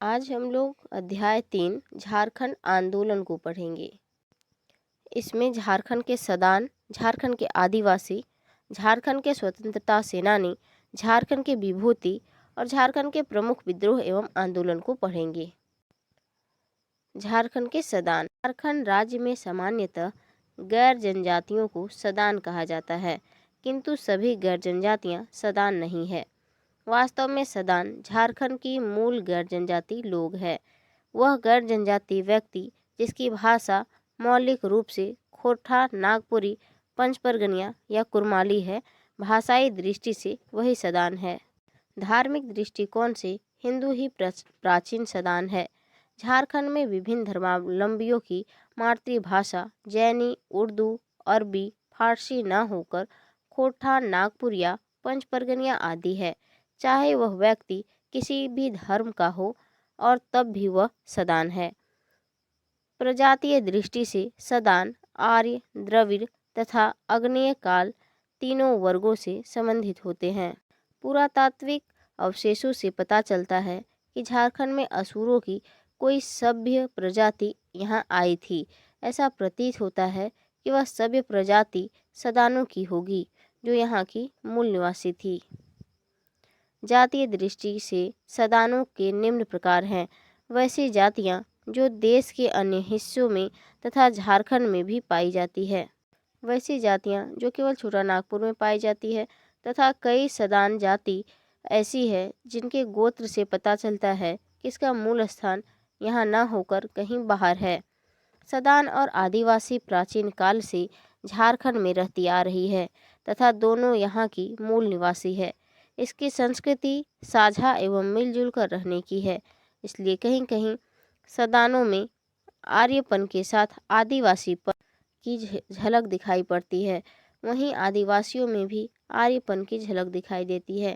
आज हम लोग अध्याय 3 झारखंड आंदोलन को पढ़ेंगे। इसमें झारखंड के सदान, झारखंड के आदिवासी, झारखंड के स्वतंत्रता सेनानी, झारखंड के विभूति और झारखंड के प्रमुख विद्रोह एवं आंदोलन को पढ़ेंगे। झारखंड के सदान। झारखंड राज्य में सामान्यतः गैर जनजातियों को सदान कहा जाता है, किंतु सभी गैर जनजातियाँ सदान नहीं है। वास्तव में सदान झारखंड की मूल गैर जनजाति लोग है। वह गैर जनजाति व्यक्ति जिसकी भाषा मौलिक रूप से खोरठा, नागपुरी, पंचपरगनिया या कुरमाली है, भाषाई दृष्टि से वही सदान है। धार्मिक दृष्टिकोण से हिंदू ही प्राचीन सदान है। झारखंड में विभिन्न धर्मावलंबियों की मातृभाषा जैनी, उर्दू, अरबी, फारसी न होकर खोरठा, नागपुरिया, पंचपरगनिया आदि है। चाहे वह व्यक्ति किसी भी धर्म का हो और तब भी वह सदान है। प्रजातीय दृष्टि से सदान आर्य, द्रविड़ तथा आग्नेय काल तीनों वर्गों से संबंधित होते हैं। पुरातात्विक अवशेषों से पता चलता है कि झारखंड में असुरों की कोई सभ्य प्रजाति यहाँ आई थी। ऐसा प्रतीत होता है कि वह सभ्य प्रजाति सदानों की होगी, जो यहाँ की मूल निवासी थी। जातीय दृष्टि से सदानों के निम्न प्रकार हैं। वैसी जातियाँ जो देश के अन्य हिस्सों में तथा झारखंड में भी पाई जाती है। वैसी जातियाँ जो केवल छोटा नागपुर में पाई जाती है तथा कई सदान जाति ऐसी है जिनके गोत्र से पता चलता है कि इसका मूल स्थान यहाँ न होकर कहीं बाहर है। सदान और आदिवासी प्राचीन काल से झारखंड में रहती आ रही है तथा दोनों यहाँ की मूल निवासी है। इसकी संस्कृति साझा एवं मिलजुल कर रहने की है, इसलिए कहीं कहीं सदानों में आर्यपन के साथ आदिवासीपन की झलक दिखाई पड़ती है। वहीं आदिवासियों में भी आर्यपन की झलक दिखाई देती है।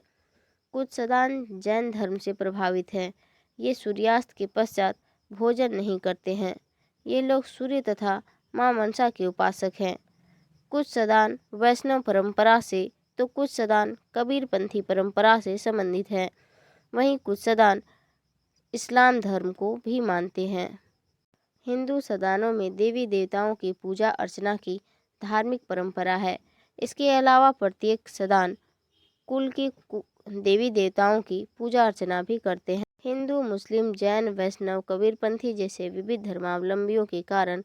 कुछ सदान जैन धर्म से प्रभावित हैं। ये सूर्यास्त के पश्चात भोजन नहीं करते हैं। ये लोग सूर्य तथा माँ मनसा के उपासक हैं। कुछ सदान वैष्णव परंपरा से तो कुछ सदान कबीरपंथी परंपरा से संबंधित हैं। वहीं कुछ सदान इस्लाम धर्म को भी मानते हैं। हिंदू सदानों में देवी देवताओं की पूजा अर्चना की धार्मिक परंपरा है। इसके अलावा प्रत्येक सदान कुल की देवी देवताओं की पूजा अर्चना भी करते हैं। हिंदू, मुस्लिम, जैन, वैष्णव, कबीरपंथी जैसे विविध धर्मावलंबियों के कारण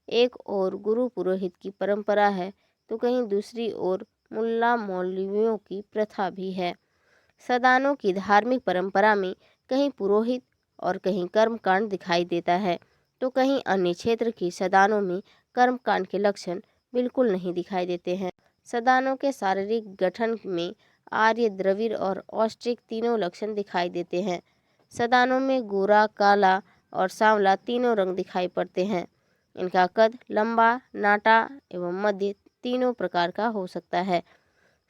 एक ओर गुरु पुरोहित की परंपरा है तो कहीं दूसरी ओर मुल्ला मौलवियों की प्रथा भी है। सदानों की धार्मिक परंपरा में कहीं पुरोहित और कहीं कर्मकांड दिखाई देता है तो कहीं अन्य क्षेत्र की सदानों में कर्मकांड के लक्षण बिल्कुल नहीं दिखाई देते हैं। सदानों के शारीरिक गठन में आर्य, द्रविड़ और औष्टिक तीनों लक्षण दिखाई देते हैं। सदानों में गोरा, काला और सांवला तीनों रंग दिखाई पड़ते हैं। इनका कद लंबा, नाटा एवं मध्य तीनों प्रकार का हो सकता है।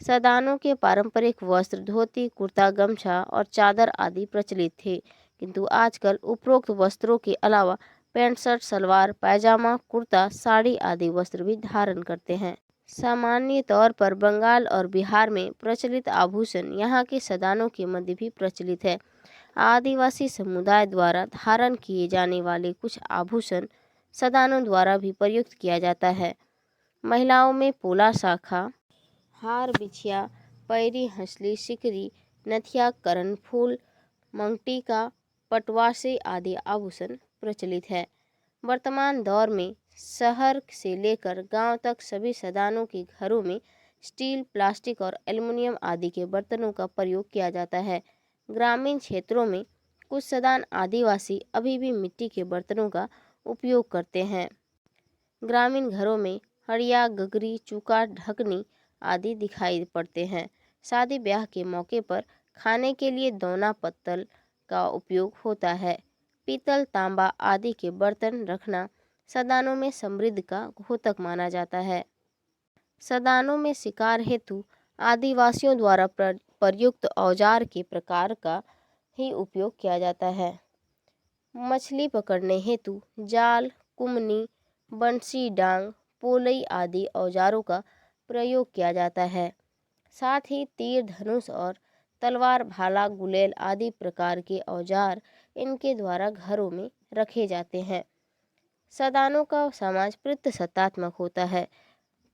सदानों के पारंपरिक वस्त्र धोती, कुर्ता, गमछा और चादर आदि प्रचलित थे, किंतु आजकल उपरोक्त वस्त्रों के अलावा पैंट, शर्ट, सलवार, पायजामा, कुर्ता, साड़ी आदि वस्त्र भी धारण करते हैं। सामान्य तौर पर बंगाल और बिहार में प्रचलित आभूषण यहाँ के सदानों के मध्य भी प्रचलित है। आदिवासी समुदाय द्वारा धारण किए जाने वाले कुछ आभूषण सदानों द्वारा भी प्रयुक्त किया जाता है। महिलाओं में पोला शाखा, हार, बिछिया, पैरी, हंसली, सिकरी, नथिया, करण-फूल, मंगटिका, पटवासी आदि आभूषण प्रचलित है। वर्तमान दौर में शहर से लेकर गांव तक सभी सदानों के घरों में स्टील, प्लास्टिक और एल्युमिनियम आदि के बर्तनों का प्रयोग किया जाता है। ग्रामीण क्षेत्रों में कुछ सदान आदिवासी अभी भी मिट्टी के बर्तनों का उपयोग करते हैं। ग्रामीण घरों में हड़िया, गगरी, चूका, ढकनी आदि दिखाई पड़ते हैं। शादी ब्याह के मौके पर खाने के लिए दोना पत्तल का उपयोग होता है। पीतल, तांबा आदि के बर्तन रखना सदानों में समृद्धि का घोतक माना जाता है। सदानों में शिकार हेतु आदिवासियों द्वारा प्रयुक्त औजार के प्रकार का ही उपयोग किया जाता है। मछली पकड़ने हेतु जाल, कुमनी, बंसी, डांग, पोलई आदि औजारों का प्रयोग किया जाता है। साथ ही तीर, धनुष और तलवार, भाला, गुलेल आदि प्रकार के औजार इनके द्वारा घरों में रखे जाते हैं। सदानों का समाज पितृसत्तात्मक होता है।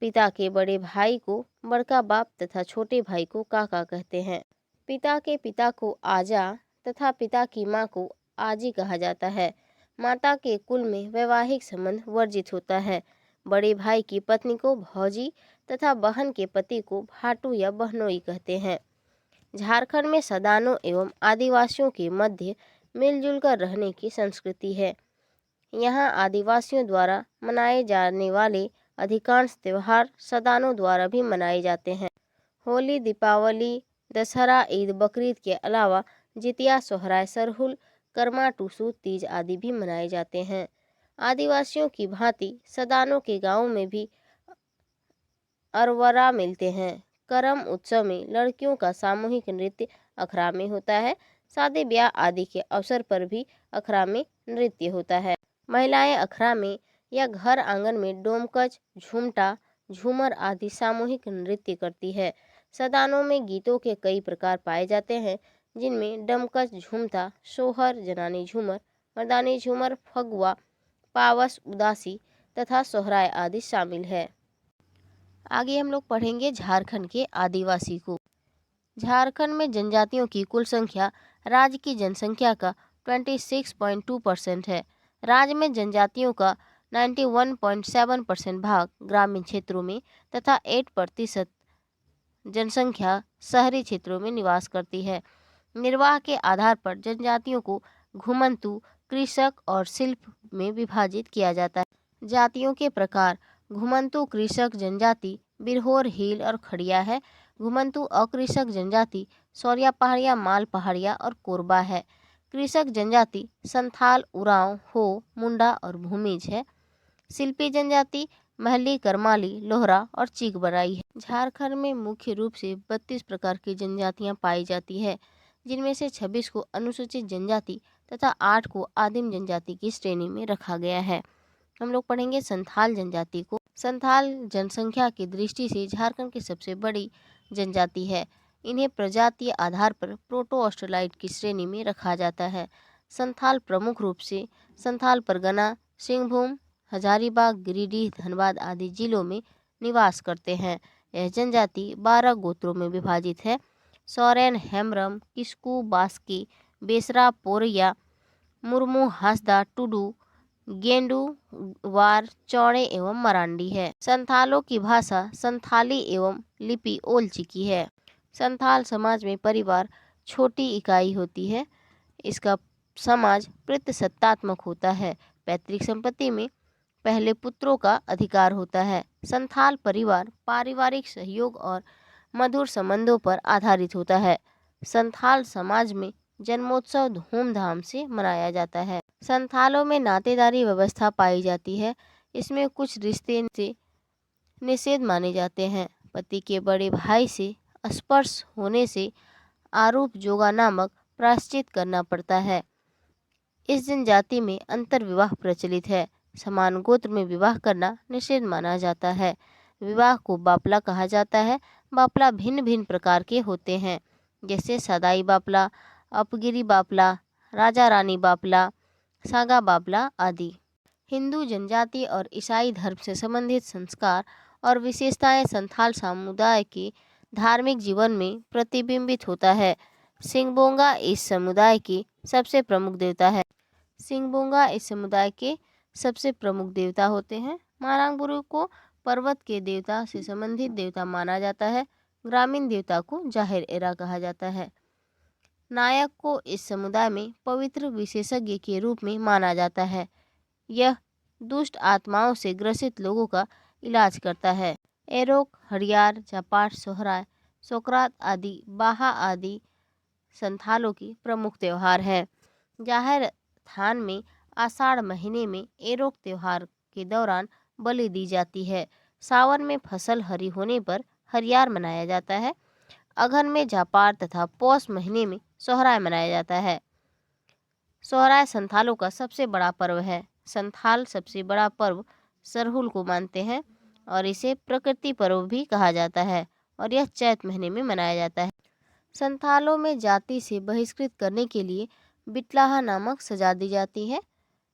पिता के बड़े भाई को बड़का बाप तथा छोटे भाई को काका कहते हैं। पिता के पिता को आजा तथा पिता की माँ को आजी कहा जाता है। माता के कुल में वैवाहिक संबंध वर्जित होता है। बड़े भाई की पत्नी को भौजी तथा बहन के पति को भाटू या बहनोई कहते हैं। झारखंड में सदानों एवं आदिवासियों के मध्य मिलजुल कर रहने की संस्कृति है। यहाँ आदिवासियों द्वारा मनाए जाने वाले अधिकांश त्योहार सदानों द्वारा भी मनाए जाते हैं। होली, दीपावली, दशहरा, ईद, बकरीद के अलावा जितिया, सोहराय, सरहुल, कर्मा, टूसू, तीज आदि भी मनाए जाते हैं। आदिवासियों की भांति सदानों के गांवों में भी अरवरा मिलते हैं। करम उत्सव में लड़कियों का सामूहिक नृत्य अखड़ा में होता है। शादी ब्याह आदि के अवसर पर भी अखड़ा में नृत्य होता है। महिलाएं अखड़ा में या घर आंगन में डोमकच, झूमटा, झूमर आदि सामूहिक नृत्य करती है। सदानों में गीतों के कई प्रकार पाए जाते हैं, जिनमें डमकच, झूमता, सोहर, जनानी झूमर, मर्दानी झूमर, फगुआ, पावस, उदासी तथा सोहराय आदि शामिल है। आगे हम लोग पढ़ेंगे झारखंड के आदिवासी को। झारखंड में जनजातियों की कुल संख्या राज्य की जनसंख्या का 26.2% है। राज्य में जनजातियों का 91.7% भाग ग्रामीण क्षेत्रों में तथा 8% जनसंख्या शहरी क्षेत्रों में निवास करती है। निर्वाह के आधार पर जनजातियों को घुमंतु, कृषक और शिल्प में विभाजित किया जाता है। जातियों के प्रकार: घुमंतु कृषक जनजाति बिरहोर, हील और खड़िया है। घुमंतु अकृषक जनजाति सौरिया पहाड़िया, माल पहाड़िया और कोरबा है। कृषक जनजाति संथाल, उरांव, हो, मुंडा और भूमिज है। शिल्पी जनजाति महली, करमाली, लोहरा और चीक बराई है। झारखंड में मुख्य रूप से 32 प्रकार की जनजातियां पाई जाती है, जिनमें से 26 को अनुसूचित जनजाति तथा 8 को आदिम जनजाति की श्रेणी में रखा गया है। हम लोग पढ़ेंगे संथाल जनजाति को। संथाल जनसंख्या की दृष्टि से झारखंड की सबसे बड़ी जनजाति है। इन्हें प्रजातीय आधार पर प्रोटो ऑस्ट्रेलाइड की श्रेणी में रखा जाता है। संथाल प्रमुख रूप से संथाल परगना, सिंहभूम, हजारीबाग, गिरिडीह, धनबाद आदि जिलों में निवास करते हैं। यह जनजाति 12 गोत्रों में विभाजित है: सोरेन, हेम्ब्रम, किस्कू, बास्की, बेसरा, पोरिया, मुर्मू, हासदा, टुडू, गेंडू, वार, चौड़े एवं मरांडी है। संथालों की भाषा संथाली एवं लिपि ओलचिकी है। संथाल समाज में परिवार छोटी इकाई होती है। इसका समाज पितृसत्तात्मक होता है। पैतृक संपत्ति में पहले पुत्रों का अधिकार होता है। संथाल परिवार पारिवारिक सहयोग और मधुर संबंधों पर आधारित होता है। संथाल समाज में जन्मोत्सव धूमधाम से मनाया जाता है। संथालों में नातेदारी व्यवस्था पाई जाती है। इसमें कुछ रिश्ते से निषेध माने जाते हैं। पति के बड़े भाई से स्पर्श होने से आरूप जोगा नामक प्रायश्चित करना पड़ता है। इस जनजाति में अंतर विवाह प्रचलित है। समान गोत्र में विवाह करना निषेध माना जाता है। विवाह को बापला कहा जाता है। बापला भिन्न भिन्न प्रकार के होते हैं, जैसे सदाई बापला, अपगिरी बापला, राजा रानी बापला, सागा बापला आदि। हिंदू जनजाति और ईसाई धर्म से संबंधित संस्कार और विशेषताएं संथाल समुदाय के धार्मिक जीवन में प्रतिबिंबित होता है। सिंगबोंगा इस समुदाय के सबसे प्रमुख देवता है। सिंगबोंगा इस समुदाय के सबसे प्रमुख देवता होते हैं। मारांगबुरु को पर्वत के देवता से संबंधित देवता माना जाता है। ग्रामीण देवता को जाहिर एरा कहा जाता है। नायक को इस समुदाय में पवित्र विशेषज्ञ के रूप में माना जाता है। यह दुष्ट आत्माओं से ग्रसित लोगों का इलाज करता है। एरोक, हरियार, जापाट, सोहराय, सोकरात आदि बाहा आदि संथालों की प्रमुख त्योहार है। जाहिर थान में आषाढ़ महीने में एरोक त्योहार के दौरान बलि दी जाती है। सावन में फसल हरी होने पर हरियार मनाया जाता है। अगहन में जापार तथा पौष महीने में सोहराय मनाया जाता है। सोहराय संथालों का सबसे बड़ा पर्व है। संथाल सबसे बड़ा पर्व सरहुल को मानते हैं और इसे प्रकृति पर्व भी कहा जाता है और यह चैत महीने में मनाया जाता है। संथालों में जाति से बहिष्कृत करने के लिए बिटलाहा नामक सजा दी जाती है।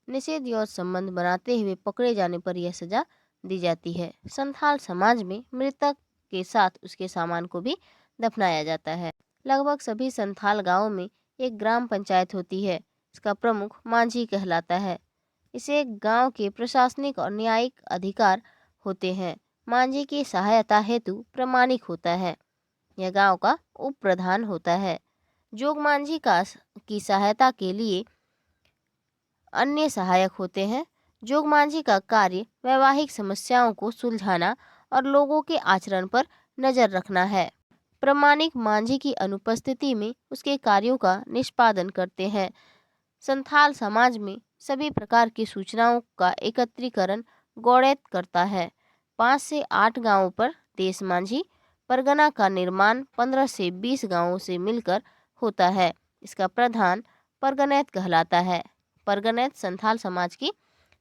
निषेध यौन संबंध बनाते हुए पकड़े जाने पर यह सजा दी जाती है। संथाल समाज में मृतक के साथ उसके सामान को भी दफनाया जाता है। लगभग सभी संथाल गांवों में एक ग्राम पंचायत होती है। इसका प्रमुख मांझी कहलाता है। इसे गांव के प्रशासनिक और न्यायिक अधिकार होते हैं। मांझी की सहायता हेतु प्रमाणिक होता है। यह गांव का उप प्रधान होता है। जोग मांझी की सहायता के लिए अन्य सहायक होते हैं। जोग मांझी का कार्य वैवाहिक समस्याओं को सुलझाना और लोगों के आचरण पर नजर रखना है। प्रमाणिक मांझी की अनुपस्थिति में उसके कार्यों का निष्पादन करते हैं। संथाल समाज में सभी प्रकार की सूचनाओं का एकत्रीकरण गौड़ैत करता है। 5 से 8 गांवों पर देश मांझी परगना का निर्माण 15 से 20 गांवों से मिलकर होता है। इसका प्रधान परगनैत कहलाता है। परगनैत संथाल समाज की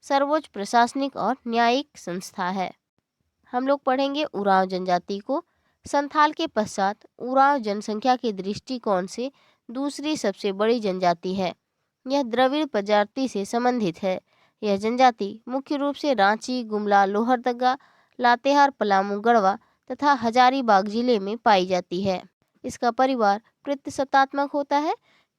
सर्वोच्च प्रशासनिक और न्यायिक संस्था है। हम लोग पढ़ेंगे उरांव जनजाति को। संथाल के पश्चात उरांव जनसंख्या के दृष्टिकोण से दूसरी सबसे बड़ी जनजाति है। यह द्रविड़ प्रजाति से संबंधित है। यह जनजाति मुख्य रूप से रांची, गुमला, लोहरदगा, लातेहार, पलामू, गढ़वा तथा हजारीबाग जिले में पाई जाती है। इसका परिवार पितृसत्तात्मक होता है,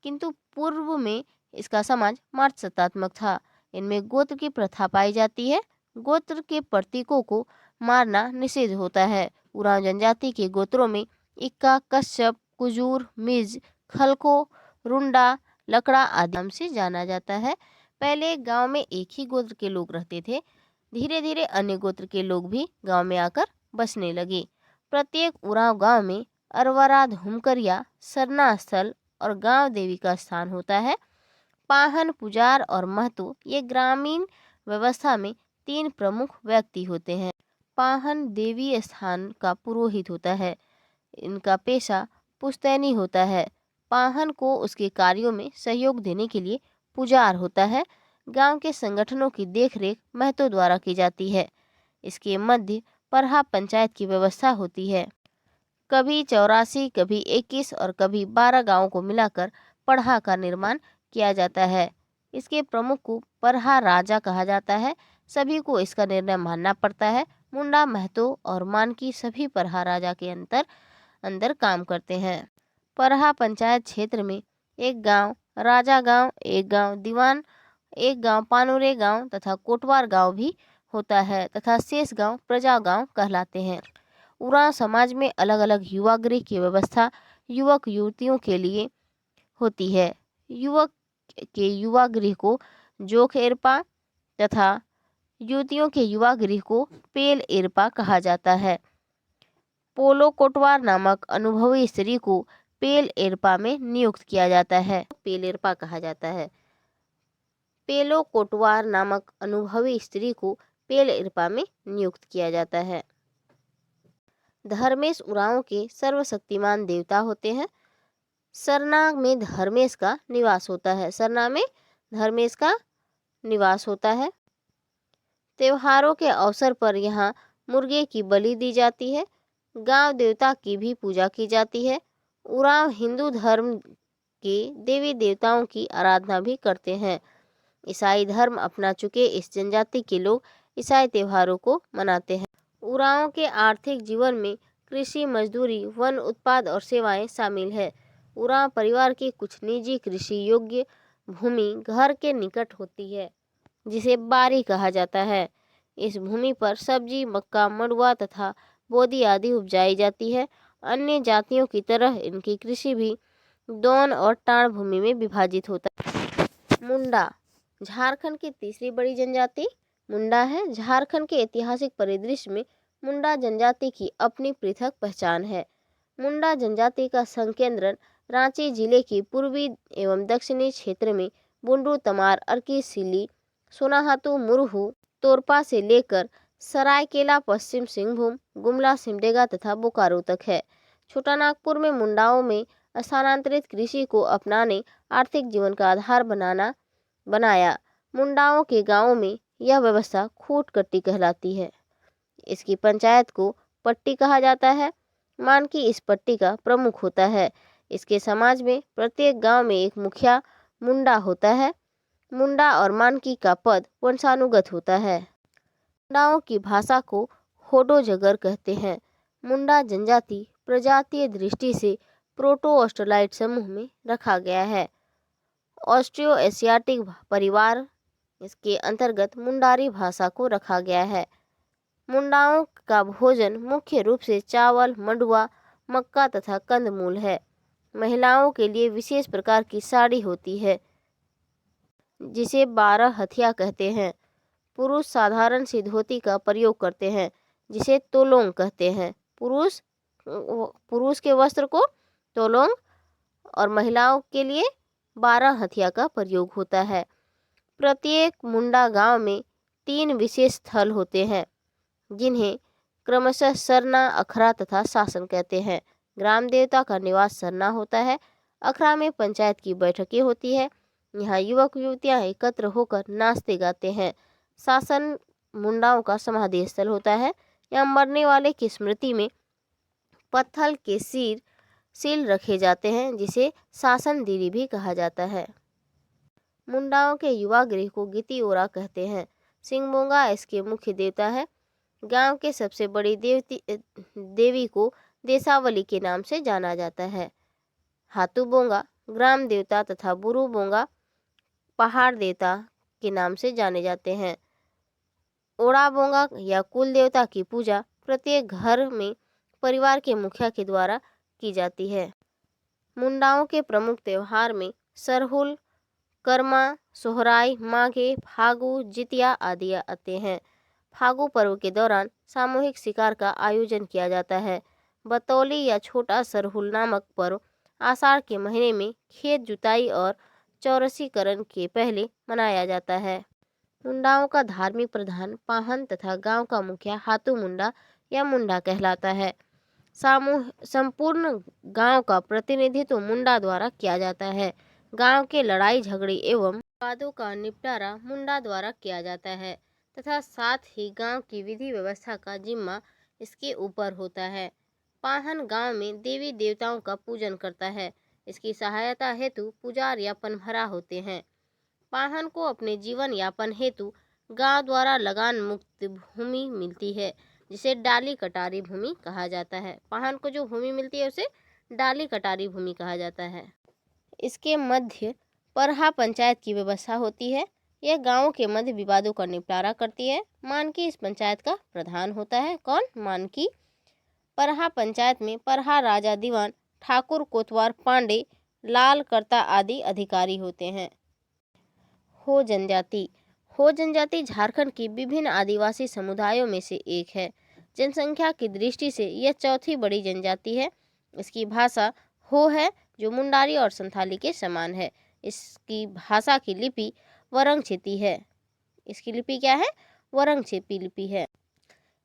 किंतु पूर्व में इसका समाज मातृसत्तात्मक था। इनमें गोत्र की प्रथा पाई जाती है। गोत्र के प्रतीकों को मारना निषेध होता है। उरांव जनजाति के गोत्रों में इक्का, कश्यप, कुजूर, मिर्ज, खलको, रुंडा, लकड़ा आदि नाम से जाना जाता है। पहले गांव में एक ही गोत्र के लोग रहते थे। धीरे धीरे अन्य गोत्र के लोग भी गांव में आकर बसने लगे। प्रत्येक उरांव गांव में अरवरा, धूमकरिया, सरना स्थल और गांव देवी का स्थान होता है। पाहन, पुजार और महतो ये ग्रामीण व्यवस्था में 3 प्रमुख व्यक्ति होते हैं। पाहन देवी स्थान का पुरोहित होता है। इनका पेशा पुश्तैनी होता है। पाहन को उसके कार्यों में सहयोग देने के लिए पुजार होता है। गांव के संगठनों की देखरेख महतो द्वारा की जाती है। इसके मध्य परहा पंचायत की व्यवस्था होती है। कभी 84, कभी 21 और कभी 12 गांवों को मिलाकर पढ़ा का निर्माण किया जाता है। इसके प्रमुख को परहा राजा कहा जाता है। सभी को इसका निर्णय मानना पड़ता है। मुंडा, महतो और मानकी सभी परहा राजा के अंदर काम करते हैं। परहा पंचायत क्षेत्र में एक गांव राजा गांव, एक गांव दीवान, एक गांव पानुरे गांव तथा कोटवार गांव भी होता है तथा शेष गांव प्रजा गांव कहलाते हैं। उरांव समाज में अलग अलग युवा गृह की व्यवस्था युवक युवतियों के लिए होती है। युवक के युवा गृह को जोख एरपा तथा युवतियों के युवा गृह को पेल एरपा कहा जाता है। पोलो कोटवार नामक अनुभवी स्त्री को पेल एरपा में नियुक्त किया जाता है। पेल एरपा कहा जाता है। पेलो कोटवार नामक अनुभवी स्त्री को पेल एरपा में नियुक्त किया जाता है। धर्मेश उरांव के सर्वशक्तिमान देवता होते हैं। सरना में धर्मेश का निवास होता है। सरना में धर्मेश का निवास होता है। त्योहारों के अवसर पर यहाँ मुर्गे की बलि दी जाती है। गांव देवता की भी पूजा की जाती है। उरांव हिंदू धर्म के देवी देवताओं की आराधना भी करते हैं। ईसाई धर्म अपना चुके इस जनजाति के लोग ईसाई त्योहारों को मनाते हैं। उरांव के आर्थिक जीवन में कृषि, मजदूरी, वन उत्पाद और सेवाएं शामिल है। उरांव परिवार की कुछ निजी कृषि योग्य भूमि घर के निकट होती है, जिसे बारी कहा जाता है। इस भूमि पर सब्जी, मक्का, मड़ुआ तथा बोदी आदि उपजाई जाती है। अन्य जातियों की तरह इनकी कृषि भी दौन और टाण भूमि में विभाजित होता है। मुंडा झारखंड की तीसरी बड़ी जनजाति मुंडा है। झारखंड के ऐतिहासिक परिदृश्य में मुंडा जनजाति की अपनी पृथक पहचान है। मुंडा जनजाति का संकेंद्रण रांची जिले की पूर्वी एवं दक्षिणी क्षेत्र में बुंडू, तमार, अर्की, सिली, सोनाहातू, मुरहू, तोरपा से लेकर सरायकेला, पश्चिम सिंहभूम, गुमला, सिमडेगा तथा बोकारो तक है। छोटानागपुर में मुंडाओं में स्थानांतरित कृषि को अपनाने आर्थिक जीवन का आधार बनाया। मुंडाओं के गांवों में यह व्यवस्था खूट कट्टी कहलाती है। इसकी पंचायत को पट्टी कहा जाता है। मानकी इस पट्टी का प्रमुख होता है। इसके समाज में प्रत्येक गांव में एक मुखिया मुंडा होता है। मुंडा और मानकी का पद वंशानुगत होता है। मुंडाओं की भाषा को होडो-जगर कहते हैं। मुंडा जनजाति प्रजातीय दृष्टि से प्रोटो ऑस्ट्रेलाइड समूह में रखा गया है। ऑस्ट्रियो एशियाटिक परिवार इसके अंतर्गत मुंडारी भाषा को रखा गया है। मुंडाओं का भोजन मुख्य रूप से चावल, मंडुआ, मक्का तथा कंदमूल है। महिलाओं के लिए विशेष प्रकार की साड़ी होती है जिसे 12 हथिया कहते हैं। पुरुष साधारण सी धोती का प्रयोग करते हैं जिसे तोलोंग कहते हैं। पुरुष के वस्त्र को तोलोंग और महिलाओं के लिए 12 हथिया का प्रयोग होता है। प्रत्येक मुंडा गांव में 3 विशेष स्थल होते हैं जिन्हें क्रमशः सरना, अखरा तथा शासन कहते हैं। ग्राम देवता का निवास सरना होता है। अखरा में पंचायत की बैठकें होती है। यहाँ युवक युवतियाँ एकत्र होकर नाचते गाते हैं। शासन मुंडाओं का समाधि स्थल होता है। यहाँ मरने वाले की स्मृति में पत्थर के सील रखे जाते हैं जिसे शासन दीरी भी कहा जाता है। मुंडाओं के युवा गृह को गिती ओरा कहते हैं। सिंगबोंगा इसके मुख्य देवता है। गांव के सबसे बड़ी देवी को देसावली के नाम से जाना जाता है। हाथू बोंगा ग्राम देवता तथा बुरु बोंगा पहाड़ देवता के नाम से जाने जाते हैं। ओड़ा बोंगा या कुल देवता की पूजा प्रत्येक घर में परिवार के मुखिया के द्वारा की जाती है। मुंडाओं के प्रमुख त्योहार में सरहुल, कर्मा, सोहराई, माघे, फागु, जितिया आदि आते हैं। फागु पर्व के दौरान सामूहिक शिकार का आयोजन किया जाता है। बतौली या छोटा सरहुल नामक पर्व आषाढ़ के महीने में खेत जुताई और चौरसीकरण के पहले मनाया जाता है। मुंडाओं का धार्मिक प्रधान पाहन तथा गांव का मुखिया हाथू मुंडा या मुंडा कहलाता है। संपूर्ण गांव का प्रतिनिधित्व मुंडा द्वारा किया जाता है। गांव के लड़ाई झगड़े एवं विवादों का निपटारा मुंडा द्वारा किया जाता है तथा साथ ही गांव की विधि व्यवस्था का जिम्मा इसके ऊपर होता है। पाहन गांव में देवी देवताओं का पूजन करता है। इसकी सहायता हेतु पुजार या पनभरा होते हैं। पाहन को अपने जीवन यापन हेतु गांव द्वारा लगान मुक्त भूमि मिलती है जिसे डाली कटारी भूमि कहा जाता है। पाहन को जो भूमि मिलती है उसे डाली कटारी भूमि कहा जाता है। इसके मध्य परहा पंचायत की व्यवस्था होती है। यह गांवों के मध्य विवादों का निपटारा करती है। मानकी इस पंचायत का प्रधान होता है। कौन? मानकी। परहा पंचायत में परहा राजा दीवान, ठाकुर कोतवाल पांडे, लाल कर्ता आदि अधिकारी होते हैं। हो जनजाति। हो जनजाति झारखंड की विभिन्न आदिवासी समुदायों में से एक है। जनसंख्या की दृष्टि से यह चौथी बड़ी जनजाति है। इसकी भाषा हो है जो मुंडारी और संथाली के समान है। इसकी भाषा की लिपि वरंगछेती है। इसकी लिपि क्या है? वरंगछेपी लिपि है।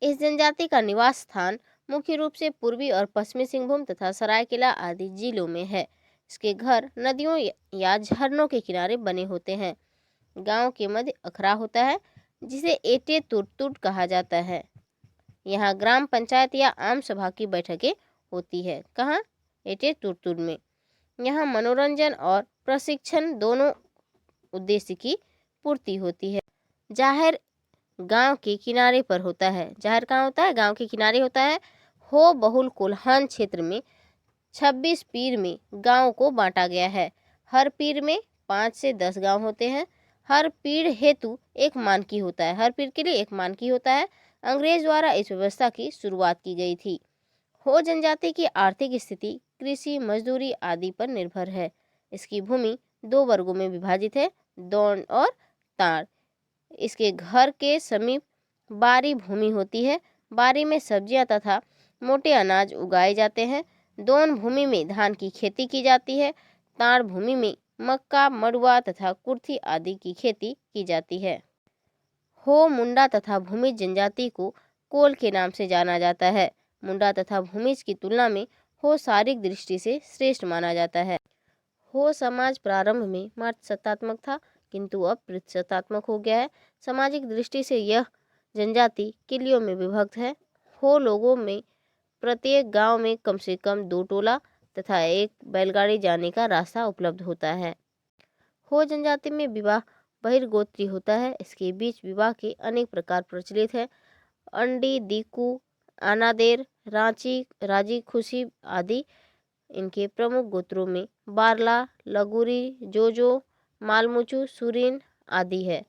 इस जनजाति का निवास स्थान मुख्य रूप से पूर्वी और पश्चिमी सिंहभूम तथा सरायकेला आदि जिलों में है। इसके घर नदियों या झरनों के किनारे बने होते हैं। गांव के मध्य अखरा होता है जिसे एटे तुर्तुट कहा जाता है। यहाँ ग्राम पंचायत या आम सभा की बैठकें होती है। कहाँ? एटे तुर्तुट में। यहाँ मनोरंजन और प्रशिक्षण दोनों उद्देश्य की पूर्ति होती है। जाहिर गांव के किनारे पर होता है। जाहिर कहाँ होता है? गांव के किनारे होता है। हो बहुल कोल्हान क्षेत्र में 26 पीर में गांव को बांटा गया है। हर पीर में 5 से 10 गांव होते हैं। हर पीर हेतु एक मानकी होता है। हर पीर के लिए एक मानकी होता है। अंग्रेज द्वारा इस व्यवस्था की शुरुआत की गई थी। हो जनजाति की आर्थिक स्थिति कृषि, मजदूरी आदि पर निर्भर है। इसकी भूमि 2 वर्गों में विभाजित है, दौन और ताड़। इसके घर के समीप बारी भूमि होती है। बारी में सब्जियां तथा मोटे अनाज उगाए जाते हैं। दौन भूमि में धान की खेती की जाती है। ताड़ भूमि में मक्का, मड़ुआ तथा कुर्थी आदि की खेती की जाती है। हो मुंडा तथा भूमिज जनजाति को कोल के नाम से जाना जाता है। मुंडा तथा भूमिज की तुलना में हो शारीरिक दृष्टि से श्रेष्ठ माना जाता है। हो समाज प्रारंभ में मात्र सत्तात्मक था किंतु अब प्रतिशतात्मक हो गया है। सामाजिक दृष्टि से यह जनजाति किलियों में विभक्त है। हो लोगों में प्रत्येक गांव में कम से कम 2 टोला तथा एक बैलगाड़ी जाने का रास्ता उपलब्ध होता है। हो जनजाति में विवाह बहिर्गोत्रीय होता है। इसके बीच विवाह के अनेक प्रकार प्रचलित है। अंडी, दीकू, अनादेर, रांची, राजी खुशी आदि इनके प्रमुख गोत्रों में बारला, लगुरी, जोजो, मालमुचु, सुरीन आदि है।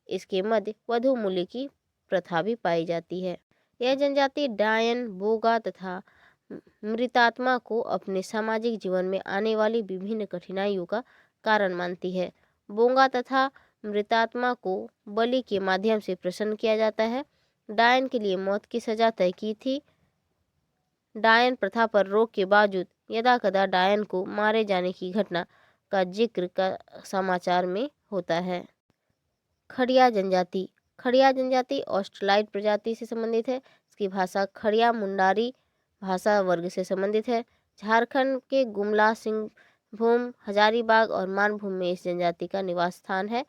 इसके मध्य वधु मूल्य की प्रथा भी पाई जाती है। यह जनजाति डायन, बोगा तथा मृतात्मा को अपने सामाजिक जीवन में आने वाली विभिन्न कठिनाइयों का कारण मानती है। बोंगा तथा मृतात्मा को बलि के माध्यम से प्रसन्न किया जाता है। डायन के लिए मौत की सजा तय की थी। डायन प्रथा पर रोक के बावजूद यदाकदा डायन को मारे जाने की घटना का जिक्र का समाचार में होता है। खड़िया जनजाति। खड़िया जनजाति ऑस्ट्रेलाइड प्रजाति से संबंधित है। इसकी भाषा खड़िया मुंडारी भाषा वर्ग से संबंधित है। झारखंड के गुमला, सिंहभूम, हजारीबाग और मानभूम में इस जनजाति का निवास स्थान है।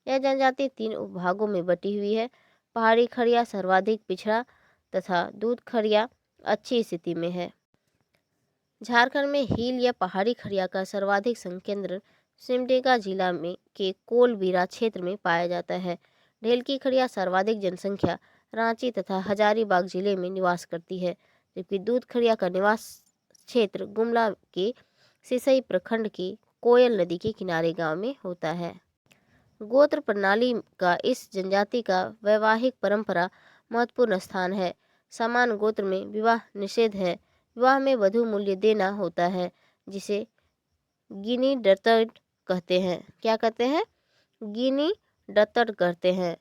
यह जनजाति 3 उपभागों में बटी हुई है। पहाड़ी खड़िया सर्वाधिक पिछड़ा तथा दूध खड़िया अच्छी स्थिति में है। झारखंड में हील या पहाड़ी खड़िया का सर्वाधिक संकेंद्रण सिमडेगा जिला में के कोलबीरा क्षेत्र में पाया जाता है। ढेलकी खड़िया सर्वाधिक जनसंख्या रांची तथा हजारीबाग जिले में निवास करती है, जबकि दूध खड़िया का निवास क्षेत्र गुमला के सिसई प्रखंड के कोयल नदी के किनारे गांव में होता है। गोत्र प्रणाली का इस जनजाति का वैवाहिक परंपरा महत्वपूर्ण स्थान है। समान गोत्र में विवाह निषेध है। विवाह में वधु मूल्य देना होता है, जिसे गिनी दत्तक कहते हैं। क्या कहते हैं? गिनी दत्तक कहते हैं।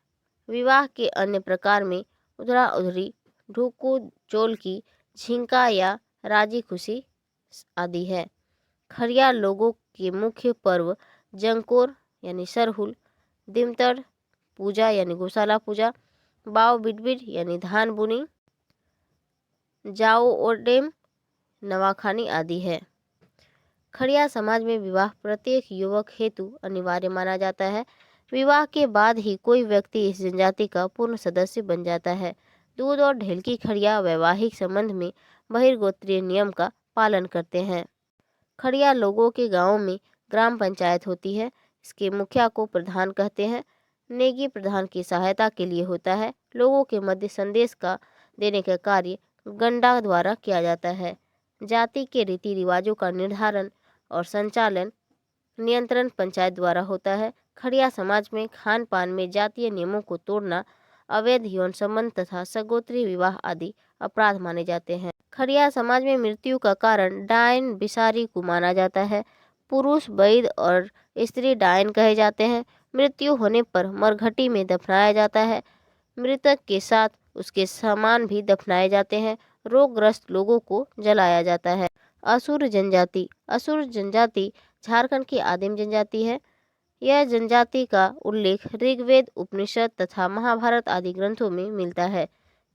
विवाह के अन्य प्रकार में उधरा उधरी, ढुकू, चोलकी, झिंका या राजी खुशी आदि है। खड़िया लोगों के मुख्य पर्व जंकोर यानी सरहुल, दिमतर पूजा यानी गौशाला पूजा, बाव बिडबिड यानी धान बुनी, जाओ ओडेम नवाखानी आदि है। खड़िया समाज में विवाह प्रत्येक युवक हेतु अनिवार्य माना जाता है। विवाह के बाद ही कोई व्यक्ति इस जनजाति का पूर्ण सदस्य बन जाता है। दूध और ढेलकी खड़िया वैवाहिक संबंध में बहिर्गोत्रीय नियम का पालन करते हैं। खड़िया लोगों के गांवों में ग्राम पंचायत होती है। इसके मुखिया को प्रधान कहते हैं। नेगी प्रधान की सहायता के लिए होता है। लोगों के मध्य संदेश का देने का कार्य गंडा द्वारा किया जाता है। जाति के रीति रिवाजों का निर्धारण और संचालन नियंत्रण पंचायत द्वारा होता है। खड़िया समाज में खान पान में जातीय नियमों को तोड़ना, अवैध यौन संबंध तथा सगोत्री विवाह आदि अपराध माने जाते हैं। खड़िया समाज में मृत्यु का कारण डायन बिसारी को माना जाता है। पुरुष वैद और स्त्री डायन कहे जाते हैं। मृत्यु होने पर मरघटी में दफनाया जाता है। मृतक के साथ उसके सामान भी दफनाए जाते हैं। रोगग्रस्त लोगों को जलाया जाता है। असुर जनजाति। असुर जनजाति झारखंड की आदिम जनजाति है। यह जनजाति का उल्लेख ऋग्वेद, उपनिषद तथा महाभारत आदि ग्रंथों में मिलता है।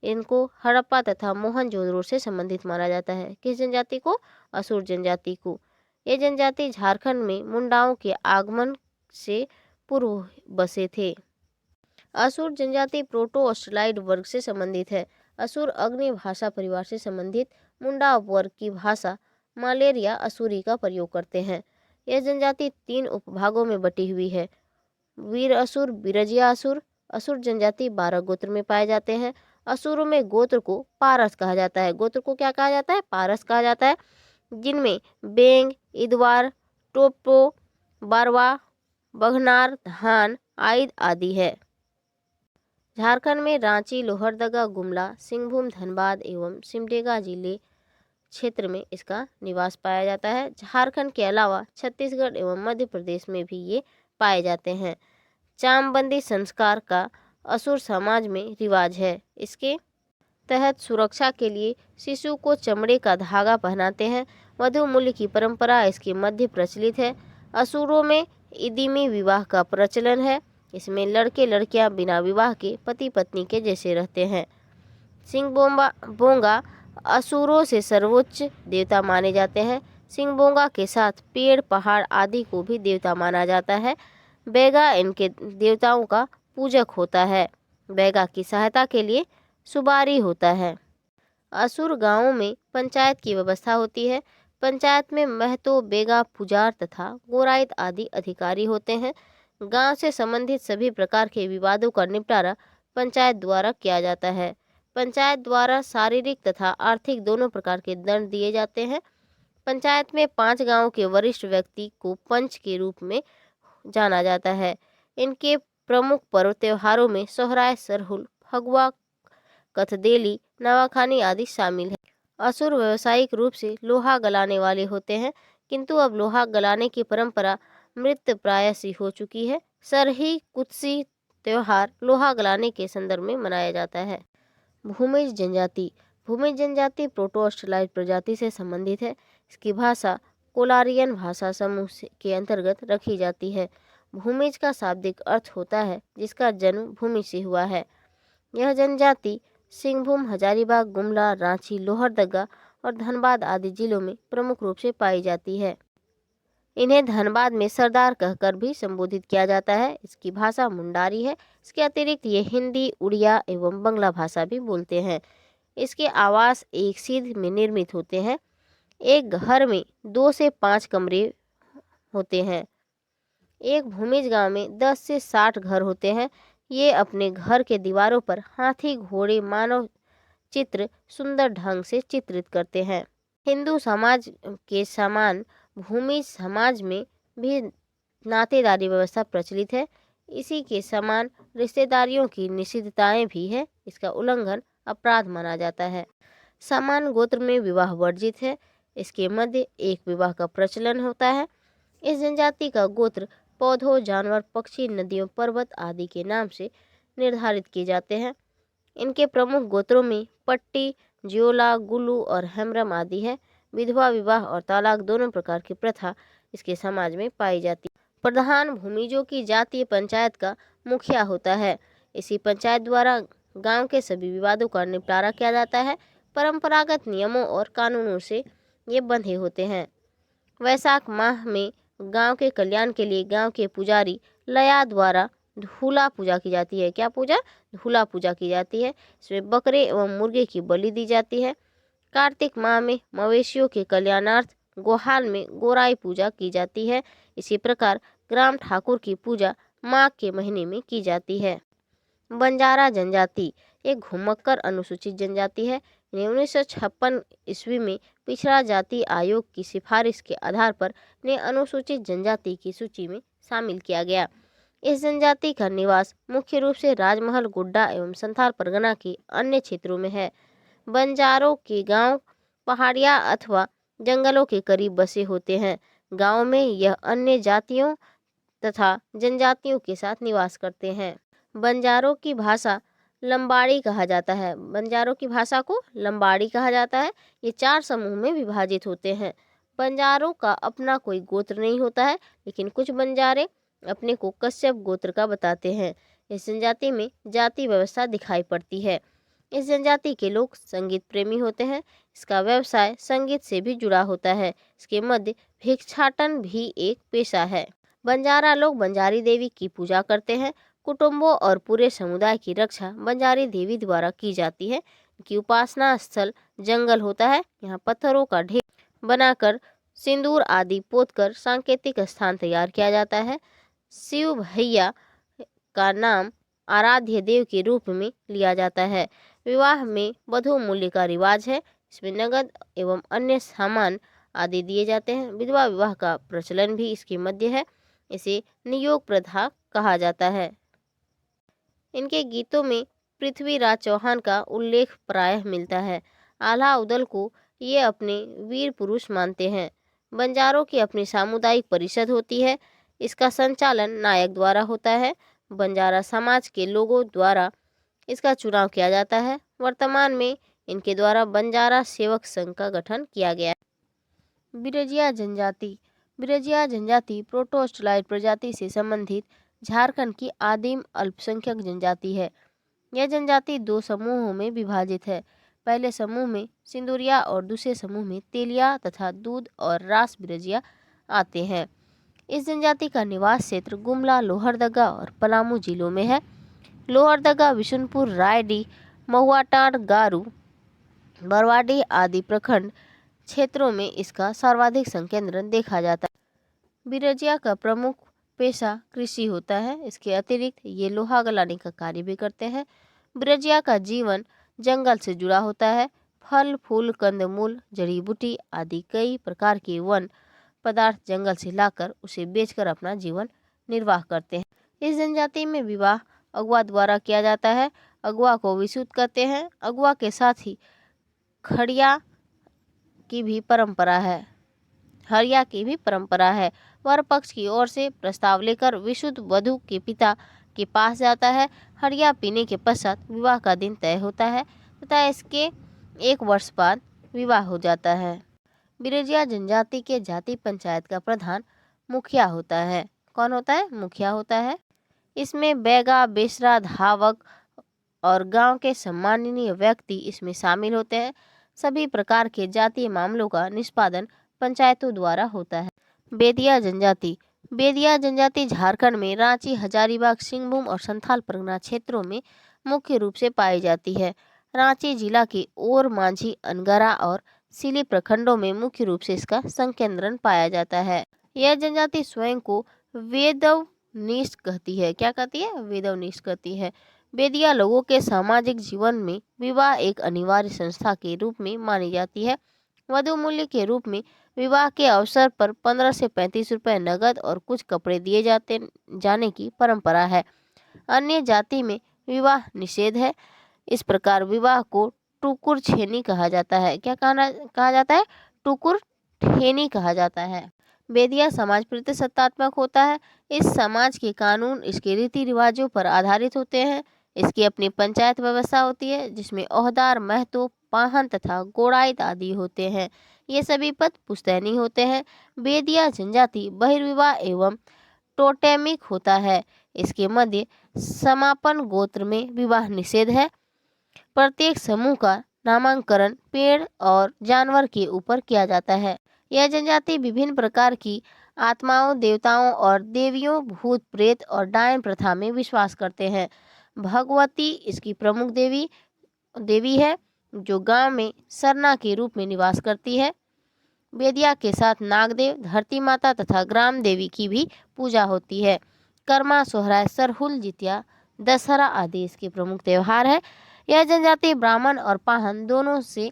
इनको हड़प्पा तथा मोहनजोदड़ो से संबंधित माना जाता है। किस जनजाति को? असुर जनजाति को। ये जनजाति झारखंड में मुंडाओं के आगमन से पूर्व बसे थे। असुर जनजाति प्रोटो ऑस्ट्रेलाइड वर्ग से संबंधित है। असुर अग्नि भाषा परिवार से संबंधित मुंडा उपवर्ग की भाषा मालेरिया असुरी का प्रयोग करते हैं। यह जनजाति 3 उपभागों में बटी हुई है। वीर असुर, बिरजिया असुर। असुर जनजाति 12 गोत्र में पाए जाते हैं। असुरों में गोत्र को पारस कहा जाता है। गोत्र को क्या कहा जाता है? पारस कहा जाता है, जिनमें बेंग, इदवार, टोपो, बारवा, बघनार, धान, आइद आदि है। झारखंड में रांची, लोहरदगा, गुमला, सिंहभूम, धनबाद एवं सिमडेगा जिले क्षेत्र में इसका निवास पाया जाता है। झारखंड के अलावा छत्तीसगढ़ एवं मध्य प्रदेश में भी ये पाए जाते हैं। चामबंदी संस्कार का असुर समाज में रिवाज है। इसके तहत सुरक्षा के लिए शिशु को चमड़े का धागा पहनाते हैं। वधु मूल्य की परंपरा इसके मध्य प्रचलित है। असुरों में इदीमी विवाह का प्रचलन है। इसमें लड़के लड़कियां बिना विवाह के पति पत्नी के जैसे रहते हैं। सिंहबोंगा असुरों से सर्वोच्च देवता माने जाते हैं। सिंहबोंगा के साथ पेड़, पहाड़ आदि को भी देवता माना जाता है। बैगा इनके देवताओं का पूजक होता है। बैगा की सहायता के लिए सुबारी होता है। असुर गांवों में पंचायत की व्यवस्था होती है। पंचायत में महतो, बेगा, पुजार तथा गोराइत आदि अधिकारी होते हैं। गांव से संबंधित सभी प्रकार के विवादों का निपटारा पंचायत द्वारा किया जाता है। पंचायत द्वारा शारीरिक तथा आर्थिक दोनों प्रकार के दंड दिए जाते हैं। पंचायत में 5 गांवों के वरिष्ठ व्यक्ति को पंच के रूप में जाना जाता है। इनके प्रमुख पर्व त्योहारों में सोहराय, सरहुल, फगुआ, कथदेली, नवाखानी आदि शामिल हैं। असुर व्यावसायिक रूप से लोहा गलाने वाले होते हैं, किंतु अब लोहा गलाने की परंपरा मृत प्राय सी हो चुकी है। सरही कुत्सी त्योहार लोहा गलाने के संदर्भ में मनाया जाता है। भूमिज जनजाति। भूमिज जनजाति प्रोटो ऑस्ट्रेलाइड प्रजाति से संबंधित है। इसकी भाषा कोलारियन भाषा समूह के अंतर्गत रखी जाती है। भूमिज का शाब्दिक अर्थ होता है जिसका जन्म भूमि से हुआ है। यह जनजाति सिंहभूम, हजारीबाग, गुमला, रांची, लोहरदगा और धनबाद आदि जिलों में प्रमुख रूप से पाई जाती है। इन्हें धनबाद में सरदार कहकर भी संबोधित किया जाता है। इसकी भाषा मुंडारी है। इसके अतिरिक्त ये हिंदी, उड़िया एवं बंगला भाषा भी बोलते हैं। इसके आवास एक सीध में निर्मित होते हैं। एक घर में 2 से 5 कमरे होते हैं। एक भूमिज गांव में 10 से 60 घर होते हैं। ये अपने घर के दीवारों पर हाथी, घोड़े, मानव चित्र सुंदर ढंग से चित्रित करते हैं। हिंदू समाज के समान भूमि समाज में भी नातेदारी व्यवस्था प्रचलित है। इसी के समान रिश्तेदारियों की निषिद्धताएं भी है। इसका उल्लंघन अपराध माना जाता है। समान गोत्र में विवाह वर्जित है। इसके मध्य एक विवाह का प्रचलन होता है। इस जनजाति का गोत्र पौधों, जानवर, पक्षी, नदियों, पर्वत आदि के नाम से निर्धारित किए जाते हैं। इनके प्रमुख गोत्रों में पट्टी, जियोला, गुलू और हेम्ब्रम आदि है। विधवा विवाह और तलाक दोनों प्रकार की प्रथा इसके समाज में पाई जाती है। प्रधान भूमिजों की जातीय पंचायत का मुखिया होता है। इसी पंचायत द्वारा गांव के सभी विवादों का निपटारा किया जाता है। परंपरागत नियमों और कानूनों से ये बंधे होते हैं। वैशाख माह में गांव के कल्याण के लिए गांव के पुजारी लया द्वारा धूला पूजा की जाती है। क्या पूजा? धूला पूजा की जाती है। इसमें बकरे एवं मुर्गे की बलि दी जाती है। कार्तिक माह में मवेशियों के कल्याणार्थ गोहाल में गोराई पूजा की जाती है। इसी प्रकार ग्राम ठाकुर की पूजा माघ के महीने में की जाती है। बंजारा जनजाति एक घुमक्कर अनुसूचित जनजाति है। इन्हें 1956 ईस्वी में पिछड़ा जाति आयोग की सिफारिश के आधार पर इन्हें अनुसूचित जनजाति की सूची में शामिल किया गया। इस जनजाति का निवास मुख्य रूप से राजमहल, गोड्डा एवं संथाल परगना के अन्य क्षेत्रों में है। बंजारों के गांव पहाड़िया अथवा जंगलों के करीब बसे होते हैं। गांव में यह अन्य जातियों तथा जनजातियों के साथ निवास करते हैं। बंजारों की भाषा लंबाड़ी कहा जाता है। बंजारों की भाषा को लंबाड़ी कहा जाता है। ये 4 समूह में विभाजित होते हैं। बंजारों का अपना कोई गोत्र नहीं होता है, लेकिन कुछ बंजारे अपने को कश्यप गोत्र का बताते हैं। इस जनजाति में जाति व्यवस्था दिखाई पड़ती है। इस जनजाति के लोग संगीत प्रेमी होते हैं। इसका व्यवसाय संगीत से भी जुड़ा होता है। इसके मध्य भिक्षाटन भी एक पेशा है। बंजारा लोग बंजारी देवी की पूजा करते हैं। कुटुंबों और पूरे समुदाय की रक्षा बंजारी देवी द्वारा की जाती है। इनकी उपासना स्थल जंगल होता है। यहाँ पत्थरों का ढेर बनाकर सिंदूर आदि पोतकर सांकेतिक स्थान तैयार किया जाता है। शिव भैया का नाम आराध्य देव के रूप में लिया जाता है। विवाह में वधू मूल्य का रिवाज है। इसमें नगद एवं अन्य सामान आदि दिए जाते हैं। विधवा विवाह का प्रचलन भी इसके मध्य है। इसे नियोग प्रथा कहा जाता है। इनके गीतों में पृथ्वीराज चौहान का उल्लेख प्रायः मिलता है। आल्हा उदल को ये अपने वीर पुरुष मानते हैं। बंजारों की अपनी सामुदायिक परिषद होती है। इसका संचालन नायक द्वारा होता है। बंजारा समाज के लोगों द्वारा इसका चुनाव किया जाता है। वर्तमान में इनके द्वारा बंजारा सेवक संघ का गठन किया गया है। बिरजिया जनजाति। बिरजिया जनजाति प्रोटो ऑस्ट्रेलाइड प्रजाति से संबंधित झारखंड की आदिम अल्पसंख्यक जनजाति है। यह जनजाति 2 समूहों में विभाजित है। पहले समूह में सिंदूरिया और दूसरे समूह में तेलिया तथा दूध और रास बिरजिया आते हैं। इस जनजाति का निवास क्षेत्र गुमला, लोहरदगा और पलामू जिलों में है। लोहरदगा, विशुनपुर, रायडी, महुआटांड, गारू, बरवाडी आदि प्रखंड क्षेत्रों में इसका सर्वाधिक संकेंद्रण देखा जाता है। बिरजिया का प्रमुख पेशा कृषि होता है। इसके अतिरिक्त ये लोहा गलाने का कार्य भी करते हैं। बिरजिया का जीवन जंगल से जुड़ा होता है। फल फूल कंदमूल जड़ी बूटी आदि कई प्रकार के वन पदार्थ जंगल से लाकर उसे बेचकर अपना जीवन निर्वाह करते हैं। इस जनजाति में विवाह अगुआ द्वारा किया जाता है। अगुआ को विसूत कहते हैं। अगुआ के साथ ही खड़िया की भी परंपरा है। हरिया की भी परंपरा है। वर पक्ष की ओर से प्रस्ताव लेकर विशुद्ध वधु के पिता के पास जाता है। हरिया पीने के पश्चात विवाह का दिन तय होता है तथा इसके 1 वर्ष बाद विवाह हो जाता है। बिरजिया जनजाति के जाति पंचायत का प्रधान मुखिया होता है। कौन होता है? मुखिया होता है। इसमें बैगा बेसरा धावक और गांव के सम्माननीय व्यक्ति इसमें शामिल होते हैं। सभी प्रकार के जातीय मामलों का निष्पादन पंचायतों द्वारा होता है। बेदिया जनजाति। बेदिया जनजाति झारखंड में रांची, हजारीबाग, सिंहभूम और संथाल परगना क्षेत्रों में मुख्य रूप से पाई जाती है। रांची जिला के ओर मांझी, अनगरा और सिली प्रखंडों में मुख्य रूप से इसका संकेंद्रण पाया जाता है। यह जनजाति स्वयं को वेदवनिष्ठ कहती है। क्या कहती है? वेदवनिष्ठ कहती है। बेदिया लोगों के सामाजिक जीवन में विवाह एक अनिवार्य संस्था के रूप में मानी जाती है। वधु मूल्य के रूप में विवाह के अवसर पर 15 से 35 रुपए नगद और कुछ कपड़े दिए जाने की परंपरा है। अन्य जाति में विवाह निषेध है। इस प्रकार विवाह को टुकुर छेनी कहा जाता है। क्या कहा जाता है? टुकुर ठेनी कहा जाता है। बेदिया समाज प्रतिसत्तात्मक होता है। इस समाज के कानून इसके रीति रिवाजों पर आधारित होते हैं। इसकी अपनी पंचायत व्यवस्था होती है जिसमें ओहदार, महतो, पाहन तथा गोड़ाइत आदि होते हैं। ये सभी पद पुश्तैनी होते हैं। बेदिया जनजाति बहिर्विवाह एवं टोटेमिक होता है। इसके मध्य समापन गोत्र में विवाह निषेध है। प्रत्येक समूह का नामांकन पेड़ और जानवर के ऊपर किया जाता है। यह जनजाति विभिन्न प्रकार की आत्माओं, देवताओं और देवियों, भूत प्रेत और डायन प्रथा में विश्वास करते हैं। भगवती इसकी प्रमुख देवी है जो गांव में सरना के रूप में निवास करती है। बेदिया के साथ नागदेव, धरती माता तथा ग्राम देवी की भी पूजा होती है। कर्मा, सोहराय, सरहुल, जितिया, दशहरा आदि इसके प्रमुख त्योहार है। यह जनजाति ब्राह्मण और पाहन दोनों से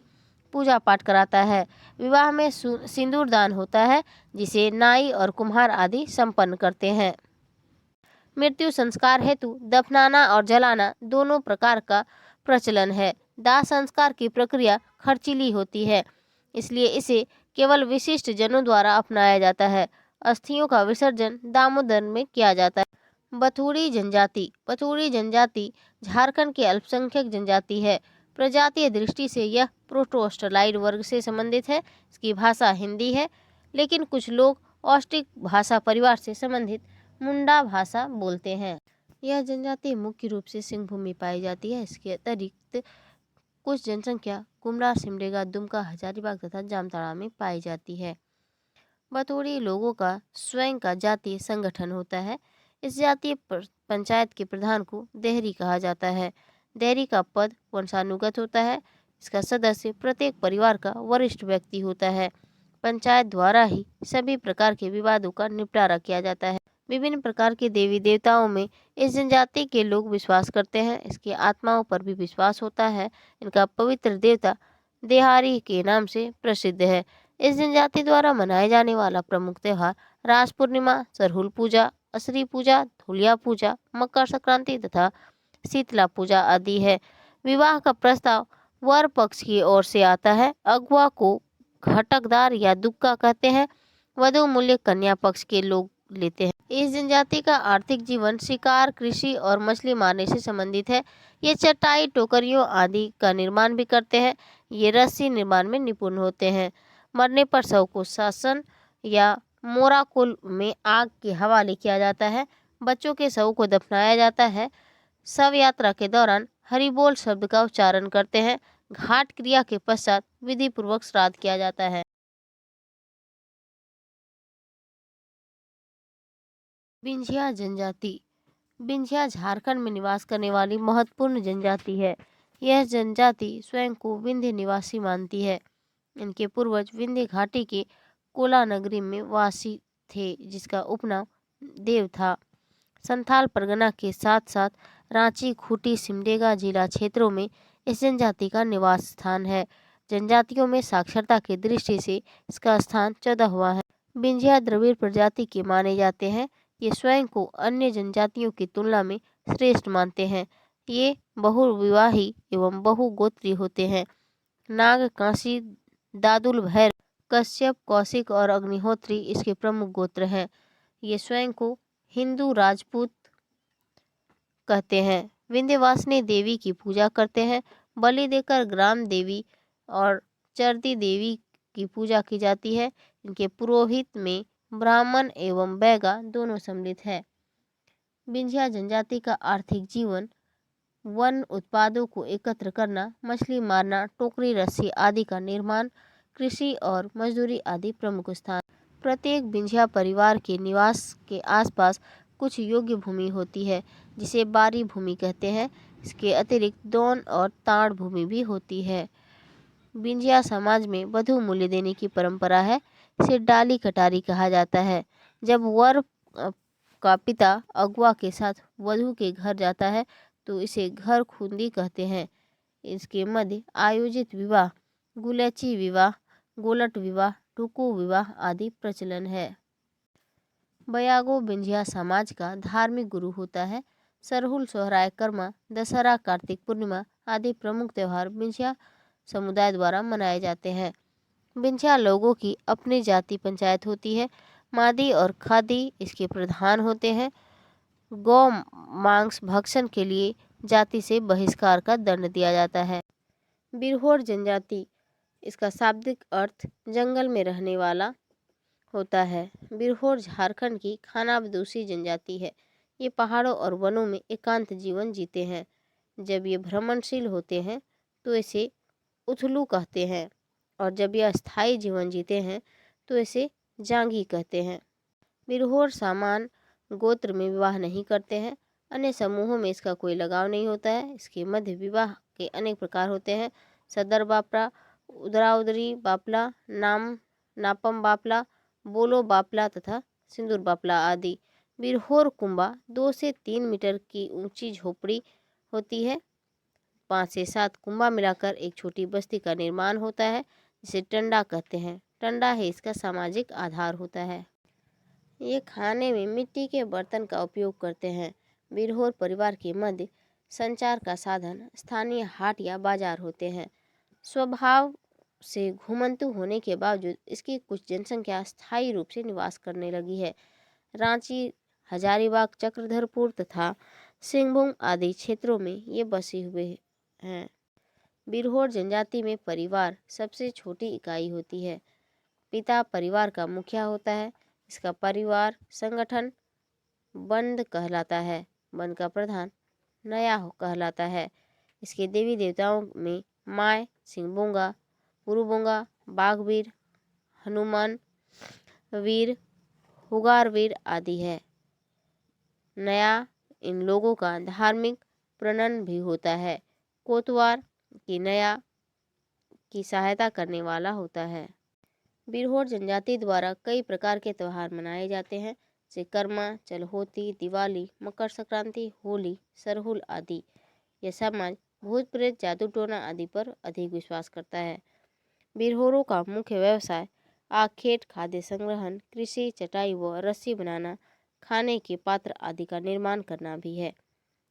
पूजा पाठ कराता है। विवाह में सिंदूर दान होता है जिसे नाई और कुम्हार आदि संपन्न करते हैं। मृत्यु संस्कार हेतु दफनाना और जलाना दोनों प्रकार का प्रचलन है। दाह संस्कार की प्रक्रिया खर्चीली होती है, इसलिए इसे केवल विशिष्ट जनों द्वारा अपनाया जाता है। अस्थियों का विसर्जन दामोदर में किया जाता है। बथुड़ी जनजाति। बथुड़ी जनजाति झारखंड की अल्पसंख्यक जनजाति है। प्रजातीय दृष्टि से यह प्रोटो-ऑस्ट्रेलाइड वर्ग से संबंधित है। इसकी भाषा हिंदी है, लेकिन कुछ लोग ऑस्ट्रिक भाषा परिवार से संबंधित मुंडा भाषा बोलते हैं। यह जनजाति मुख्य रूप से सिंहभूम में पाई जाती है। इसके अतिरिक्त कुछ जनसंख्या कुमरा, सिमडेगा, दुमका, हजारीबाग तथा जामताड़ा में पाई जाती है। बथुड़ी लोगों का स्वयं का जातीय संगठन होता है। इस जातीय पंचायत के प्रधान को देहरी कहा जाता है। देहरी का पद वंशानुगत होता है। इसका सदस्य प्रत्येक परिवार का वरिष्ठ व्यक्ति होता है। पंचायत द्वारा ही सभी प्रकार के विवादों का निपटारा किया जाता है। विभिन्न प्रकार के देवी देवताओं में इस जनजाति के लोग विश्वास करते हैं। इसकी आत्माओं पर भी विश्वास होता है। इनका पवित्र देवता देहारी के नाम से प्रसिद्ध है। इस जनजाति द्वारा मनाए जाने वाला प्रमुख त्योहार रास पूर्णिमा, सरहुल पूजा, असरी पूजा, धुलिया पूजा, मकर संक्रांति तथा शीतला पूजा आदि है। विवाह का प्रस्ताव वर पक्ष की ओर से आता है। अगुआ को घटकदार या दुक्का कहते हैं। वधु मूल्य कन्या पक्ष के लोग लेते हैं। इस जनजाति का आर्थिक जीवन शिकार, कृषि और मछली मारने से संबंधित है। ये चटाई, टोकरियों आदि का निर्माण भी करते हैं। ये रस्सी निर्माण में निपुण होते हैं। मरने पर शव को शासन या मोराकुल में आग के हवाले किया जाता है। बच्चों के शव को दफनाया जाता है। शव यात्रा के दौरान हरिबोल शब्द का उच्चारण करते हैं। घाट क्रिया के पश्चात विधि पूर्वक श्राद्ध किया जाता है। बिंझिया जनजाति। बिंझिया झारखंड में निवास करने वाली महत्वपूर्ण जनजाति है। यह जनजाति स्वयं को विंध्य निवासी मानती है। इनके पूर्वज विंध्य घाटी के कोला नगरी में वासी थे, जिसका उपनाम देव था। संथाल परगना के साथ साथ रांची, खूंटी, सिमडेगा जिला क्षेत्रों में इस जनजाति का निवास स्थान है। जनजातियों में साक्षरता की दृष्टि से इसका स्थान 14वां है। विंध्या द्रविड़ प्रजाति के माने जाते हैं। ये स्वयं को अन्य जनजातियों की तुलना में श्रेष्ठ मानते हैं। ये बहुविवाही एवं बहुगोत्री होते हैं। नाग, कांसी, दादुल, भैरव, कश्यप, कौशिक और अग्निहोत्री इसके प्रमुख गोत्र हैं। ये स्वयं को हिंदू राजपूत कहते हैं। विंध्यवासिनी देवी की पूजा करते हैं। बलि देकर ग्राम देवी और चरदी देवी की पूजा की जाती है। इनके पुरोहित में ब्राह्मण एवं बैगा दोनों सम्मिलित है। विंध्या जनजाति का आर्थिक जीवन वन उत्पादों को एकत्र करना, मछली मारना, टोकरी, रस्सी आदि का निर्माण, कृषि और मजदूरी आदि प्रमुख स्थान। प्रत्येक विंध्या परिवार के निवास के आसपास कुछ योग्य भूमि होती है, जिसे बारी भूमि कहते हैं। इसके अतिरिक्त दौन और ताड़ भूमि भी होती है। विंध्या समाज में वधू मूल्य देने की परंपरा है। इसे डाली कटारी कहा जाता है। जब वर का पिता अगुआ के साथ वधू के घर जाता है तो इसे घर खूंदी कहते हैं। इसके मध्य आयोजित विवाह, गुलैची विवाह, गोलट विवाह, टुकू विवाह आदि प्रचलन है। बयागो विंध्या समाज का धार्मिक गुरु होता है। सरहुल, सोहराय, कर्मा, दशहरा, कार्तिक पूर्णिमा आदि प्रमुख त्यौहार विंध्या समुदाय द्वारा मनाए जाते हैं। विंध्या लोगों की अपनी जाति पंचायत होती है। मादी और खादी इसके प्रधान होते हैं। गौ मांस भक्षण के लिए जाति से बहिष्कार का दंड दिया जाता है। बिरहोर जनजाति, इसका शाब्दिक अर्थ जंगल में रहने वाला होता है। बिरहोर झारखंड की खानाबदोशी जनजाति है। ये पहाड़ों और वनों में एकांत जीवन जीते हैं। जब ये भ्रमणशील होते हैं तो इसे उथलू कहते हैं, और जब यह स्थायी जीवन जीते हैं तो इसे जांगी कहते हैं। बिरहोर सामान गोत्र में विवाह नहीं करते हैं। अन्य समूहों में इसका कोई लगाव नहीं होता है। इसके मध्य विवाह के अनेक प्रकार होते हैं। सदर बापला, उदराउदरी बापला, नापम बापला, बोलो बापला तथा सिंदूर बापला आदि। बिरहोर कुंबा 2 से 3 मीटर की ऊंची झोपड़ी होती है। 5 से 7 कुंबा मिलाकर एक छोटी बस्ती का निर्माण होता है, जिसे टंडा कहते हैं। टंडा ही इसका सामाजिक आधार होता है। ये खाने में मिट्टी के बर्तन का उपयोग करते हैं। बिरहोर परिवार के मध्य संचार का साधन स्थानीय हाट या बाजार होते हैं। स्वभाव से घुमंतु होने के बावजूद इसकी कुछ जनसंख्या स्थायी रूप से निवास करने लगी है। रांची, हजारीबाग, चक्रधरपुर तथा सिंहभूम आदि क्षेत्रों में ये बसे हुए हैं। बिरहोर जनजाति में परिवार सबसे छोटी इकाई होती है। पिता परिवार का मुखिया होता है। इसका परिवार संगठन बंद कहलाता है। बंद का प्रधान नया कहलाता है। इसके देवी देवताओं में माय, सिंहबोंगा, पुरुबोंगा, बाघवीर, हनुमान वीर, हुगार वीर आदि है। नया इन लोगों का धार्मिक प्रणन भी होता है। कोतवार की नया की सहायता करने वाला होता है। बिरहोर जनजाति द्वारा कई प्रकार के त्यौहार मनाए जाते हैं, जैसे कर्मा, चलहोती, दिवाली, मकर संक्रांति, होली, सरहुल आदि। यह समाज भूत प्रेत, जादू टोना आदि पर अधिक विश्वास करता है। बिरहोरों का मुख्य व्यवसाय आखेट, खाद्य संग्रहण, कृषि, चटाई व रस्सी बनाना, खाने के पात्र आदि का निर्माण करना भी है।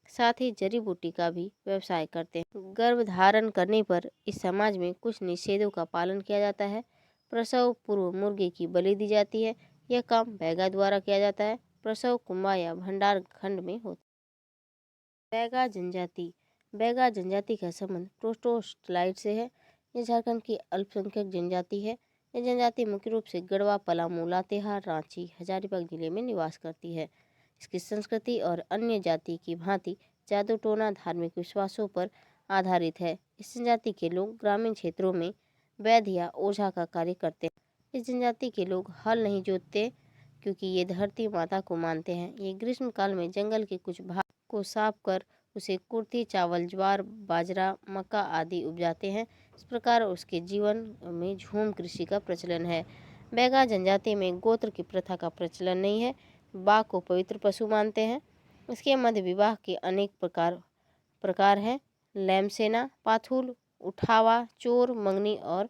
साथ ही जड़ी बूटी का भी व्यवसाय करते हैं। गर्भ धारण करने पर इस समाज में कुछ निषेधों का पालन किया जाता है। प्रसव पूर्व मुर्गे की बलि दी जाती है। यह काम बैगा द्वारा किया जाता है। प्रसव कुंभा या भंडार खंड में होता है। बैगा जनजाति, बैगा जनजाति का संबंध प्रोटोस्टलाइट से है। यह झारखंड की अल्पसंख्यक जनजाति है। यह जनजाति मुख्य रूप से गढ़वा, पलामू, लातेहार, रांची, हजारीबाग जिले में निवास करती है। इसकी संस्कृति और अन्य जाति की भांति जादू टोना धार्मिक विश्वासों पर आधारित है। इस जनजाति के लोग ग्रामीण क्षेत्रों में वैद्य या ओझा का कार्य करते हैं। इस जनजाति के लोग हल नहीं जोतते, क्योंकि ये धरती माता को मानते हैं। ये ग्रीष्म काल में जंगल के कुछ भाग को साफ कर उसे कुर्थी, चावल, ज्वार, बाजरा, मक्का आदि उपजाते हैं। इस प्रकार उसके जीवन में झूम कृषि का प्रचलन है। बैगा जनजाति में गोत्र की प्रथा का प्रचलन नहीं है। बाघ को पवित्र पशु मानते हैं। इसके मध्य विवाह के अनेक प्रकार हैं। लैमसेना, पाथुल, उठावा, चोर, मंगनी और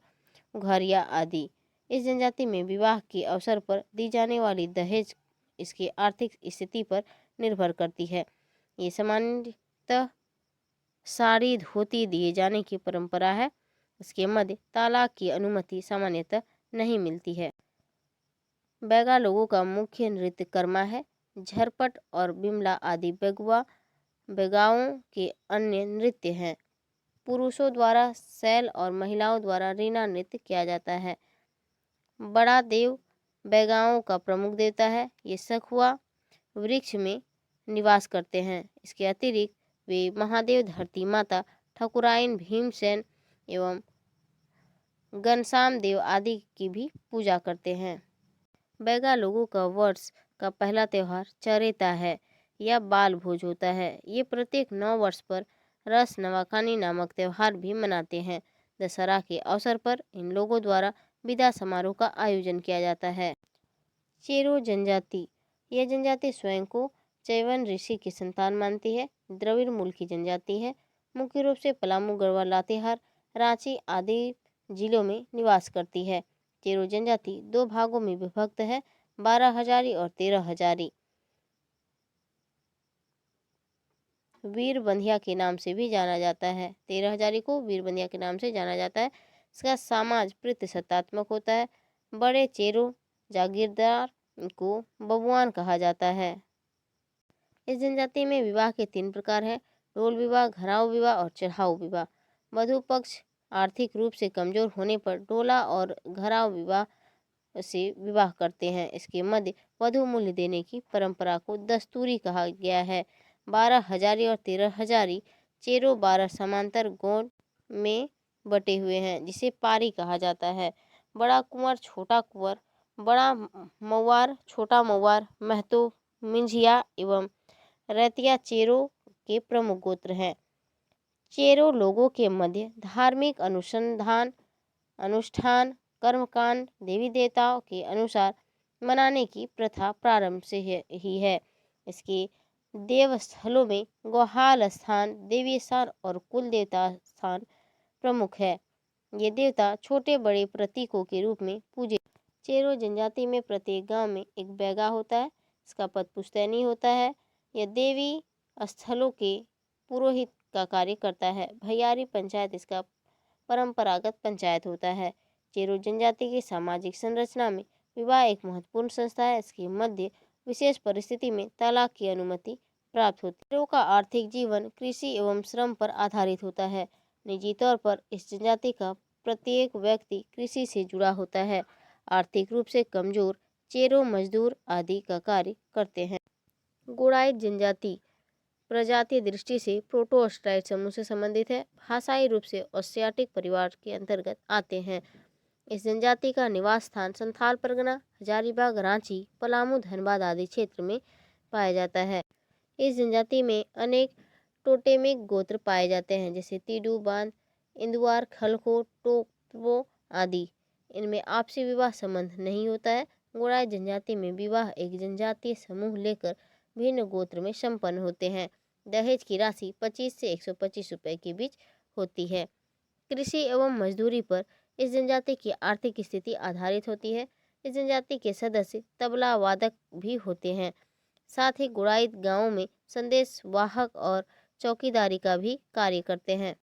उघारिया आदि। इस जनजाति में विवाह के अवसर पर दी जाने वाली दहेज इसकी आर्थिक स्थिति पर निर्भर करती है। ये सामान्यतः साड़ी, धोती दिए जाने की परंपरा है। इसके मध्य तालाक की अनुमति सामान्यतः नहीं मिलती है। बैगा लोगों का मुख्य नृत्य कर्मा है। झरपट और बिमला आदि बैगाओं के अन्य नृत्य हैं। पुरुषों द्वारा सैल और महिलाओं द्वारा रीना नृत्य किया जाता है। बड़ा देव बैगाओं का प्रमुख देवता है। ये सखुआ वृक्ष में निवास करते हैं। इसके अतिरिक्त वे महादेव, धरती माता, ठकुराइन, भीमसेन एवं घनश्याम देव आदि की भी पूजा करते हैं। बैगा लोगों का वर्ष का पहला त्यौहार चरेता है या बाल भोज होता है। ये प्रत्येक 9 वर्ष पर रस नवाखानी नामक त्यौहार भी मनाते हैं। दशहरा के अवसर पर इन लोगों द्वारा विदा समारोह का आयोजन किया जाता है। चेरो जनजाति, यह जनजाति स्वयं को चैवन ऋषि की संतान मानती है। द्रविड़ मूल की जनजाति है। मुख्य रूप से पलामू, गढ़वाल, लातेहार, रांची आदि जिलों में निवास करती है। चेरो जनजाति 2 भागों में विभक्त है, 12 हजारी और 13 हजारी। वीर बंधिया के नाम से भी जाना जाता है। 13 हजारी को वीर बंधिया के नाम से जाना जाता है। इसका समाज प्रतिशतात्मक होता है। बड़े चेरो जागीरदार को बबुआन कहा जाता है। इस जनजाति में विवाह के 3 प्रकार हैं: डोल विवाह, घराव विवाह और चढ़ाऊ विवाह। वधु पक्ष आर्थिक रूप से कमजोर होने पर डोला और घराव विवाह से विवाह करते हैं। इसके मध्य वधु मूल्य देने की परंपरा को दस्तूरी कहा गया है। 12 हजारी और 13 हजारी चेरो 12 समांतर गौड़ में बटे हुए हैं, जिसे पारी कहा जाता है। बड़ा कुंवर, छोटा कुंवर, बड़ा मऊआर, छोटा मऊआर, महतो, मिंझिया एवं रैतिया चेरो के प्रमुख गोत्र हैं। चेरो लोगों के मध्य धार्मिक अनुष्ठान, कर्मकांड देवी देवताओं के अनुसार मनाने की प्रथा प्रारंभ से ही है। इसके देव स्थलों में गोहाल स्थान, देवी स्थान और कुल देवता स्थान प्रमुख है। ये देवता छोटे बड़े प्रतीकों के रूप में पूजे। चेरो जनजाति में प्रत्येक गांव में एक बैगा होता है। इसका पद पुश्तैनी होता है। यह देवी स्थलों के पुरोहित का कार्य करता है। भैयारी पंचायत इसका परंपरागत पंचायत होता है। चेरो जनजाति की सामाजिक संरचना में विवाह एक महत्वपूर्ण संस्था है। इसके मध्य विशेष परिस्थिति में तलाक की अनुमति प्राप्त होती है। चेरो का आर्थिक जीवन कृषि एवं श्रम पर आधारित होता है। निजी तौर पर इस जनजाति का प्रत्येक व्यक्ति कृषि से जुड़ा होता है। आर्थिक रूप से कमजोर चेरो मजदूर आदि का कार्य करते हैं। गोड़ाइत जनजाति प्रजातीय दृष्टि से प्रोटो-ऑस्ट्राइड समूह से संबंधित है। भाषाई रूप से ऑस्ट्रियाटिक परिवार के अंतर्गत आते हैं। इस जनजाति का निवास स्थान संथाल परगना, हजारीबाग, रांची, पलामू, धनबाद आदि क्षेत्र में पाया जाता है। इस जनजाति में अनेक टोटेमिक गोत्र पाए जाते हैं, जैसे तीडू, बांध, इंदुआर, खलखो, टोपो आदि। इनमें आपसी विवाह संबंध नहीं होता है। गोड़ाई जनजाति में विवाह एक जनजातीय समूह लेकर भिन्न गोत्र में संपन्न होते हैं। दहेज की राशि 25 से 125 रुपये के बीच होती है। कृषि एवं मजदूरी पर इस जनजाति की आर्थिक स्थिति आधारित होती है। इस जनजाति के सदस्य तबला वादक भी होते हैं। साथ ही गुड़ाइत गांवों में संदेश वाहक और चौकीदारी का भी कार्य करते हैं।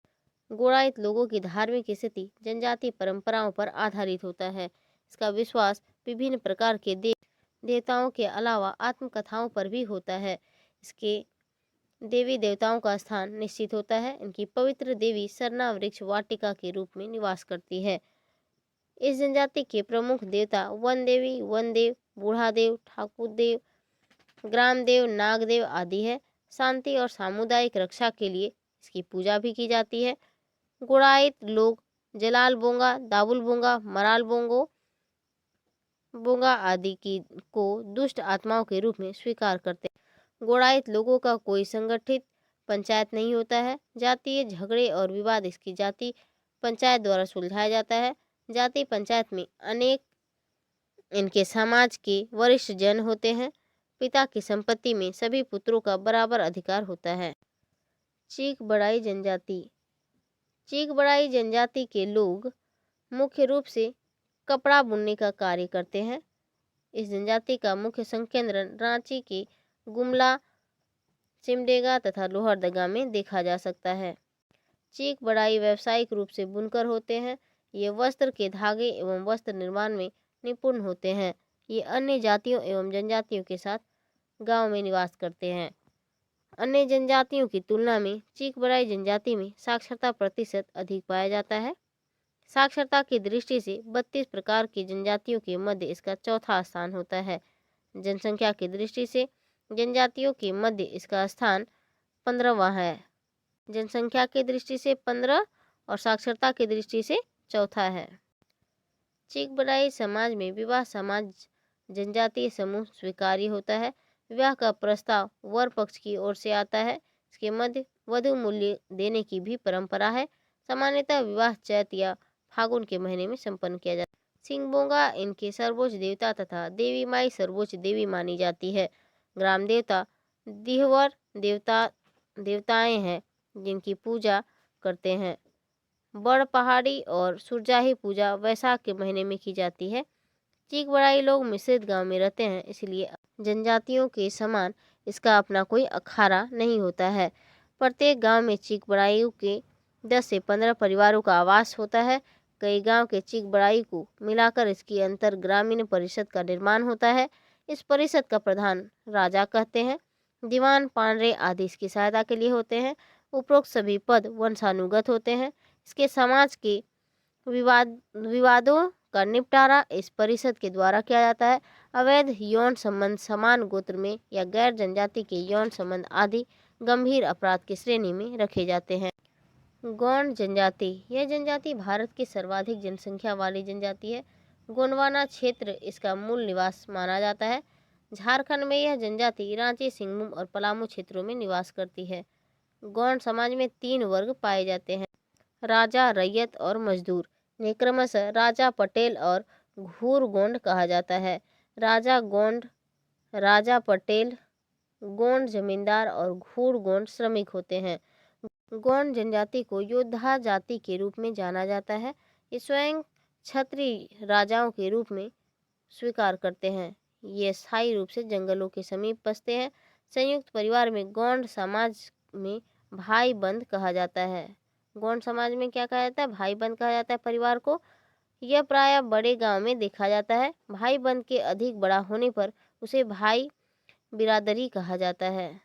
गुड़ाइत लोगों की धार्मिक स्थिति जनजाति परंपराओं पर आधारित होता है। इसका विश्वास विभिन्न प्रकार के देवताओं के अलावा आत्मकथाओं पर भी होता है। इसके देवी देवताओं का स्थान निश्चित होता है। इनकी पवित्र देवी सरना वृक्ष वाटिका के रूप में निवास करती है। इस जनजाति के प्रमुख देवता वन देवी, वन देव, बूढ़ा देव, ठाकुर देव, ग्राम देव, नाग देव आदि है। शांति और सामुदायिक रक्षा के लिए इसकी पूजा भी की जाती है। गुड़ाइत लोग जलाल बोंगा, दाबुल बोंगा, मराल बोंगा आदि को दुष्ट आत्माओं के रूप में स्वीकार करते हैं। गुड़ाइत लोगों का कोई संगठित पंचायत नहीं होता है। जातीय झगड़े और विवाद इसकी जाति पंचायत द्वारा सुलझाया जाता है। जाति पंचायत में अनेक इनके समाज के वरिष्ठ जन होते हैं। पिता की संपत्ति में सभी पुत्रों का बराबर अधिकार होता है। चीक बड़ाई जनजाति। चीक बड़ाई जनजाति के लोग मुख्य रूप से कपड़ा बुनने का कार्य करते हैं। इस जनजाति का मुख्य संकेंद्रण रांची के गुमला, सिमडेगा तथा लोहरदगा में देखा जा सकता है। चीक बड़ाई व्यावसायिक रूप से बुनकर होते हैं। ये वस्त्र के धागे एवं वस्त्र निर्माण में निपुण होते हैं। ये अन्य जातियों एवं जनजातियों के साथ गांव में निवास करते हैं। अन्य जनजातियों की तुलना में चीक बड़ाई जनजाति में साक्षरता प्रतिशत अधिक पाया जाता है। साक्षरता की दृष्टि से 32 प्रकार की जनजातियों के मध्य इसका चौथा स्थान होता है। जनसंख्या की दृष्टि से जनजातियों के मध्य इसका स्थान 15वां है। जनसंख्या की दृष्टि से 15 और साक्षरता की दृष्टि से चौथा है। चीक बड़ाई समाज में विवाह समाज जनजातीय समूह स्वीकार्य होता है। विवाह का प्रस्ताव वर पक्ष की ओर से आता है। इसके मध्य वधु मूल्य देने की भी परंपरा है। सामान्यतः विवाह चैत या फागुन के महीने में संपन्न किया जाता है। सिंगबोंगा इनके सर्वोच्च देवता तथा देवी माई सर्वोच्च देवी मानी जाती है। ग्राम देवता दिहवर देवताएं हैं जिनकी पूजा करते हैं। बड़ पहाड़ी और सुरजाही पूजा वैशाख के महीने में की जाती है। चीक बड़ाई लोग मिश्रित गांव में रहते हैं, इसलिए जनजातियों के समान इसका अपना कोई अखाड़ा नहीं होता है। प्रत्येक गांव में चीक बड़ाइयों के 10 से 15 परिवारों का आवास होता है। कई गांव के चीक बड़ाई को मिलाकर इसकी अंतर ग्रामीण परिषद का निर्माण होता है। इस परिषद का प्रधान राजा कहते हैं। दीवान पांडे आदि इसकी सहायता के लिए होते हैं। उपरोक्त सभी पद वंशानुगत होते हैं। इसके समाज के विवादों का निपटारा इस परिषद के द्वारा किया जाता है। अवैध यौन संबंध, समान गोत्र में या गैर जनजाति के यौन संबंध आदि गंभीर अपराध की श्रेणी में रखे जाते हैं। गोंड जनजाति। यह जनजाति भारत की सर्वाधिक जनसंख्या वाली जनजाति है। गोंडवाना क्षेत्र इसका मूल निवास माना जाता है। झारखंड में यह जनजाति रांची, सिंहभूम और पलामू क्षेत्रों में निवास करती है। गोंड समाज में 3 वर्ग पाए जाते हैं: राजा, रैयत और मजदूर। इन्हें क्रमशः राजा, पटेल और घूर गोंड कहा जाता है। राजा पटेल गोंड जमींदार और घूर गोंड श्रमिक होते हैं। गोंड जनजाति को योद्धा जाति के रूप में जाना जाता है। ये स्वयं क्षत्रिय राजाओं के रूप में स्वीकार करते हैं। ये स्थायी रूप से जंगलों के समीप बसते हैं। संयुक्त परिवार में गोंड समाज में भाई बंद कहा जाता है। गोंड समाज में क्या कहा जाता है? भाई बंद कहा जाता है परिवार को। यह प्रायः बड़े गांव में देखा जाता है। भाई बंद के अधिक बड़ा होने पर उसे भाई बिरादरी कहा जाता है।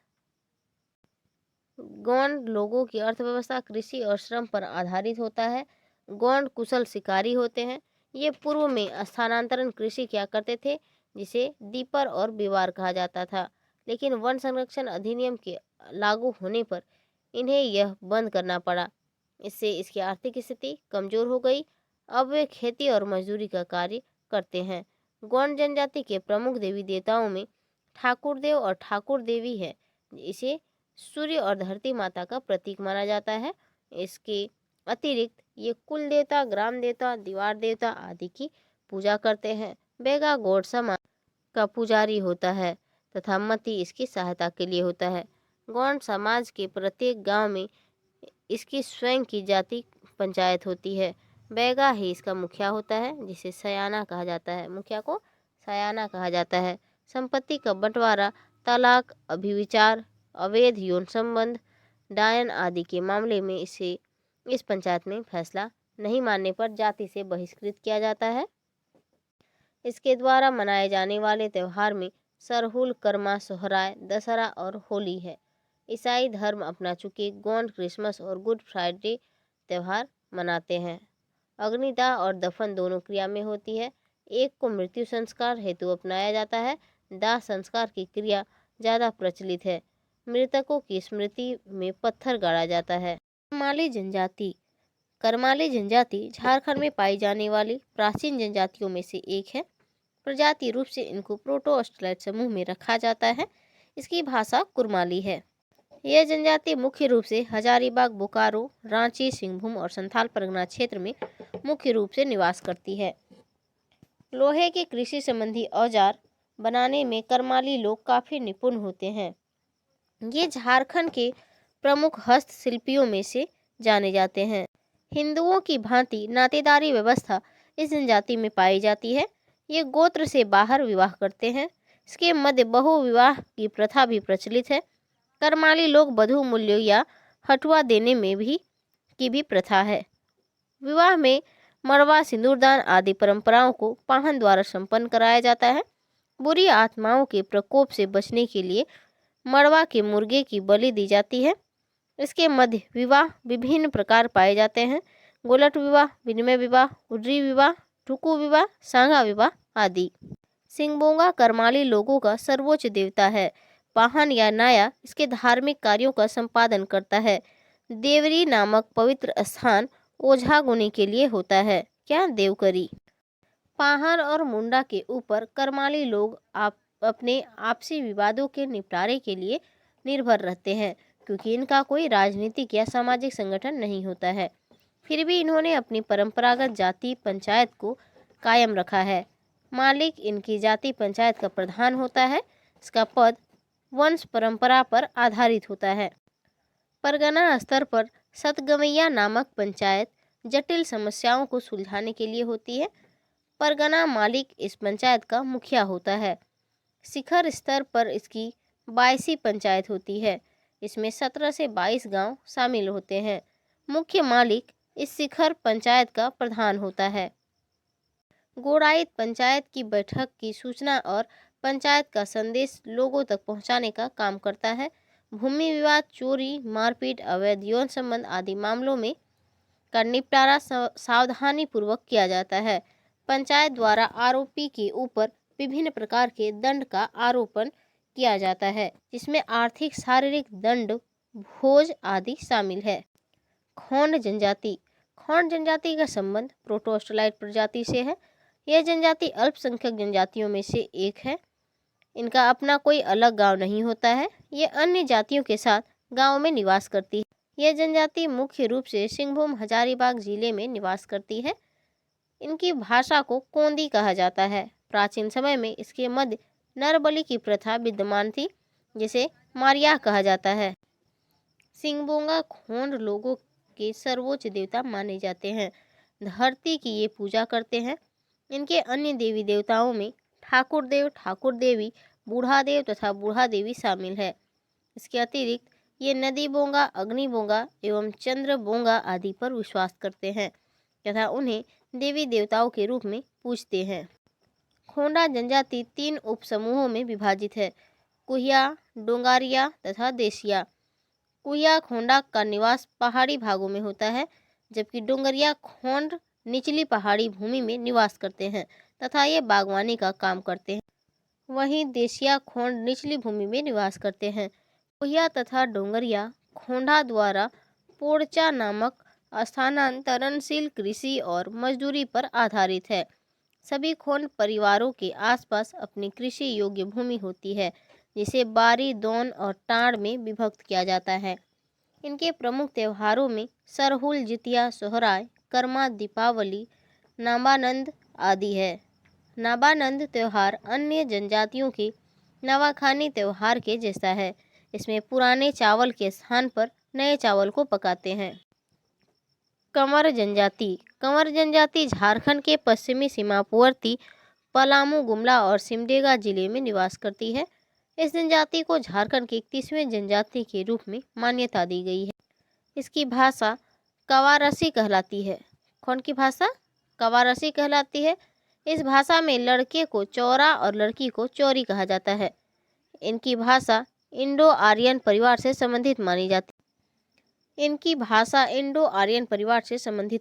गोंड लोगों की अर्थव्यवस्था कृषि और श्रम पर आधारित होता है। गोंड कुशल शिकारी होते हैं। ये पूर्व में स्थानांतरण कृषि किया करते थे, जिसे दीपर और बिवार कहा जाता था, लेकिन वन संरक्षण अधिनियम के लागू होने पर इन्हें यह बंद करना पड़ा। इससे इसकी आर्थिक स्थिति कमजोर हो गई। अब वे खेती और मजदूरी का कार्य करते हैं। गोंड जनजाति के प्रमुख देवी देवताओं में ठाकुर देव और ठाकुर देवी है। इसे सूर्य और धरती माता का प्रतीक माना जाता है। इसके अतिरिक्त ये कुल देवता, ग्राम देवता, दीवार देवता आदि की पूजा करते हैं। बेगा गौड़ समाज का पुजारी होता है तथा मती इसकी सहायता के लिए होता है। गौड़ समाज के प्रत्येक गांव में इसकी स्वयं की जाति पंचायत होती है। बैगा ही इसका मुखिया होता है, जिसे सयाना कहा जाता है। मुखिया को सयाना कहा जाता है। संपत्ति का बंटवारा, तलाक, अभिविचार, अवैध यौन संबंध, डायन आदि के मामले में इस पंचायत में फैसला नहीं मानने पर जाति से बहिष्कृत किया जाता है। इसके द्वारा मनाए जाने वाले त्यौहार में सरहुल, कर्मा, सोहराय, दशहरा और होली है। ईसाई धर्म अपना चुके गोंड क्रिसमस और गुड फ्राइडे त्यौहार मनाते हैं। अग्निदाह और दफन दोनों क्रिया में होती है। एक को मृत्यु संस्कार हेतु अपनाया जाता है। दाह संस्कार की क्रिया ज़्यादा प्रचलित है। मृतकों की स्मृति में पत्थर गाड़ा जाता है। करमाली जनजाति। करमाली जनजाति झारखंड में पाई जाने वाली प्राचीन जनजातियों में से एक है। प्रजाति रूप से इनको प्रोटो ऑस्ट्रेलाइड समूह में रखा जाता है। इसकी भाषा कुरमाली है। यह जनजाति मुख्य रूप से हजारीबाग, बोकारो, रांची, सिंहभूम और संथाल परगना क्षेत्र में मुख्य रूप से निवास करती है। लोहे के कृषि संबंधी औजार बनाने में करमाली लोग काफी निपुण होते हैं। ये झारखंड के प्रमुख हस्तशिल्पियों में से जाने जाते हैं। हिंदुओं की भांति नातेदारी व्यवस्था इस जनजाति में पाई जाती है। ये गोत्र से बाहर विवाह करते हैं। इसके मध्य बहु विवाह की प्रथा भी प्रचलित है। करमाली लोग बधू मूल्य या हटुआ देने में भी प्रथा है। विवाह में मड़वा, सिंदूरदान आदि परंपराओं को पाहन द्वारा संपन्न कराया जाता है। बुरी आत्माओं के प्रकोप से बचने के लिए मड़वा के मुर्गे की बलि दी जाती है। इसके मध्य विवाह विभिन्न प्रकार पाए जाते हैं। गोलट विवाह, विनिमय विवाह, उड्री विवाह, ठुकू विवाह, सांगा विवाह आदि। सिंगबोंगा करमाली लोगों का सर्वोच्च देवता है। पाहन या नाया इसके धार्मिक कार्यों का संपादन करता है। देवरी नामक पवित्र स्थान ओझा गुनी के लिए होता है। क्या देवकरी। पाहन और मुंडा के ऊपर करमाली लोग अपने आपसी विवादों के निपटारे के लिए निर्भर रहते हैं, क्योंकि इनका कोई राजनीतिक या सामाजिक संगठन नहीं होता है। फिर भी इन्होंने अपनी परंपरागत जाति पंचायत को कायम रखा है। मालिक इनकी जाति पंचायत का प्रधान होता है। इसका पद वंश परंपरा पर आधारित होता है। परगना स्तर पर सतगवैया नामक पंचायत जटिल समस्याओं को सुलझाने के लिए होती है। परगना मालिक इस पंचायत का मुखिया होता है। शिखर स्तर पर इसकी 22 पंचायत होती है। इसमें 17 से 22 गांव शामिल होते हैं। मुख्य मालिक इस शिखर पंचायत का प्रधान होता है। गोड़ाइत पंचायत की बैठक की सूचना और पंचायत का संदेश लोगों तक पहुंचाने का काम करता है। भूमि विवाद, चोरी, मारपीट, अवैध यौन संबंध आदि मामलों में का निपटारा सावधानी पूर्वक किया जाता है। पंचायत द्वारा आरोपी के ऊपर विभिन्न प्रकार के दंड का आरोपण किया जाता है, जिसमें आर्थिक, शारीरिक दंड, भोज आदि शामिल है। खोंड जनजाति। खोंड जनजाति का संबंध प्रोटोस्टलाइट प्रजाति से है। यह जनजाति अल्पसंख्यक जनजातियों में से एक है। इनका अपना कोई अलग गांव नहीं होता है। ये अन्य जातियों के साथ गांव में निवास करती है। यह जनजाति मुख्य रूप से सिंहभूम, हजारीबाग जिले में निवास करती है। इनकी भाषा को कोंदी कहा जाता है। प्राचीन समय में इसके मध्य नरबलि की प्रथा विद्यमान थी, जिसे मारिया कहा जाता है। सिंगबोंगा खोंड लोगों के सर्वोच्च देवता माने जाते हैं। धरती की ये पूजा करते हैं। इनके अन्य देवी देवताओं में ठाकुर देव, ठाकुर देवी, बूढ़ा देव तथा बूढ़ा देवी शामिल है। इसके अतिरिक्त ये नदी बोंगा, अग्नि बोंगा एवं चंद्र बोंगा आदि पर विश्वास करते हैं तथा उन्हें देवी देवताओं के रूप में पूजते हैं। खोंडा जनजाति 3 उपसमूहों में विभाजित है: कुहिया, डोंगारिया तथा देसिया। कुहिया खोंडा का निवास पहाड़ी भागों में होता है, जबकि डोंगरिया खोंड निचली पहाड़ी भूमि में निवास करते हैं तथा ये बागवानी का काम करते हैं। वहीं देसिया खोंड निचली भूमि में निवास करते हैं। कुहिया तथा डोंगरिया खोंडा द्वारा पोड़चा नामक स्थानांतरणशील कृषि और मजदूरी पर आधारित है। सभी खोंड परिवारों के आसपास अपनी कृषि योग्य भूमि होती है, जिसे बारी, दोन और टाँड़ में विभक्त किया जाता है। इनके प्रमुख त्योहारों में सरहुल, जितिया, सोहराय, कर्मा, दीपावली, नाबानंद आदि है। नाबानंद त्यौहार अन्य जनजातियों के नवाखानी त्यौहार के जैसा है। इसमें पुराने चावल के स्थान पर नए चावल को पकाते हैं। कंवर जनजाति। कंवर जनजाति झारखंड के पश्चिमी सीमावर्ती पलामू, गुमला और सिमडेगा जिले में निवास करती है। इस जनजाति को झारखंड की 31वें जनजाति के रूप में मान्यता दी गई है। इसकी भाषा कवारसी कहलाती है। कौन की भाषा? कवारसी कहलाती है। इस भाषा में लड़के को चौरा और लड़की को चौरी कहा जाता है। इनकी भाषा इंडो आर्यन परिवार से संबंधित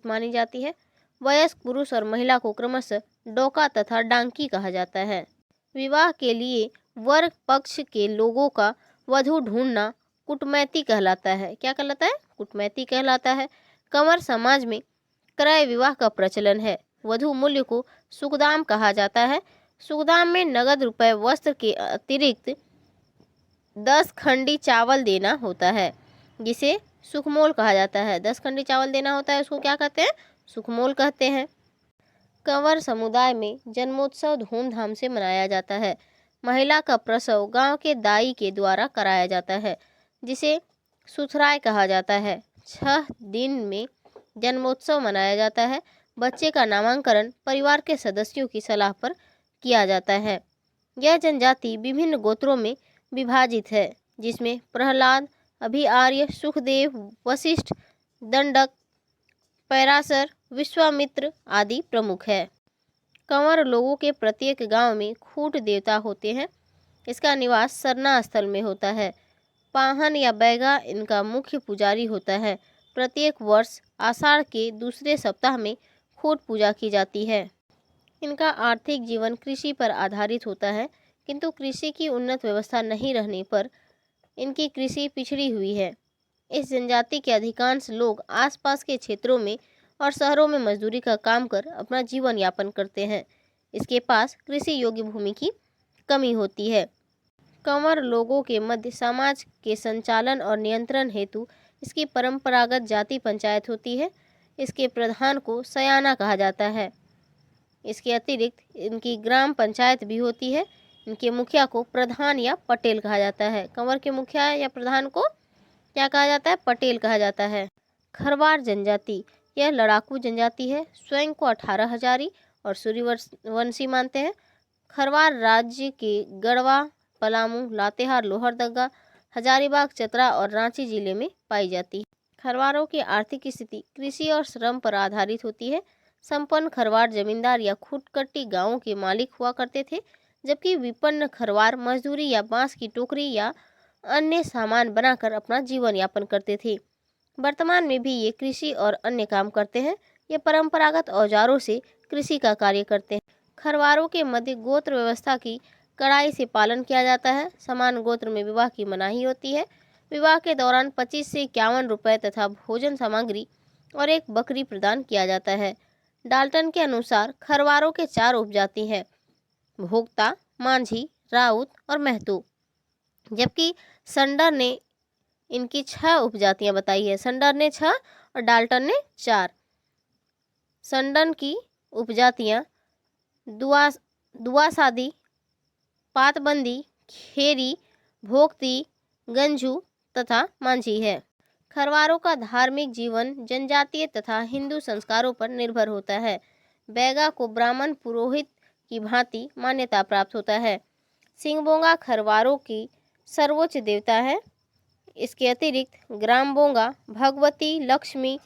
मानी जाती है। वयस्क पुरुष और महिला को क्रमशः डोका तथा डांकी कहा जाता है। विवाह के लिए वर्ग पक्ष के लोगों का वधू ढूंढना कुटमैती कहलाता है। क्या कहलाता है? कुटमैती कहलाता है। कंवर समाज में क्रय विवाह का प्रचलन है। वधू मूल्य को सुखदाम कहा जाता है। सुखदाम में नगद रुपए, वस्त्र के अतिरिक्त 10 खंडी चावल देना होता है, जिसे सुखमोल कहा जाता है। 10 खंडी चावल देना होता है, उसको क्या कहते हैं? सुखमोल कहते हैं। कंवर समुदाय में जन्मोत्सव धूमधाम से मनाया जाता है। महिला का प्रसव गांव के दाई के द्वारा कराया जाता है, जिसे सुथराई कहा जाता है। 6 दिन में जन्मोत्सव मनाया जाता है। बच्चे का नामकरण परिवार के सदस्यों की सलाह पर किया जाता है। यह जनजाति विभिन्न गोत्रों में विभाजित है, जिसमें प्रहलाद, अभिआर्य, सुखदेव, वशिष्ठ, दंडक, पैरासर, विश्वामित्र आदि प्रमुख है। कंवर लोगों के प्रत्येक गांव में खूंट देवता होते हैं। इसका निवास सरना स्थल में होता है। पाहन या बैगा इनका मुख्य पुजारी होता है। प्रत्येक वर्ष आषाढ़ के दूसरे सप्ताह में खूंट पूजा की जाती है। इनका आर्थिक जीवन कृषि पर आधारित होता है, किंतु कृषि की उन्नत व्यवस्था नहीं रहने पर इनकी कृषि पिछड़ी हुई है। इस जनजाति के अधिकांश लोग आसपास के क्षेत्रों में और शहरों में मजदूरी का काम कर अपना जीवन यापन करते हैं। इसके पास कृषि योग्य भूमि की कमी होती है। कंवर लोगों के मध्य समाज के संचालन और नियंत्रण हेतु इसकी परंपरागत जाति पंचायत होती है। इसके प्रधान को सयाना कहा जाता है। इसके अतिरिक्त इनकी ग्राम पंचायत भी होती है। इनके मुखिया को प्रधान या पटेल कहा जाता है। कंवर के मुखिया या प्रधान को क्या कहा जाता है? पटेल कहा जाता है। खरवार जनजाति यह लड़ाकू जनजाति है। स्वयं को 18 हजारी और सूर्यवंशी मानते हैं। खरवार राज्य के गढ़वा, पलामू, लातेहार, लोहरदगा, हजारीबाग, चतरा और रांची जिले में पाई जाती है। खरवारों की आर्थिक स्थिति कृषि और श्रम पर आधारित होती है। संपन्न खरवार जमींदार या खुटकट्टी गांवों के मालिक हुआ करते थे, जबकि विपन्न खरवार मजदूरी या बांस की टोकरी या अन्य सामान बनाकर अपना जीवन यापन करते थे। वर्तमान में भी ये कृषि और अन्य काम करते हैं। ये परंपरागत औजारों से कृषि का कार्य करते हैं। खरवारों के मध्य गोत्र व्यवस्था की कड़ाई से पालन किया जाता है। समान गोत्र में विवाह की मनाही होती है। विवाह के दौरान 25 से 51 रुपये तथा भोजन सामग्री और एक बकरी प्रदान किया जाता है। डाल्टन के अनुसार खरवारों के 4 उपजाति हैं: भोक्ता, मांझी, राउत और महतो, जबकि संडर ने इनकी 6 उपजातियां बताई है। संडर ने 6 और डाल्टन ने 4। संडन की उपजातियां दुआसादी, पातबंदी, खेरी, भोक्ती, गंजू तथा मांझी है। खरवारों का धार्मिक जीवन जनजातीय तथा हिंदू संस्कारों पर निर्भर होता है। बैगा को ब्राह्मण पुरोहित की भांति मान्यता प्राप्त होता है। सिंगबोंगा खरवारों की सर्वोच्च देवता है। इसके अतिरिक्त ग्राम बोंगा, भगवती, लक्ष्मी,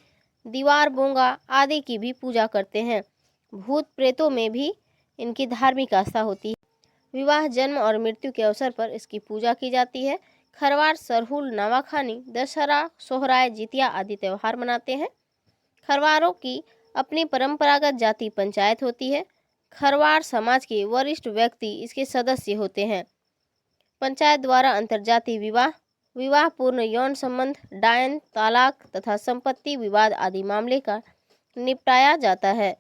दीवार बोंगा आदि की भी पूजा करते हैं। भूत प्रेतों में भी इनकी धार्मिक आस्था होती है। विवाह, जन्म और मृत्यु के अवसर पर इसकी पूजा की जाती है। खरवार सरहुल, नवाखानी, दशहरा, सोहराय, जितिया आदि त्यौहार मनाते हैं। खरवारों की अपनी परंपरागत जाति पंचायत होती है। खरवार समाज के वरिष्ठ व्यक्ति इसके सदस्य होते हैं। पंचायत द्वारा अंतरजातीय विवाह, विवाह पूर्व यौन संबंध, डायन, तलाक तथा संपत्ति विवाद आदि मामले का निपटाया जाता है।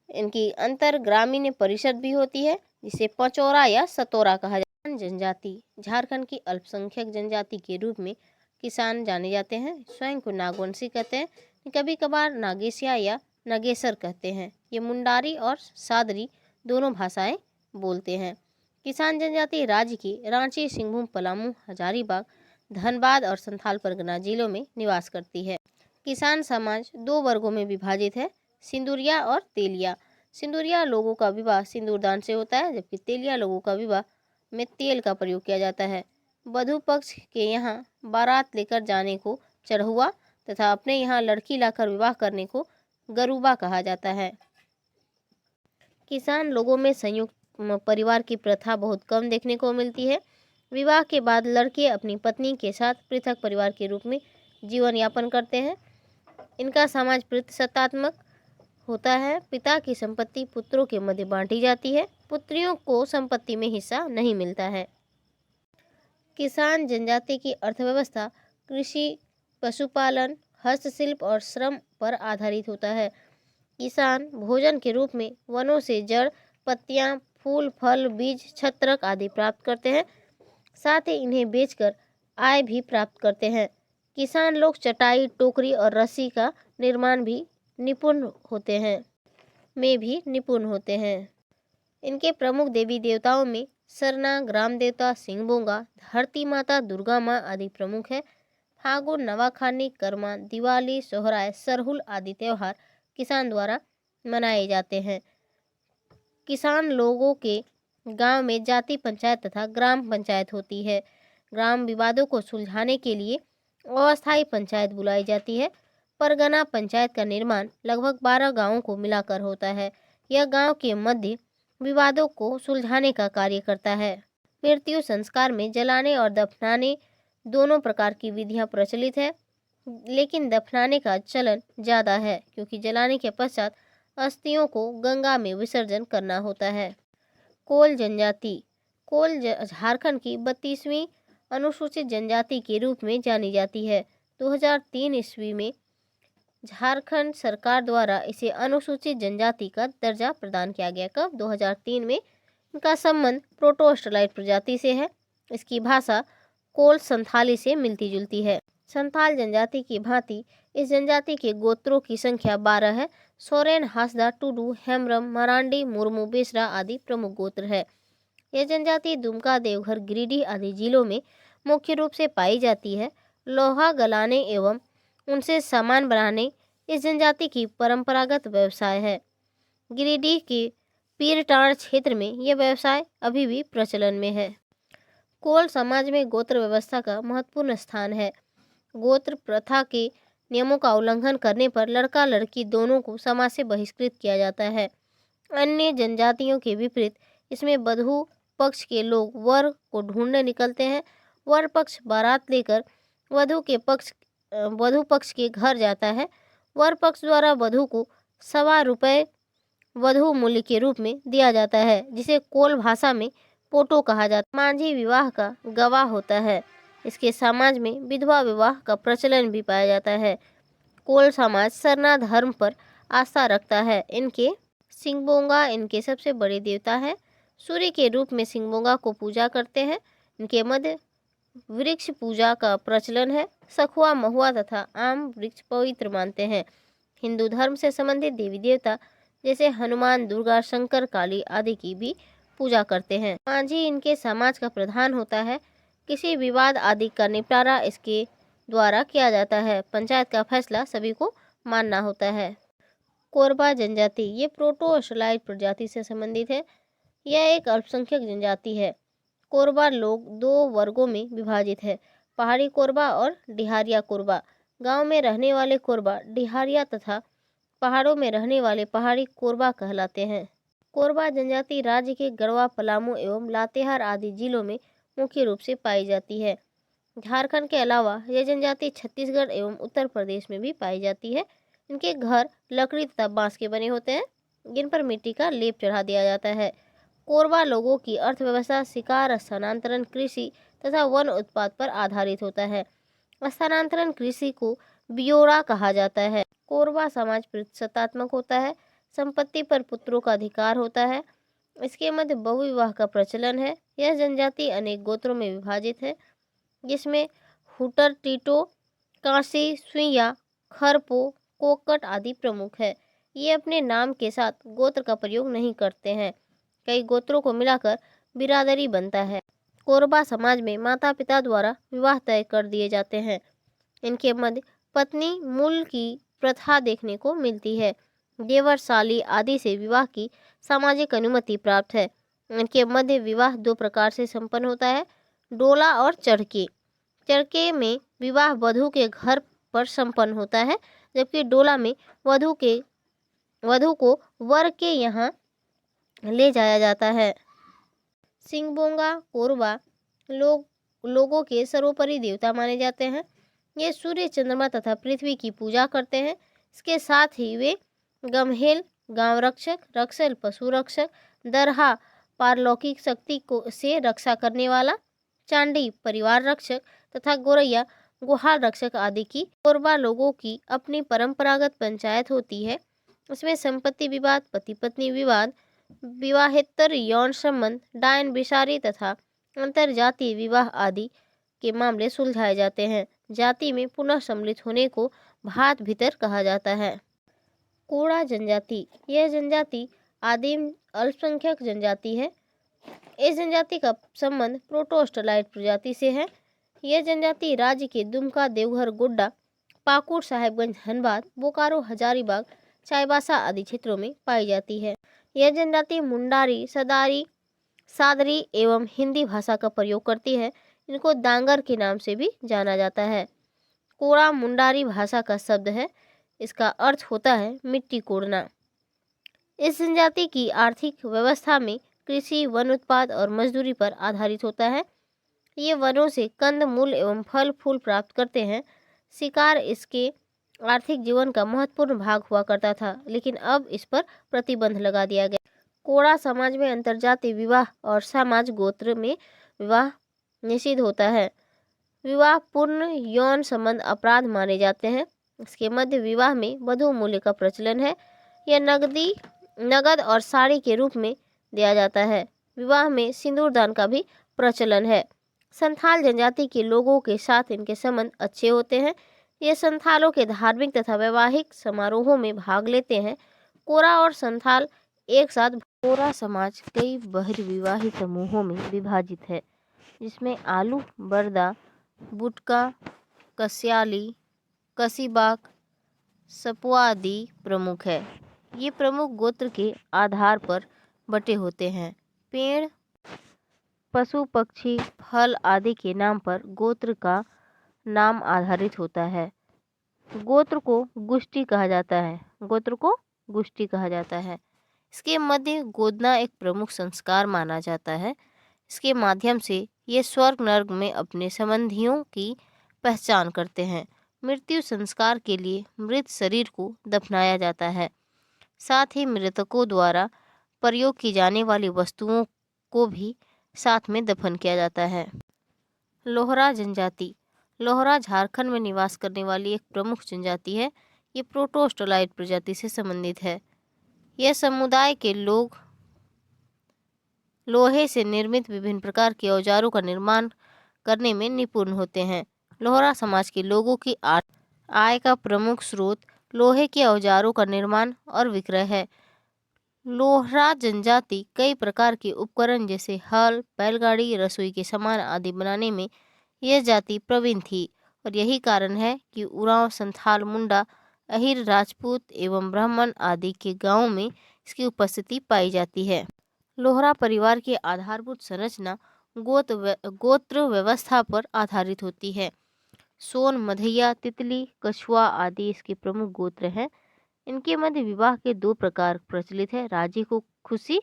इनकी अंतर ग्रामीण परिषद भी होती है, जिसे पचौरा या सतोरा कहा जाता है। जनजाति झारखंड की अल्पसंख्यक जनजाति के रूप में किसान जाने जाते हैं। स्वयं को नागवंशी कहते हैं, कभी कभार नागेशिया या नगेसर कहते हैं। ये मुंडारी और सादरी दोनों भाषाएं बोलते हैं। किसान जनजाति राज्य के रांची, सिंहभूम, पलामू, हजारीबाग, धनबाद और संथाल परगना जिलों में निवास करती है। किसान समाज 2 वर्गों में विभाजित है: सिंदूरिया और तेलिया। सिंदूरिया लोगों का विवाह सिंदूरदान से होता है, जबकि तेलिया लोगों का विवाह में तेल का प्रयोग किया जाता है। वधू पक्ष के यहाँ बारात लेकर जाने को चढ़ुआ तथा अपने यहाँ लड़की लाकर विवाह करने को गरूबा कहा जाता है। किसान लोगों में संयुक्त परिवार की प्रथा बहुत कम देखने को मिलती है। विवाह के बाद लड़के अपनी पत्नी के साथ पृथक परिवार के रूप में जीवन यापन करते हैं। इनका समाज प्रतिशतात्मक होता है। पिता की संपत्ति पुत्रों के मध्य बांटी जाती है। पुत्रियों को संपत्ति में हिस्सा नहीं मिलता है। किसान जनजाति की अर्थव्यवस्था कृषि, पशुपालन, हस्तशिल्प और श्रम पर आधारित होता है। किसान भोजन के रूप में वनों से जड़, पत्तियां, फूल, फल, बीज, छत्रक आदि प्राप्त करते हैं। साथ ही इन्हें बेचकर आय भी प्राप्त करते हैं। किसान लोग चटाई, टोकरी और रस्सी का निर्माण भी निपुण होते हैं इनके प्रमुख देवी देवताओं में सरना, ग्राम देवता सिंहबोंगा, धरती माता, दुर्गा माँ आदि प्रमुख है। फागुन, नवाखानी, करमा, दिवाली, सोहराय, सरहुल आदि त्योहार किसान द्वारा मनाए जाते हैं। किसान लोगों के गांव में जाति पंचायत तथा ग्राम पंचायत होती है। ग्राम विवादों को सुलझाने के लिए अस्थायी पंचायत बुलाई जाती है। परगना पंचायत का निर्माण लगभग 12 गांवों को मिलाकर होता है। यह गांव के मध्य विवादों को सुलझाने का कार्य करता है। मृत्यु संस्कार में जलाने और दफनाने दोनों प्रकार की विधियां प्रचलित है, लेकिन दफनाने का चलन ज़्यादा है क्योंकि जलाने के पश्चात अस्थियों को गंगा में विसर्जन करना होता है। कोल जनजाति। कोल झारखंड की 32वीं अनुसूचित जनजाति के रूप में जानी जाती है। 2003 ईस्वी में झारखंड सरकार द्वारा इसे अनुसूचित जनजाति का दर्जा प्रदान किया गया। कब? 2003 में। इनका संबंध प्रोटो-ऑस्ट्रेलाइड प्रजाति से है। इसकी भाषा कोल संथाली से मिलती जुलती है। संथाल जनजाति की भांति इस जनजाति के गोत्रों की संख्या 12 है। सोरेन, हासदा, टुडू, हेम्ब्रम, मरांडी, मुर्मू, बेसरा आदि प्रमुख गोत्र है। यह जनजाति दुमका, देवघर, गिरिडीह आदि जिलों में मुख्य रूप से पाई जाती है। लोहा गलाने एवं उनसे सामान बनाने इस जनजाति की परंपरागत व्यवसाय है। गिरिडीह के पीरटांड़ क्षेत्र में यह व्यवसाय अभी भी प्रचलन में है। कोल समाज में गोत्र व्यवस्था का महत्वपूर्ण स्थान है। गोत्र प्रथा के नियमों का उल्लंघन करने पर लड़का लड़की दोनों को समाज से बहिष्कृत किया जाता है। अन्य जनजातियों के विपरीत इसमें वधू पक्ष के लोग वर को ढूंढने निकलते हैं। वर पक्ष बारात लेकर वधू पक्ष के घर जाता है। वर पक्ष द्वारा वधू को ₹1.25 वधू मूल्य के रूप में दिया जाता है, जिसे कोल भाषा में पोटो कहा जाता है। मांझी विवाह का गवाह होता है। इसके समाज में विधवा विवाह का प्रचलन भी पाया जाता है। कोल समाज सरना धर्म पर आस्था रखता है। इनके सिंहबोंगा इनके सबसे बड़े देवता है। सूर्य के रूप में सिंहबोंगा को पूजा करते हैं। इनके मध्य वृक्ष पूजा का प्रचलन है। सखुआ, महुआ तथा आम वृक्ष पवित्र मानते हैं। हिंदू धर्म से संबंधित देवी देवता जैसे हनुमान, दुर्गा, शंकर, काली आदि की भी पूजा करते हैं। मांझी इनके समाज का प्रधान होता है। किसी विवाद आदि का निपटारा इसके द्वारा किया जाता है। पंचायत का फैसला सभी को मानना होता है। कोरबा जनजाति ये प्रोटो-ऑस्ट्रेलाइड प्रजाति से संबंधित है। यह एक अल्पसंख्यक जनजाति है। कोरबा लोग 2 वर्गों में विभाजित है, पहाड़ी कोरबा और डिहारिया कोरबा। गांव में रहने वाले कोरबा डिहारिया तथा पहाड़ों में रहने वाले पहाड़ी कोरबा कहलाते हैं। कोरबा जनजाति राज्य के गढ़वा, पलामू एवं लातेहार आदि जिलों में मुख्य रूप से पाई जाती है। झारखंड के अलावा यह जनजाति छत्तीसगढ़ एवं उत्तर प्रदेश में भी पाई जाती है। इनके घर लकड़ी तथा बांस के बने होते हैं, जिन पर मिट्टी का लेप चढ़ा दिया जाता है। कोरबा लोगों की अर्थव्यवस्था शिकार, स्थानांतरण, कृषि तथा वन उत्पाद पर आधारित होता है। स्थानांतरण कृषि को बियोड़ा कहा जाता है। कोरबा समाज प्रतिशतात्मक होता है। संपत्ति पर पुत्रों का अधिकार होता है। इसके मध्य बहुविवाह का प्रचलन है। यह जनजाति अनेक गोत्रों में विभाजित है, जिसमें हुटर, टीटो, कांसी, सुइया, खरपो, कोकट आदि प्रमुख है। ये अपने नाम के साथ गोत्र का प्रयोग नहीं करते हैं। कई गोत्रों को मिलाकर बिरादरी बनता है। कोरबा समाज में माता पिता द्वारा विवाह तय कर दिए जाते हैं। इनके मध्य पत्नी मूल की प्रथा देखने को मिलती है। देवर, साली आदि से विवाह की सामाजिक अनुमति प्राप्त है। इनके मध्य विवाह 2 प्रकार से संपन्न होता है, डोला और चढ़के। चढ़के में विवाह वधू के घर पर संपन्न होता है, जबकि डोला में वधू को वर के यहाँ ले जाया जाता है। सिंहबोंगा कोरबा लोगों के सर्वोपरि देवता माने जाते हैं। ये सूर्य, चंद्रमा तथा पृथ्वी की पूजा करते हैं। इसके साथ ही वे गम्हेल गांव रक्षक, रक्षल पशु रक्षक, दरहा पारलौकिक शक्ति को से रक्षा करने वाला, चांडी परिवार रक्षक तथा गोरैया गुहार रक्षक आदि की कोरबा लोगों की अपनी परंपरागत पंचायत होती है। इसमें संपत्ति विवाद, पति पत्नी विवाद, विवाहेतर यौन संबंध, डायन बिसारी तथा अंतर जातीय विवाह आदि के मामले सुलझाए जाते हैं। जाति में पुनः सम्मिलित होने को भात भीतर कहा जाता है। कोड़ा जनजाति, यह जनजाति आदिम अल्पसंख्यक जनजाति है। इस जनजाति का संबंध प्रोटोस्टलाइट प्रजाति से है। यह जनजाति राज्य के दुमका, देवघर, गोड्डा, पाकुड़, साहेबगंज, धनबाद, बोकारो, हजारीबाग, चाईबासा आदि क्षेत्रों में पाई जाती है। यह जनजाति मुंडारी, सदारी, सादरी एवं हिंदी भाषा का प्रयोग करती है। इनको डांगर के नाम से भी जाना जाता है। कोड़ा मुंडारी भाषा का शब्द है। इसका अर्थ होता है मिट्टी कोड़ना। इस जनजाति की आर्थिक व्यवस्था में कृषि, वन उत्पाद और मजदूरी पर आधारित होता है। ये वनों से कंद मूल एवं फल फूल प्राप्त करते हैं। शिकार इसके आर्थिक जीवन का महत्वपूर्ण भाग हुआ करता था, लेकिन अब इस पर प्रतिबंध लगा दिया गया। कोड़ा समाज में अंतर्जातीय विवाह और समाज गोत्र में विवाह निषिद्ध होता है। विवाह पूर्ण यौन संबंध अपराध माने जाते हैं। इसके मध्य विवाह में वधू मूल्य का प्रचलन है। यह नगद और साड़ी के रूप में दिया जाता है। विवाह में सिंदूरदान का भी प्रचलन है। संथाल जनजाति के लोगों के साथ इनके संबंध अच्छे होते हैं। ये संथालों के धार्मिक तथा वैवाहिक समारोहों में भाग लेते हैं। कोरा और संथाल एक साथ। कोरा समाज कई बहिर्विवाही समूहों में विभाजित है, जिसमें आलू, बरदा, बुटका, कस्याली, कसीबाक, सपुआ आदि प्रमुख है। ये प्रमुख गोत्र के आधार पर बटे होते हैं। पेड़, पशु, पक्षी, फल आदि के नाम पर गोत्र का नाम आधारित होता है। गोत्र को गुष्टी कहा जाता है। गोत्र को गुष्टी कहा जाता है। इसके मध्य गोदना एक प्रमुख संस्कार माना जाता है। इसके माध्यम से ये स्वर्ग नर्क में अपने संबंधियों की पहचान करते हैं। मृत्यु संस्कार के लिए मृत शरीर को दफनाया जाता है। साथ ही मृतकों द्वारा प्रयोग की जाने वाली वस्तुओं को भी साथ में दफन किया जाता है। लोहरा जनजाति, लोहरा झारखंड में निवास करने वाली एक प्रमुख जनजाति है। ये प्रोटोस्टलाइट प्रजाति से संबंधित है। यह समुदाय के लोग लोहे से निर्मित विभिन्न प्रकार के औजारों का निर्माण करने में निपुण होते हैं। लोहरा समाज के लोगों की आय का प्रमुख स्रोत लोहे के औजारों का निर्माण और विक्रय है। लोहरा जनजाति कई प्रकार के उपकरण जैसे हल, बैलगाड़ी, रसोई के सामान आदि बनाने में यह जाति प्रवीण थी और यही कारण है कि उरांव, संथाल, मुंडा, अहिर, राजपूत एवं ब्राह्मण आदि के गांवों में इसकी उपस्थिति पाई जाती है। लोहरा परिवार की आधारभूत संरचना गोत्र व्यवस्था पर आधारित होती है। सोन, मधैया, तितली, कछुआ आदि इसके प्रमुख गोत्र हैं। इनके मध्य विवाह के दो प्रकार प्रचलित है, राजी को खुशी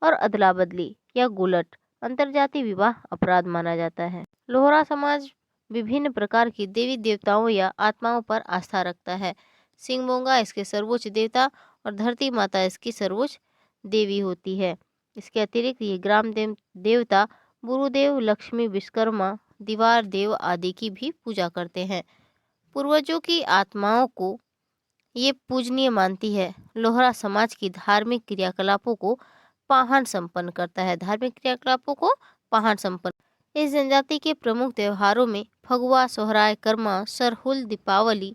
और अदला बदली या गुलट। अंतरजातीय विवाह अपराध माना जाता है। लोहरा समाज विभिन्न प्रकार की देवी देवताओं या आत्माओं पर आस्था रखता है। सिंगमोंगा इसके सर्वोच्च देवता और धरती माता इसकी सर्वोच्च देवी होती है। इसके अतिरिक्त ये ग्राम देवता गुरुदेव, लक्ष्मी, विश्वकर्मा, दीवार देव आदि की भी पूजा करते हैं। पूर्वजों की आत्माओं को ये पूजनीय मानती है। लोहरा समाज की धार्मिक क्रियाकलापों को पाहन संपन्न करता है। धार्मिक क्रियाकलापों को पाहन संपन्न। इस जनजाति के प्रमुख त्योहारों में फगुआ, सोहराय, कर्मा, सरहुल, दीपावली,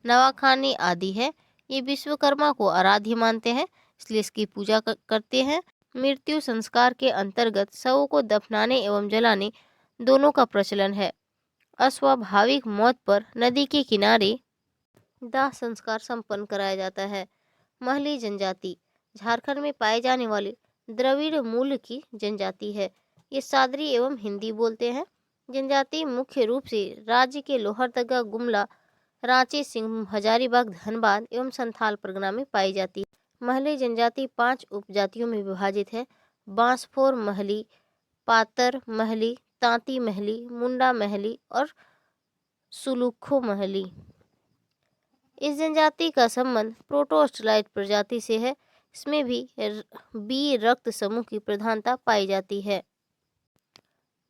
नवाखानी आदि है। ये विश्वकर्मा को आराध्य मानते हैं, इसलिए इसकी पूजा करते हैं। मृत्यु संस्कार के अंतर्गत शवों को दफनाने एवं जलाने दोनों का प्रचलन है। अस्वाभाविक मौत पर नदी के किनारे दाह संस्कार संपन्न कराया जाता है। महली जनजाति झारखंड में पाए जाने वाले द्रविड़ मूल की जनजाति है। ये सादरी एवं हिंदी बोलते हैं। जनजाति मुख्य रूप से राज्य के लोहरदगा, गुमला, रांची, सिंहभूम, हजारीबाग, धनबाद एवं संथाल परगना में पाई जाती है। महली जनजाति 5 उपजातियों में विभाजित है। बांसफोर महली, पातर महली, तांती महली, मुंडा महली और सुलुखो महली। इस जनजाति का संबंध प्रोटोस्टलाइट प्रजाति से है। इसमें भी बी रक्त समूह की प्रधानता पाई जाती है।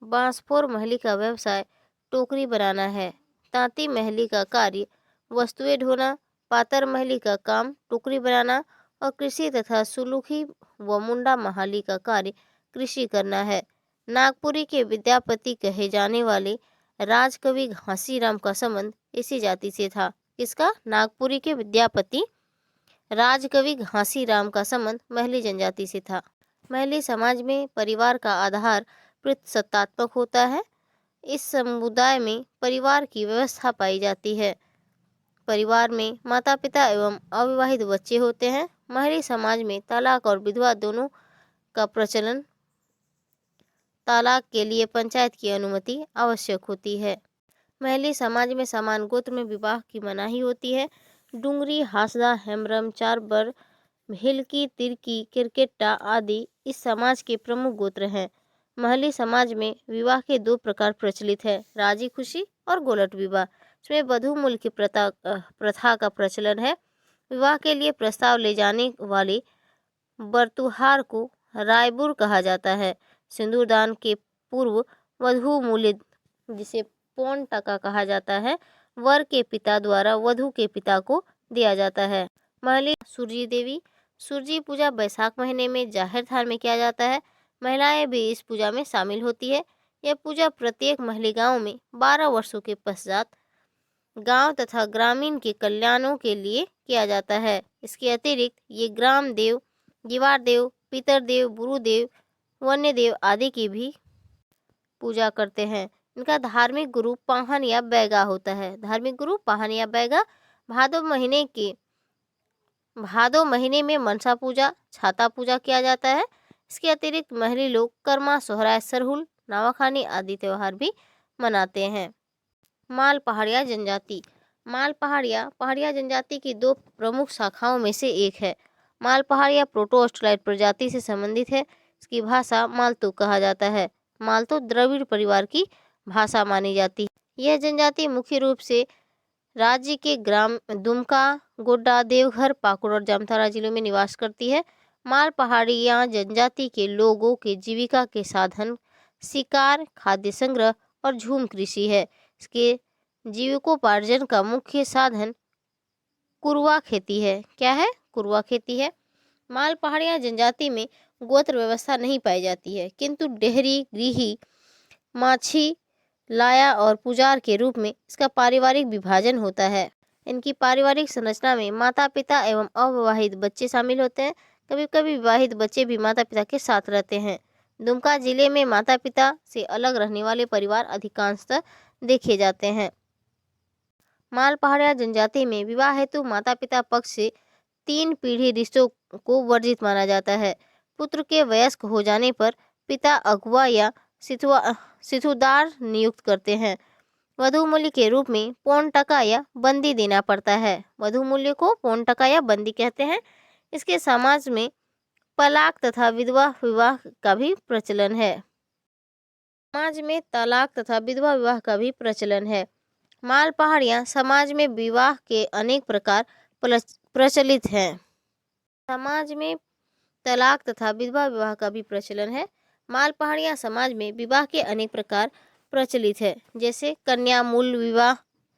बांसफोर महली का व्यवसाय टोकरी बनाना है। तांती महली का कार्य वस्तुएं ढोना, पातर महली का काम टोकरी बनाना और कृषि तथा सुलुखी व मुंडा महली का कार्य कृषि करना है। नागपुरी के विद्यापति कहे जाने वाले राजकवि घासीराम का संबंध इसी जाति से था। किसका? नागपुरी के विद्यापति राजकवि घासीराम का संबंध महली जनजाति से था। महली समाज में परिवार का आधार पितृसत्तात्मक होता है। इस समुदाय में परिवार की व्यवस्था पाई जाती है। परिवार में माता पिता एवं अविवाहित बच्चे होते हैं। महली समाज में तलाक और विधवा दोनों का प्रचलन। तलाक के लिए पंचायत की अनुमति आवश्यक होती है। महली समाज में समान गोत्र में विवाह की मनाही होती है। डुंगरी, हासदा, हेम्ब्रम, चारबर, भिलकी, तिरकी, किरकेट्टा आदि इस समाज के प्रमुख गोत्र हैं। महली समाज में विवाह के दो प्रकार प्रचलित है, राजी खुशी और गोलट विवाह। इसमें वधू मूल्य की प्रथा का प्रचलन है। विवाह के लिए प्रस्ताव ले जाने वाले बरतुहार को रायबुर कहा जाता है। सिंदूरदान के पूर्व वधू मूल्य, जिसे पौन टका कहा जाता है, वर के पिता द्वारा वधू के पिता को दिया जाता है। महली सूर्य देवी। सूर्य पूजा बैसाख महीने में जाहिर थान में किया जाता है। महिलाएं भी इस पूजा में शामिल होती है। यह पूजा प्रत्येक महली गांव में 12 वर्षों के पश्चात गांव तथा ग्रामीण के कल्याणों के लिए किया जाता है। इसके अतिरिक्त ये ग्राम देव, दीवार देव, पितर देव, गुरुदेव, वन्य देव आदि की भी पूजा करते हैं। इनका धार्मिक गुरु पाहन या बैगा होता है। धार्मिक गुरु पाहन या बैगा। भादो महीने में मनसा पूजा, छाता पूजा किया जाता है। इसके अतिरिक्त महली लोग कर्मा, सोहराय, सरहुल, नावाखानी आदि त्योहार भी मनाते हैं। माल पहाड़िया जनजाति। माल पहाड़िया जनजाति की दो प्रमुख शाखाओं में से एक है। माल पहाड़िया प्रोटो ऑस्ट्रेलाइड प्रजाति से संबंधित है। इसकी भाषा मालतो कहा जाता है। मालतो द्रविड़ परिवार की भाषा मानी जाती है। यह जनजाति मुख्य रूप से राज्य के ग्राम दुमका, गोड्डा, देवघर, पाकुड़ और जामताड़ा जिलों में निवास करती है। माल पहाड़िया जनजाति के लोगों के जीविका के साधन शिकार, खाद्य संग्रह और झूम कृषि है। इसके जीविकोपार्जन का मुख्य साधन कुरवा खेती है। क्या है? कुरवा खेती है। माल पहाड़िया जनजाति में गोत्र व्यवस्था नहीं पाई जाती है, किंतु डेहरी, गृही, माछी, लाया और पुजार के रूप में इसका पारिवारिक विभाजन होता है। इनकी पारिवारिक संरचना में माता पिता एवं अविवाहित बच्चे शामिल होते हैं। कभी कभी विवाहित बच्चे भी माता पिता के साथ रहते हैं। दुमका जिले में माता पिता से अलग रहने वाले परिवार अधिकांशतः देखे जाते हैं। माल पहाड़िया जनजाति में विवाह हेतु माता पिता पक्ष से 3 पीढ़ी रिश्तों को वर्जित माना जाता है। पुत्र के वयस्क हो जाने पर पिता अगुआ या सिथुदार नियुक्त करते हैं। वधू मूल्य के रूप में पौन टका या बंदी देना पड़ता है। वधू मूल्य को पौन टका या बंदी कहते हैं। इसके समाज में तलाक तथा विधवा विवाह का भी प्रचलन है। समाज में तलाक तथा विधवा विवाह का भी प्रचलन है। माल पहाड़िया समाज में विवाह के अनेक प्रकार प्रचलित हैं। समाज में तलाक तथा विधवा विवाह का भी प्रचलन है। माल पहाड़िया समाज में विवाह के अनेक प्रकार प्रचलित है, जैसे कन्या मूल विवाह,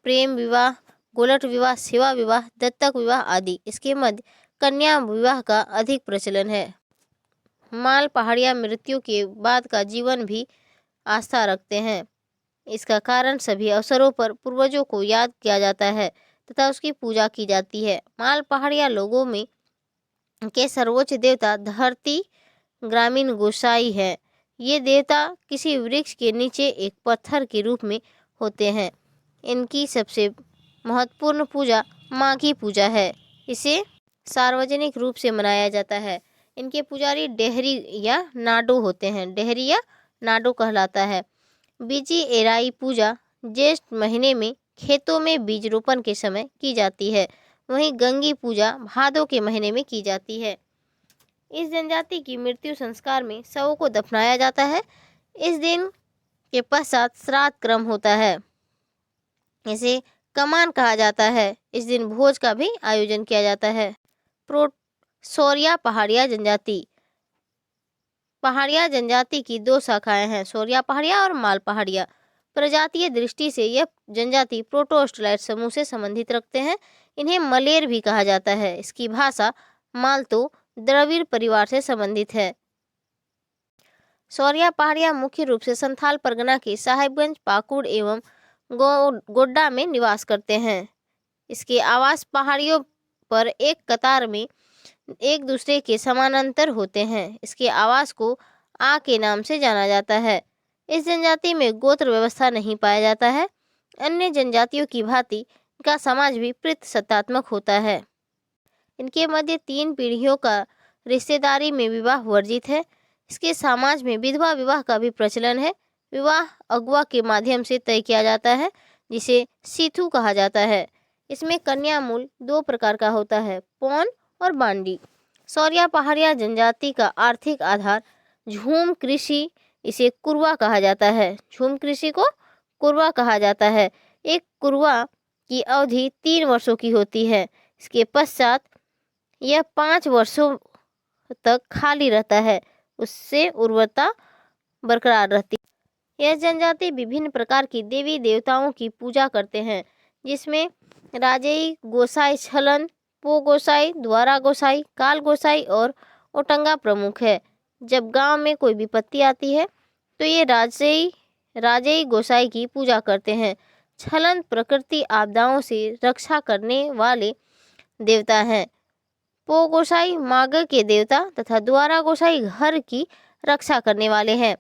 प्रेम विवाह, गोलट विवाह, सेवा विवाह, दत्तक विवाह आदि। इसके मध्य कन्या विवाह का अधिक प्रचलन है। माल पहाड़िया मृत्यु के बाद का जीवन भी आस्था रखते हैं। इसका कारण सभी अवसरों पर पूर्वजों को याद किया जाता है तथा उसकी पूजा की जाती है। माल पहाड़िया लोगों में के सर्वोच्च देवता धरती ग्रामीण गोसाई है। ये देवता किसी वृक्ष के नीचे एक पत्थर के रूप में होते हैं। इनकी सबसे महत्वपूर्ण पूजा माघी पूजा है। इसे सार्वजनिक रूप से मनाया जाता है। इनके पुजारी डेहरी या नाडो होते हैं। डेहरी या नाडो कहलाता है। बीजी एराई पूजा ज्येष्ठ महीने में खेतों में बीज रोपण के समय की जाती है। वहीं गंगी पूजा भादों के महीने में की जाती है। इस जनजाति की मृत्यु संस्कार में शवों को दफनाया जाता है। इस दिन के पश्चात श्राद्ध क्रम होता है। इसे कमान कहा जाता है। इस दिन भोज का भी आयोजन किया जाता है। सोरिया पहाड़िया जनजाति। पहाड़िया जनजाति की 2 शाखाएं हैं, सोरिया पहाड़िया और माल पहाड़िया। प्रजातीय दृष्टि से यह जनजाति प्रोटो ऑस्ट्रेलाइड समूह से संबंधित रखते हैं। इन्हें मलेर भी कहा जाता है। इसकी भाषा मालतो द्रविड़ परिवार से संबंधित है। सौरिया पहाड़िया मुख्य रूप से संथाल परगना के साहिबगंज, पाकुड़ एवं गोड्डा में निवास करते हैं। इसके आवास पहाड़ियों पर एक कतार में एक दूसरे के समानांतर होते हैं। इसके आवास को आ के नाम से जाना जाता है। इस जनजाति में गोत्र व्यवस्था नहीं पाया जाता है। अन्य जनजातियों की भांति इनका समाज भी प्रतिसत्तात्मक होता है। इनके मध्य 3 पीढ़ियों का रिश्तेदारी में विवाह वर्जित है। इसके समाज में विधवा विवाह का भी प्रचलन है। विवाह अगुआ के माध्यम से तय किया जाता है, जिसे सीथू कहा जाता है। इसमें कन्या मूल 2 प्रकार का होता है, पौन और बांडी। सौरिया पहाड़िया जनजाति का आर्थिक आधार झूम कृषि, इसे कुरवा कहा जाता है। झूम कृषि को कुरवा कहा जाता है। एक कुरवा की अवधि 3 वर्षों की होती है। इसके पश्चात यह 5 वर्षों तक खाली रहता है, उससे उर्वरता बरकरार रहती है। यह जनजाति विभिन्न प्रकार की देवी देवताओं की पूजा करते हैं, जिसमें राजेई गोसाई छलन, पो गोसाई, द्वारा गोसाई, काल गोसाई और ओटंगा प्रमुख है। जब गांव में कोई विपत्ति आती है तो ये राजेई गोसाई की पूजा करते हैं। छलन प्रकृति आपदाओं से रक्षा करने वाले देवता हैं। पो गोसाई मार्ग के देवता तथा द्वारा गोसाई घर की रक्षा करने वाले हैं।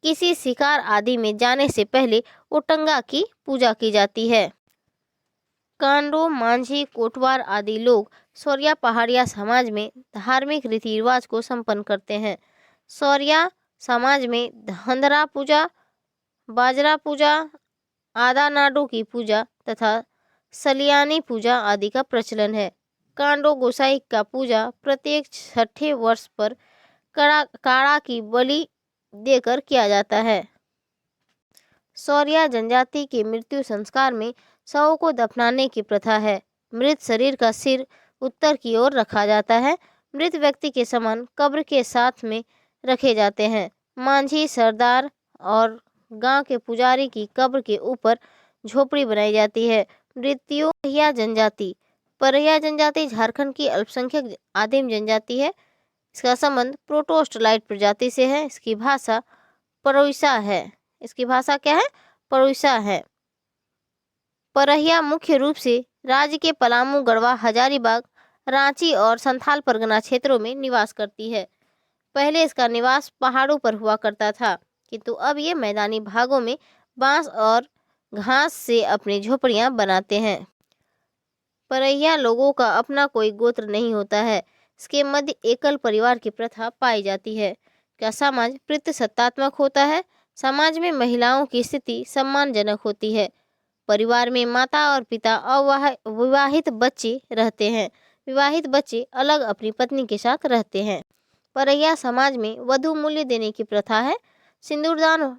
किसी शिकार आदि में जाने से पहले ओटंगा की पूजा की जाती है। कांडो, मांझी, कोटवार आदि लोग सौरिया पहाड़िया समाज में धार्मिक रीति रिवाज को संपन्न करते हैं। सौरिया समाज में धंधरा पूजा, बाजरा पूजा, आदा नाडू की पूजा तथा सलियानी पूजा आदि का प्रचलन है। कांडो गोसाई का पूजा प्रत्येक 6ठे वर्ष पर काड़ा की बलि देकर किया जाता है। सौरिया जनजाति के मृत्यु संस्कार में शव को दफनाने की प्रथा है। मृत शरीर का सिर उत्तर की ओर रखा जाता है। मृत व्यक्ति के समान कब्र के साथ में रखे जाते हैं। मांझी, सरदार और गांव के पुजारी की कब्र के ऊपर झोपड़ी बनाई जाती है। मृत्यु परहिया जनजाति झारखंड की अल्पसंख्यक आदिम जनजाति है। इसका संबंध प्रोटोस्टलाइट प्रजाति से है। इसकी भाषा परोइसा है। इसकी भाषा क्या है? परोइसा है। परहिया मुख्य रूप से राज्य के पलामू, गढ़वा, हजारीबाग, रांची और संथाल परगना क्षेत्रों में निवास करती है। पहले इसका निवास पहाड़ों पर हुआ करता था, किंतु अब ये मैदानी भागों में बांस और घास से अपनी झोपड़ियां बनाते हैं। परहिया लोगों का अपना कोई गोत्र नहीं होता है। इसके मध्य एकल परिवार की प्रथा पाई जाती है। क्या समाज प्रतिसत्तात्मक होता है। समाज में महिलाओं की स्थिति सम्मानजनक होती है। परिवार में माता और पिता अविवाहित बच्चे रहते हैं। विवाहित बच्चे अलग अपनी पत्नी के साथ रहते हैं। परहिया समाज में वधू मूल्य देने की प्रथा है। सिंदूरदान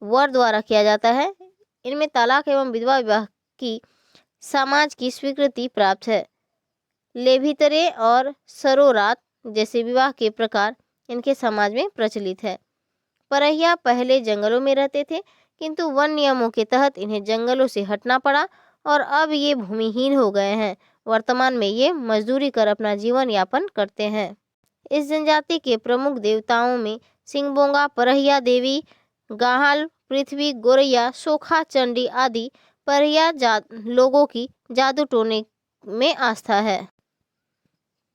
वर द्वारा किया जाता है। इनमें तलाक एवं विधवा विवाह की समाज की स्वीकृति प्राप्त है। लेभितरे और सरोरात जैसे विवाह के प्रकार इनके समाज में प्रचलित है। परहिया पहले जंगलों में रहते थे, किंतु वन नियमों के तहत इन्हें जंगलों से हटना पड़ा और अब ये भूमिहीन हो गए हैं। वर्तमान में ये मजदूरी कर अपना जीवन यापन करते हैं। इस जनजाति के प्रमुख देवताओं में सिंगबोंगा, परहिया देवी, गाहल, पृथ्वी, गोरैया, सोखा, चंडी आदि परहिया लोगों की जादू टोने में आस्था है।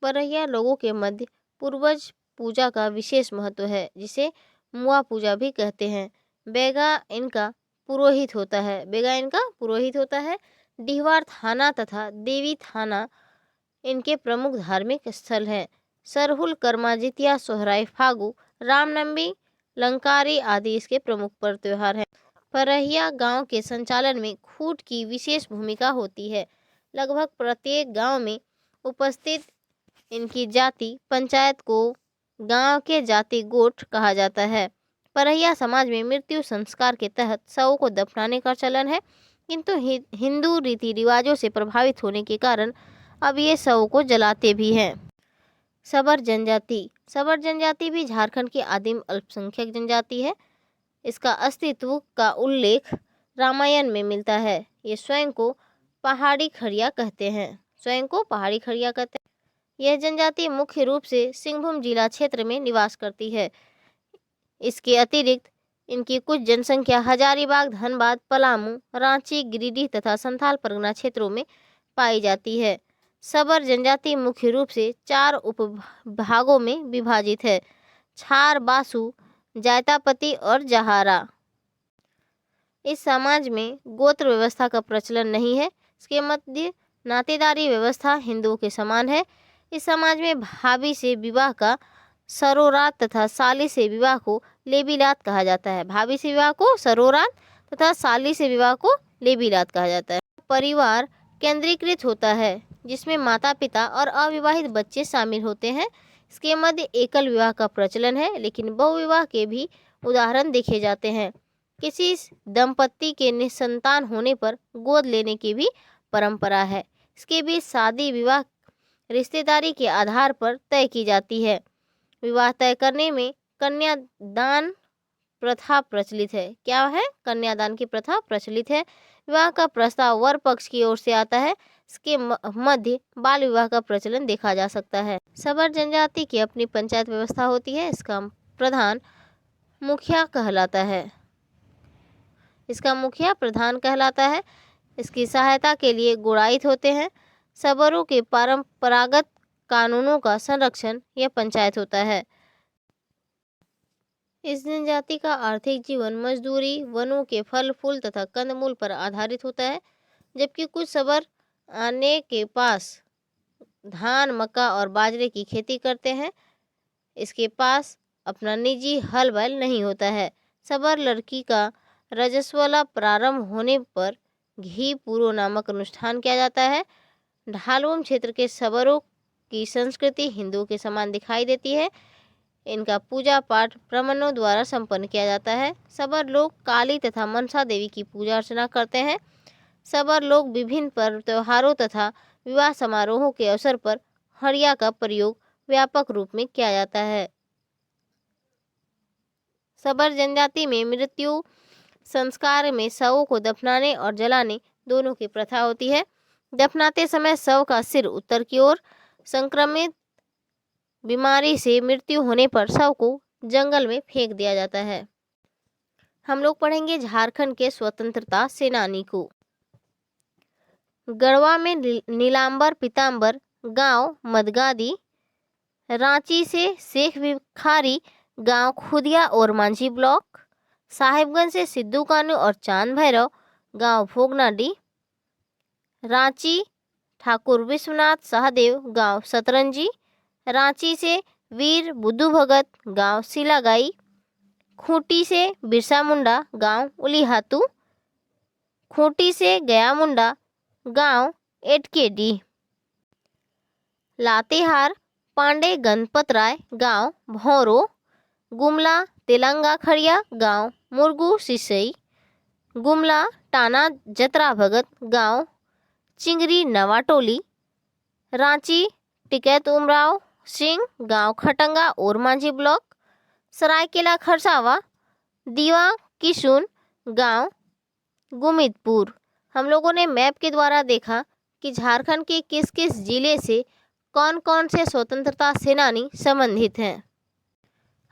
परहिया लोगों के मध्य पूर्वज पूजा का विशेष महत्व है, जिसे मुआ पूजा भी कहते हैं। बेगा इनका पुरोहित होता है। डिहवार थाना तथा देवी थाना इनके प्रमुख धार्मिक स्थल हैं। सरहुल, कर्मा, जितिया, सोहराय, फागु, रामनवमी, लंकारी आदि इसके प्रमुख पर्व त्योहार हैं। परहिया गांव के संचालन में खूट की विशेष भूमिका होती है। लगभग प्रत्येक गांव में उपस्थित इनकी जाति पंचायत को गांव के जाति गोठ कहा जाता है। परहिया समाज में मृत्यु संस्कार के तहत शवों को दफनाने का चलन है, किंतु हिंदू रीति रिवाजों से प्रभावित होने के कारण अब ये शवों को जलाते भी हैं। सबर जनजाति भी झारखंड की आदिम अल्पसंख्यक जनजाति है। इसका अस्तित्व का उल्लेख रामायण में मिलता है। ये स्वयं को पहाड़ी खड़िया कहते हैं। यह जनजाति मुख्य रूप से सिंहभूम जिला क्षेत्र में निवास करती है। इसके अतिरिक्त इनकी कुछ जनसंख्या हजारीबाग, धनबाद, पलामू, रांची, गिरिडीह तथा संथाल परगना क्षेत्रों में पाई जाती है। सबर जनजाति मुख्य रूप से 4 उपभागों में विभाजित है: छार, बासु, जायतापति और जहारा। इस समाज में गोत्र व्यवस्था का प्रचलन नहीं है। इसके मध्य नातेदारी व्यवस्था हिंदुओं के समान है। इस समाज में भाभी से विवाह का सरोरात तथा साली से विवाह को लेबीलात कहा जाता है। भाभी से विवाह को सरोरात तथा साली से विवाह को लेबीलात कहा जाता है। परिवार केंद्रीकृत होता है जिसमें माता पिता और अविवाहित बच्चे शामिल होते हैं। इसके मध्य एकल विवाह का प्रचलन है, लेकिन बहुविवाह के भी उदाहरण देखे जाते हैं। किसी दंपत्ति के निसंतान होने पर गोद लेने की भी परंपरा है। इसके बीच शादी विवाह रिश्तेदारी के आधार पर तय की जाती है। विवाह तय करने में कन्यादान प्रथा प्रचलित है। क्या है? कन्यादान की प्रथा प्रचलित है। विवाह का प्रस्ताव वर पक्ष की ओर से आता है। इसके मध्य बाल विवाह का प्रचलन देखा जा सकता है। सबर जनजाति की अपनी पंचायत व्यवस्था होती है। इसका प्रधान मुखिया कहलाता है। इसकी सहायता के लिए गुणायत होते हैं। सबरों के परंपरागत कानूनों का संरक्षण यह पंचायत होता है। इस जनजाति का आर्थिक जीवन मजदूरी, वनों के फल फूल तथा कंदमूल पर आधारित होता है, जबकि कुछ सबर आने के पास धान, मक्का और बाजरे की खेती करते हैं। इसके पास अपना निजी हल बैल नहीं होता है। सबर लड़की का रजस्वला प्रारंभ होने पर घी पूरो नामक अनुष्ठान किया जाता है। ढालवम क्षेत्र के सबरों की संस्कृति हिंदुओं के समान दिखाई देती है। इनका पूजा पाठ ब्राह्मणों द्वारा संपन्न किया जाता है। सबर लोग काली तथा मनसा देवी की पूजा अर्चना करते हैं। सबर लोग विभिन्न पर्व त्योहारों तथा विवाह समारोहों के अवसर पर हड़िया का प्रयोग व्यापक रूप में किया जाता है। सबर जनजाति में मृत्यु संस्कार में शवों को दफनाने और जलाने दोनों की प्रथा होती है। दफनाते समय शव का सिर उत्तर की ओर, संक्रमित बीमारी से मृत्यु होने पर शव को जंगल में फेंक दिया जाता है। हम लोग पढ़ेंगे झारखंड के स्वतंत्रता सेनानी को। गढ़वा में नीलांबर पीतांबर, गांव मदगादी। रांची से शेख भिखारी, गांव खुदिया और मांझी ब्लॉक। साहिबगंज से सिद्धू कानू और चांद भैरव, गांव भोगनाडी। रांची ठाकुर विश्वनाथ सहदेव, गांव सतरंजी। रांची से वीर बुद्धू भगत, गांव सिलागाई। खूंटी से बिरसा मुंडा, गांव उलीहातू। खूंटी से गया मुंडा, गांव एटकेडी। लातेहार पांडे गणपत राय, गांव भौरो। गुमला तेलंगा खड़िया, गांव मुरगू सिसई। गुमला टाना जतरा भगत, गांव चिंगरी नवाटोली। रांची टिकैत उमराव सिंह, गांव खटंगा और मांझी ब्लॉक। सरायकेला खरसावा दीवा किशुन, गांव गुमितपुर। हम लोगों ने मैप के द्वारा देखा कि झारखंड के किस किस जिले से कौन कौन से स्वतंत्रता सेनानी संबंधित हैं।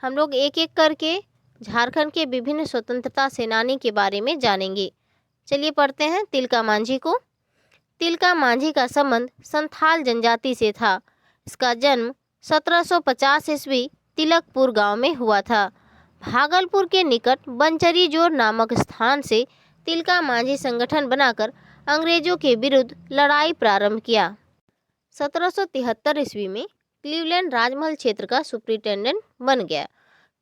हम लोग एक एक करके झारखंड के विभिन्न स्वतंत्रता सेनानी के बारे में जानेंगे। चलिए पढ़ते हैं तिलका मांझी को। तिलका मांझी का संबंध संथाल जनजाति से था। इसका जन्म 1750 ईस्वी तिलकपुर गांव में हुआ था। भागलपुर के निकट बंचरी जोर नामक स्थान से तिलका मांझी संगठन बनाकर अंग्रेजों के विरुद्ध लड़ाई प्रारंभ किया। 1773 ईस्वी में क्लीवलैंड राजमहल क्षेत्र का सुप्रिंटेंडेंट बन गया।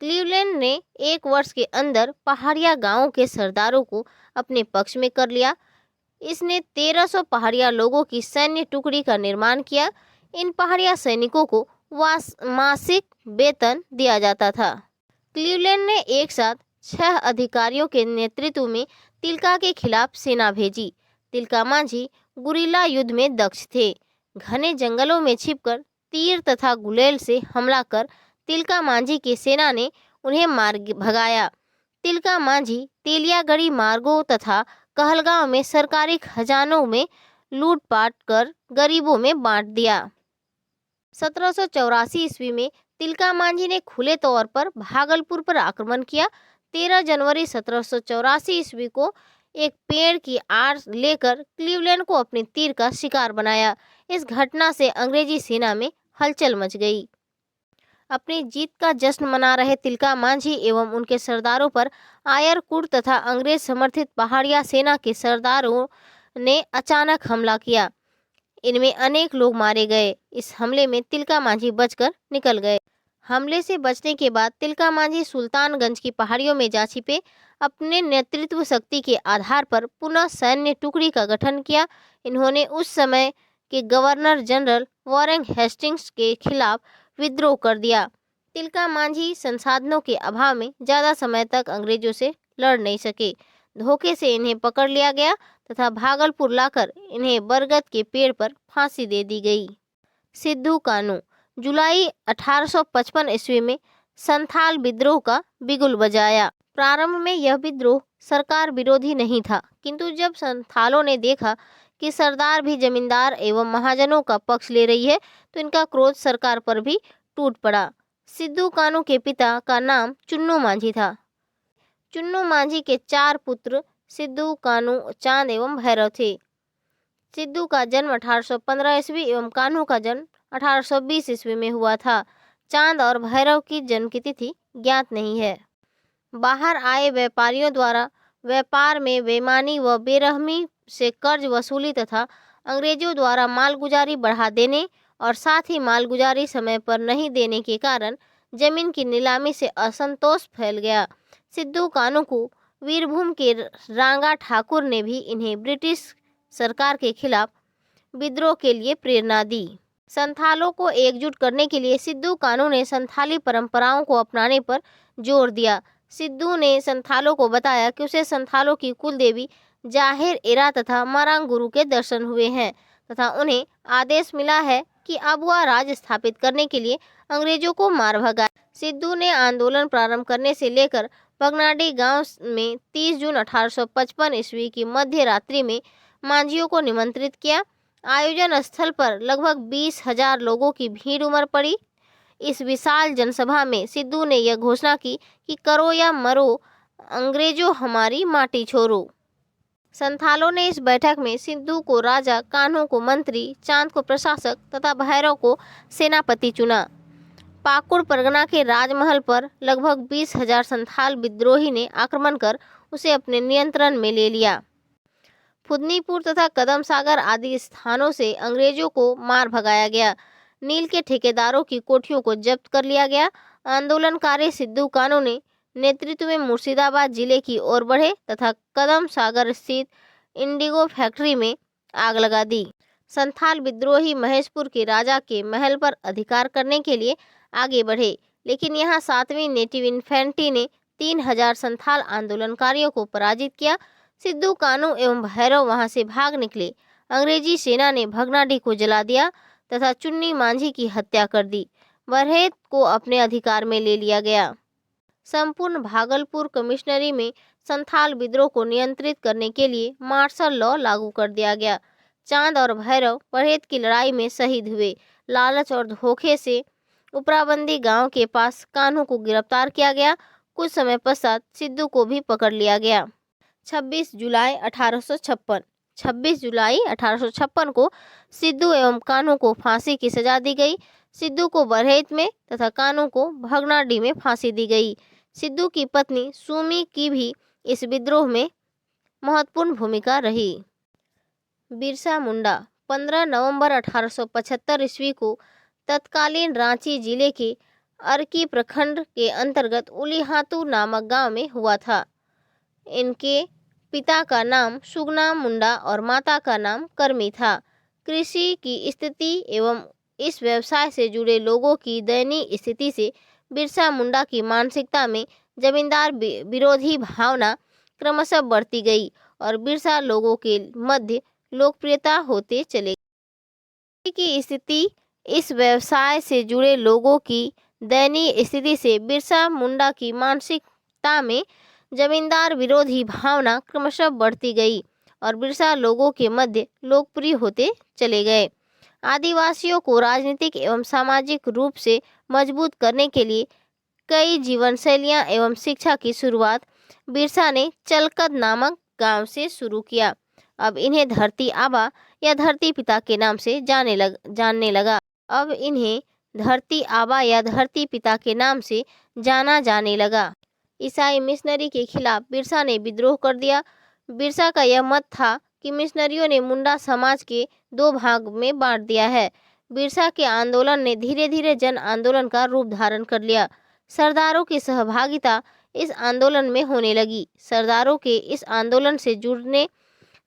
क्लीवलैंड ने 1 वर्ष के अंदर पहाड़िया गांवों के सरदारों को अपने पक्ष में कर लिया। इसने 1300 पहाड़िया लोगों की सैन्य टुकड़ी का निर्माण किया। इन पहाड़िया सैनिकों को मासिक वेतन दिया जाता था। क्लीवलैंड ने एक साथ 6 अधिकारियों के नेतृत्व में तिलका के खिलाफ सेना भेजी। तिलका मांझी गुरिल्ला युद्ध में दक्ष थे। घने जंगलों में छिपकर तीर तथा गुलेल से हमला कर तिलका मांझी की सेना ने उन्हें मार भगाया। तिलका मांझी तेलियागढ़ी मार्गों तथा कहलगांव में सरकारी खजानों में लूटपाट कर गरीबों में बांट दिया। 1784 ईस्वी में तिलका मांझी ने खुले तौर पर भागलपुर पर आक्रमण किया। 13 जनवरी 1784 ईस्वी को एक पेड़ की आड़ लेकर क्लीवलैंड को अपने तीर का शिकार बनाया। इस घटना से अंग्रेजी सेना में हलचल मच गई। अपनी जीत का जश्न मना रहे तिलका मांझी एवं उनके सरदारों पर आयर कुट तथा अंग्रेज समर्थित पहाड़िया सेना के सरदारों ने अचानक हमला किया। इनमें अनेक लोग मारे गए। इस हमले में तिलका मांझी बचकर निकल गए। हमले से बचने के बाद तिलका मांझी सुल्तानगंज की पहाड़ियों में जा छिपे। अपने नेतृत्व शक्ति के आधार पर पुनः सैन्य टुकड़ी का गठन किया। इन्होंने उस समय के गवर्नर जनरल वॉरेन हेस्टिंग्स के खिलाफ विद्रोह कर दिया। तिलका मांझी संसाधनों के अभाव में ज्यादा समय तक अंग्रेजों से लड़ नहीं सके। धोखे से इन्हें पकड़ लिया गया तथा भागलपुर लाकर इन्हें बरगद के पेड़ पर फांसी दे दी गई। सिद्धू कानू जुलाई 1855 ईस्वी में संथाल विद्रोह का बिगुल बजाया। प्रारंभ में यह विद्रोह सरकार विरोधी नहीं था, किंतु जब संथालों ने देखा कि सरदार भी जमींदार एवं महाजनों का पक्ष ले रही है तो इनका क्रोध सरकार पर भी टूट पड़ा। सिद्धू कानू के पिता का नाम चुन्नू मांझी था। चुन्नू मांझी के 4 पुत्र सिद्धू, कानू, चांद एवं भैरव थे। सिद्धू का जन्म 1815 ईस्वी एवं कान्हू का जन्म 1820 ईस्वी में हुआ था। चांद और भैरव की जन्म की तिथि ज्ञात नहीं है। बाहर आए व्यापारियों द्वारा व्यापार में बेईमानी व बेरहमी से कर्ज वसूली तथा अंग्रेजों द्वारा मालगुजारी बढ़ा देने और साथ ही मालगुजारी समय पर नहीं देने के कारण जमीन की नीलामी से असंतोष फैल गया। सिद्धू कानू को वीरभूम के रांगा ठाकुर ने भी इन्हें ब्रिटिश सरकार के खिलाफ विद्रोह के लिए प्रेरणा दी। संथालों को एकजुट करने के लिए सिद्धू कानू ने संथाली परंपराओं को अपनाने पर जोर दिया। सिद्धू ने संथालों को बताया कि उसे संथालों की कुल देवी जाहिर एरा तथा मरांग गुरु के दर्शन हुए हैं तथा उन्हें आदेश मिला है कि अबुआ राज स्थापित करने के लिए अंग्रेजों को मार भगाए। सिद्धू ने आंदोलन प्रारंभ करने से लेकर पगनाडी गांव में 30 जून 1855 ईस्वी की मध्य रात्रि में मांझियों को निमंत्रित किया। आयोजन स्थल पर लगभग 20,000 लोगों की भीड़ उमड़ पड़ी। इस विशाल जनसभा में सिद्धू ने यह घोषणा की कि करो या मरो, अंग्रेजों हमारी माटी छोड़ो। संथालों ने इस बैठक में सिद्धू को राजा, कान्हू को मंत्री, चांद को प्रशासक तथा भैरव को सेनापति चुना। पाकुड़ परगना के राजमहल पर लगभग 20,000 संथाल विद्रोही ने आक्रमण कर उसे अपने नियंत्रण में ले लिया। फुदनीपुर तथा कदम सागर आदि स्थानों से अंग्रेजों को मार भगाया गया। नील के ठेकेदारों की कोठियों को जब्त कर लिया गया। आंदोलनकारी सिद्धू कानू ने नेतृत्व में मुर्शिदाबाद जिले की ओर बढ़े तथा कदम सागर स्थित इंडिगो फैक्ट्री में आग लगा दी। संथाल विद्रोही महेशपुर के राजा के महल पर अधिकार करने के लिए आगे बढ़े, लेकिन यहाँ 7वीं नेटिव इन्फेंट्री ने 3,000 संथाल आंदोलनकारियों को पराजित किया। सिद्धू कानू एवं भैरव वहां से भाग निकले। अंग्रेजी सेना ने भगनाडी को जला दिया तथा चुन्नी मांझी की हत्या कर दी। बरहेत को अपने अधिकार में ले लिया गया। संपूर्ण भागलपुर कमिश्नरी में संथाल विद्रोह को नियंत्रित करने के लिए मार्शल लॉ लागू कर दिया गया। चांद और भैरव बरहेत की लड़ाई में शहीद हुए। लालच और धोखे से उपराबंदी गांव के पास कान्हू को गिरफ्तार किया गया। कुछ समय पश्चात सिद्धू को भी पकड़ लिया गया। 26 जुलाई 1856 को सिद्धू एवं कान्हू को फांसी की सजा दी गई। सिद्धू को बरहेत में तथा कान्हू को भगनाडी में फांसी दी गई। सिद्धू की पत्नी सुमी की भी इस विद्रोह में महत्वपूर्ण भूमिका रही। बिरसा मुंडा 15 नवंबर 1875 ईस्वी को तत्कालीन रांची जिले के अर्की प्रखंड के अंतर्गत उलीहातू नामक गांव में हुआ था। इनके पिता का नाम सुगना मुंडा और माता का नाम करमी था। कृषि की स्थिति एवं इस व्यवसाय से जुड़े लोगों की दयनीय स्थिति से बिरसा मुंडा की मानसिकता में जमींदार विरोधी भावना क्रमशः बढ़ती गई और बिरसा लोगों के मध्य लोकप्रियता होते चले गई। की स्थिति इस व्यवसाय से जुड़े लोगों की दयनीय स्थिति से बिरसा मुंडा की मानसिकता में जमींदार विरोधी भावना क्रमशः बढ़ती गई और बिरसा लोगों के मध्य लोकप्रिय होते चले गए। आदिवासियों को राजनीतिक एवं सामाजिक रूप से मजबूत करने के लिए कई जीवन शैलियाँ एवं शिक्षा की शुरुआत बिरसा ने चलकद नामक गांव से शुरू किया। अब इन्हें धरती आबा या धरती पिता के नाम से जानने लगा। अब इन्हें धरती आबा या धरती पिता के नाम से जाना जाने लगा। ईसाई मिशनरी के खिलाफ बिरसा ने विद्रोह कर दिया। बिरसा का यह मत था कि मिशनरियों ने मुंडा समाज के दो भाग में बांट दिया है। बिरसा के आंदोलन ने धीरे धीरे जन आंदोलन का रूप धारण कर लिया। सरदारों की सहभागिता इस आंदोलन में होने लगी। सरदारों के इस आंदोलन से जुड़ने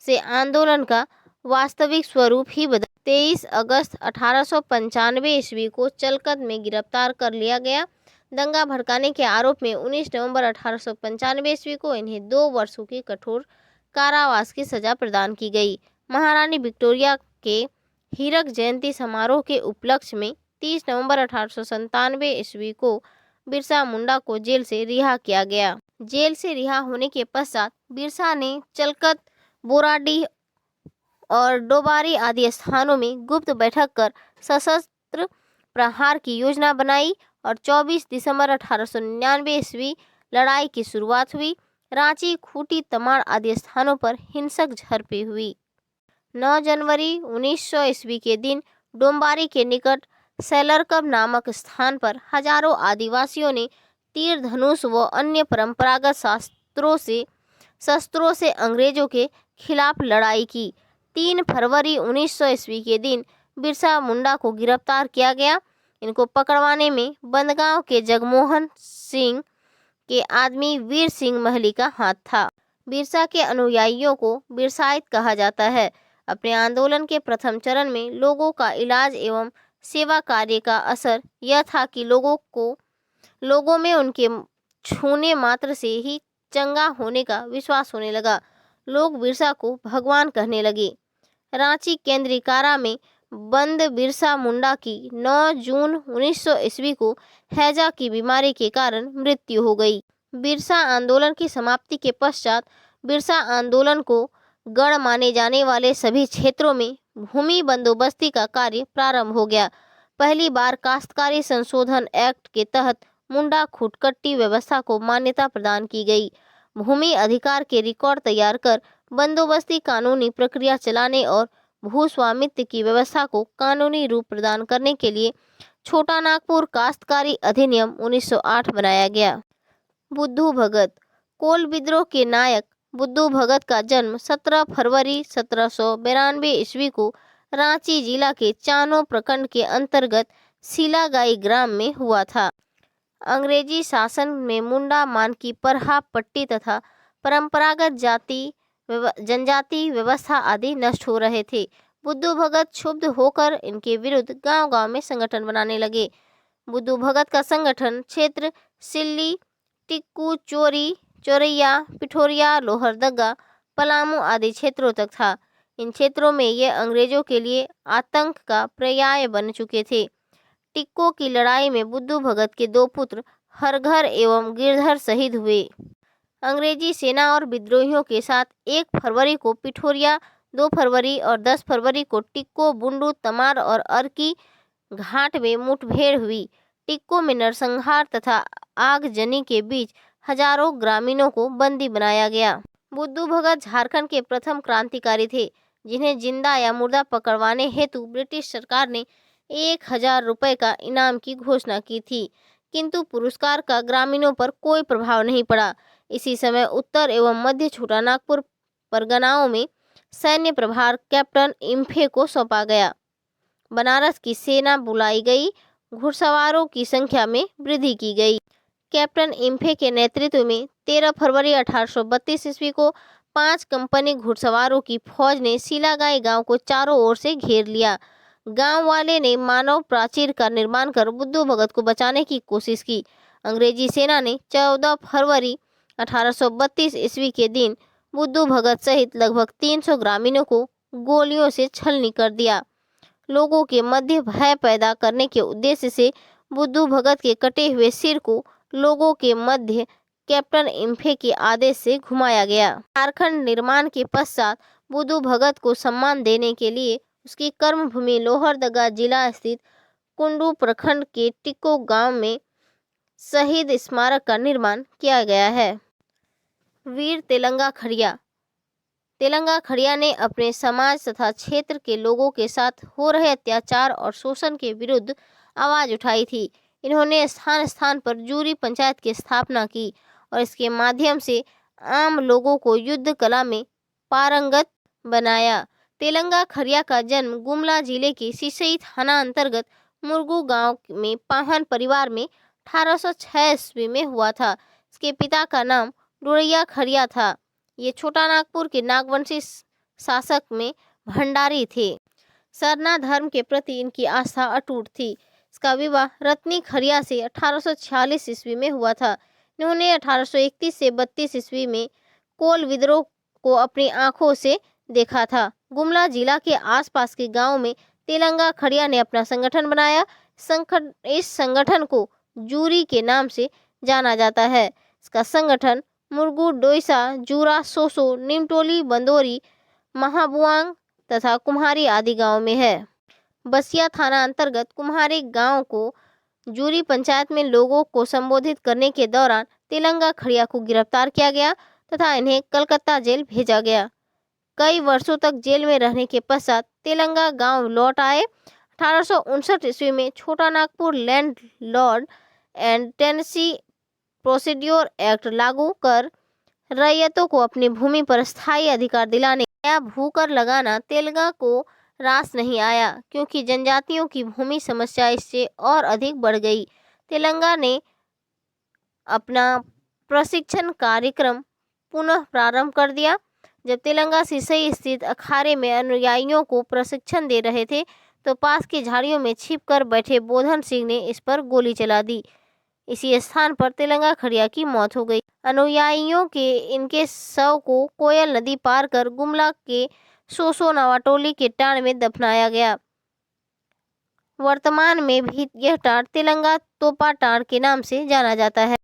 से आंदोलन का वास्तविक स्वरूप ही बदला। 23 अगस्त 1895 ईस्वी को चलकद में गिरफ्तार कर लिया गया। दंगा भड़काने के आरोप में 19 नवंबर 1895 ईस्वी को इन्हें 2 वर्षों की कठोर कारावास की सजा प्रदान की गई। महारानी विक्टोरिया के हीरक जयंती समारोह के उपलक्ष्य में 30 नवंबर 1897 ईस्वी को बिरसा मुंडा को जेल से रिहा किया गया। जेल से रिहा होने के पश्चात बिरसा ने चलकद, बोराडीह और डोबारी आदि स्थानों में गुप्त बैठक कर सशस्त्र प्रहार की योजना बनाई और 24 दिसंबर 1899 ईस्वी लड़ाई की शुरुआत हुई। रांची, खूंटी, तमाड़ आदि स्थानों पर हिंसक झड़पें हुई। 9 जनवरी 1900 ईस्वी के दिन डोंबारी के निकट सैलरकब नामक स्थान पर हजारों आदिवासियों ने तीर धनुष व अन्य परंपरागत शस्त्रों से अंग्रेजों के खिलाफ लड़ाई की। 3 फरवरी 1900 ईस्वी के दिन बिरसा मुंडा को गिरफ्तार किया गया। इनको पकड़वाने में बंदगांव के जगमोहन सिंह के आदमी वीर सिंह महली का हाथ था। बिरसा के अनुयायियों को बिरसाइत कहा जाता है। अपने आंदोलन के प्रथम चरण में लोगों का इलाज एवं सेवा कार्य का असर यह था कि लोगों में उनके छूने मात्र से ही चंगा होने का विश्वास होने लगा। लोग बिरसा को भगवान कहने लगे। रांची केंद्रीय कारा में बंद बिरसा मुंडा की 9 जून 1900 ईस्वी को हैजा की बीमारी के कारण मृत्यु हो गई। बिरसा आंदोलन की समाप्ति के पश्चात बिरसा आंदोलन को गढ़ माने जाने वाले सभी क्षेत्रों में भूमि बंदोबस्ती का कार्य प्रारंभ हो गया। पहली बार काश्तकारी संशोधन एक्ट के तहत मुंडा खुटकट्टी व्यवस्था को मान्यता प्रदान की गई। भूमि अधिकार के रिकॉर्ड तैयार कर बंदोबस्ती कानूनी प्रक्रिया चलाने और भूस्वामित्व की व्यवस्था को कानूनी रूप प्रदान करने के लिए छोटा नागपुर काश्तकारी अधिनियम 1908 बनाया गया। बुद्धू भगत। कोल विद्रोह के नायक बुद्धू भगत का जन्म 17 फरवरी 1792 ईस्वी को रांची जिला के चानो प्रखंड के अंतर्गत सीलागाई ग्राम में हुआ था। अंग्रेजी शासन में मुंडा, मानकी, परहा, पट्टी तथा परंपरागत जनजाति व्यवस्था आदि नष्ट हो रहे थे। बुद्धू भगत क्षुब्ध होकर इनके विरुद्ध गांव-गांव में संगठन बनाने लगे। बुद्धू भगत का संगठन क्षेत्र सिल्ली, टिक्कू, चोरी, चोरैया, पिठोरिया, लोहरदगा, पलामू आदि क्षेत्रों तक था। इन क्षेत्रों में ये अंग्रेजों के लिए आतंक का पर्याय बन चुके थे। टिक्को की लड़ाई में बुद्धू भगत के 2 पुत्र हरघर एवं गिरधर शहीद हुए। अंग्रेजी सेना और विद्रोहियों के साथ 1 फरवरी को पिठोरिया, 2 फरवरी और 10 फरवरी को टिक्को, बुंडू, तमाड़ और अर्की घाट में मुठभेड़ हुई। टिक्को में नरसंहार तथा आगजनी के बीच हजारों ग्रामीणों को बंदी बनाया गया। बुद्धू भगत झारखंड के प्रथम क्रांतिकारी थे, जिन्हें जिंदा या मुर्दा पकड़वाने हेतु ब्रिटिश सरकार ने 1000 रुपये का इनाम की घोषणा की थी, किंतु पुरस्कार का ग्रामीणों पर कोई प्रभाव नहीं पड़ा। इसी समय उत्तर एवं मध्य छोटा नागपुर परगनाओं में सैन्य प्रभार कैप्टन इम्फे को सौंपा गया। बनारस की सेना बुलाई गई। घुड़सवारों की संख्या में वृद्धि की गई। कैप्टन इम्फे के नेतृत्व में 13 फरवरी 1832 ईस्वी को 5 कंपनी घुड़सवारों की फौज ने सीलागाई गांव को चारों ओर से घेर लिया। गांव वाले ने मानव प्राचीर का निर्माण कर बुद्धू भगत को बचाने की कोशिश की। अंग्रेजी सेना ने 14 फरवरी 1832 ईस्वी के दिन बुद्धू भगत सहित लगभग 300 ग्रामीणों को गोलियों से छलनी कर दिया। लोगों के मध्य भय पैदा करने के उद्देश्य से बुद्धू भगत के कटे हुए सिर को लोगों के मध्य कैप्टन इम्फे के आदेश से घुमाया गया। झारखंड निर्माण के पश्चात बुद्धू भगत को सम्मान देने के लिए उसकी कर्मभूमि लोहरदगा जिला स्थित कुंडू प्रखंड के टिक्को गांव में शहीद स्मारक का निर्माण किया गया है। वीर तेलंगा खड़िया। तेलंगा खड़िया ने अपने समाज तथा क्षेत्र के लोगों के साथ हो रहे अत्याचार और शोषण के विरुद्ध आवाज उठाई थी। इन्होंने स्थान स्थान पर जूरी पंचायत की स्थापना की और इसके माध्यम से आम लोगों को युद्ध कला में पारंगत बनाया। तेलंगा खड़िया का जन्म गुमला जिले के सिसई थाना अंतर्गत मुरगू गांव में पाहन परिवार में 1806 ईस्वी में हुआ था। इसके पिता का नाम डुरैया खड़िया था। ये छोटा नागपुर के नागवंशी शासक में भंडारी थे। सरना धर्म के प्रति इनकी आस्था अटूट थी। इसका विवाह रत्नी खड़िया से 1846 ईस्वी में हुआ था। इन्होंने 1831 से 32 ईस्वी में कोल विद्रोह को अपनी आंखों से देखा था। गुमला जिला के आसपास के गांव में तेलंगा खड़िया ने अपना संगठन बनाया। इस संगठन को जूरी के नाम से जाना जाता है। इसका संगठन मुरगू, डोईसा, जूरा, सोसो, निमटोली, बंदोरी, महाबुआंग तथा कुम्हारी आदि गांव में है। बसिया थाना अंतर्गत कुम्हारी गांव को जूरी पंचायत में लोगों को संबोधित करने के दौरान तेलंगा खड़िया को गिरफ्तार किया गया तथा इन्हें कलकत्ता जेल भेजा गया। कई वर्षों तक जेल में रहने के पश्चात तेलंगा गांव लौट आए। 1859 ईस्वी में छोटा Nagpur land Lord and tenancy procedure act लागू कर रैयतों को अपनी भूमि पर स्थायी अधिकार दिलाने या भूकर लगाना तेलंगा को रास नहीं आया, क्योंकि जनजातियों की भूमि समस्या इससे और अधिक बढ़ गई। तेलंगा ने अपना प्रशिक्षण कार्यक्रम पुनः प्रारंभ कर दिया। जब तेलंगा सिसई स्थित अखाड़े में अनुयायियों को प्रशिक्षण दे रहे थे तो पास की झाड़ियों में छिपकर बैठे बोधन सिंह ने इस पर गोली चला दी। इसी स्थान पर तेलंगा खड़िया की मौत हो गई। अनुयायियों के इनके शव को कोयल नदी पार कर गुमला के सोसो नवाटोली के टांड में दफनाया गया। वर्तमान में भी यह टांड तेलंगा तोपा टांड के नाम से जाना जाता है।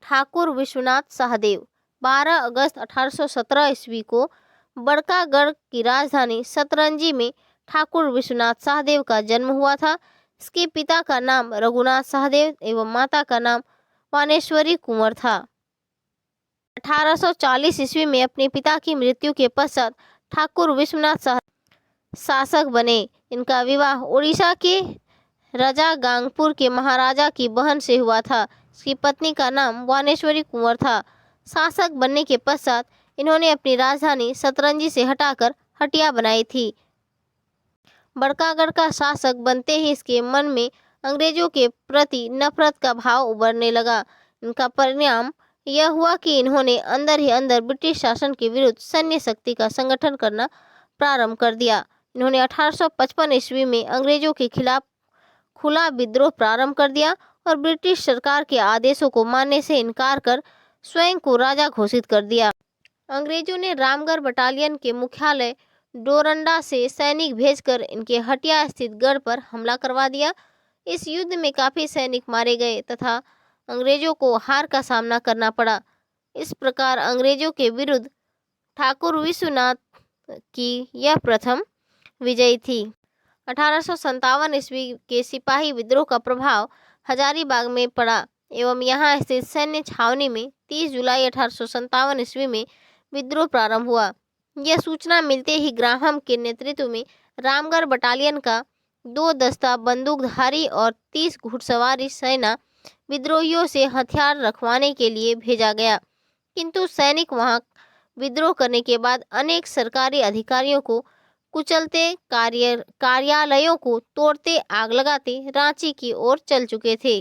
ठाकुर विश्वनाथ सहदेव। 12 अगस्त 1817 ईस्वी को बड़कागढ़ की राजधानी सतरंजी में ठाकुर विश्वनाथ सहदेव का जन्म हुआ था। इसके पिता का नाम रघुनाथ सहदेव एवं माता का नाम वानेश्वरी कुंवर था। 1840 ईस्वी में अपने पिता की मृत्यु के पश्चात ठाकुर विश्वनाथ शासक बने। इनका विवाह उड़ीसा के रजागांगपुर के महाराजा की बहन से हुआ था। इसकी पत्नी का नाम वानेश्वरी कुंवर था। शासक बनने के पश्चात इन्होंने अपनी राजधानी सतरंजी से हटाकर हटिया बनाई थी। बड़कागढ़ का शासक बनते ही इसके मन में अंग्रेजों के प्रति नफरत का भाव उभरने लगा। इनका परिणाम यह हुआ कि इन्होंने अंदर ही अंदर ब्रिटिश शासन के विरुद्ध सैन्य शक्ति का संगठन करना प्रारंभ कर दिया। इन्होंने 1855 ईस्वी में अंग्रेजों के खिलाफ खुला विद्रोह प्रारंभ कर दिया और ब्रिटिश सरकार के आदेशों को मानने से इनकार कर स्वयं को राजा घोषित कर दिया। अंग्रेजों ने रामगढ़ बटालियन के मुख्यालय डोरंडा से सैनिक भेजकर इनके हटिया स्थित गढ़ पर हमला करवा दिया। इस युद्ध में काफी सैनिक मारे गए तथा अंग्रेजों को हार का सामना करना पड़ा। इस प्रकार अंग्रेजों के विरुद्ध ठाकुर विश्वनाथ की यह प्रथम विजय थी। 1857 ईस्वी के सिपाही विद्रोह का प्रभाव हजारीबाग में पड़ा एवं यहाँ स्थित सैन्य छावनी में 30 जुलाई 1857 ईस्वी में विद्रोह प्रारंभ हुआ। यह सूचना मिलते ही ग्राहम के नेतृत्व में रामगढ़ बटालियन का 2 दस्ता बंदूकधारी और 30 घुड़सवारी सेना विद्रोहियों से हथियार रखवाने के लिए भेजा गया, किंतु सैनिक वहां विद्रोह करने के बाद अनेक सरकारी अधिकारियों को कुचलते, कार्यालयों को तोड़ते, आग लगाते रांची की ओर चल चुके थे।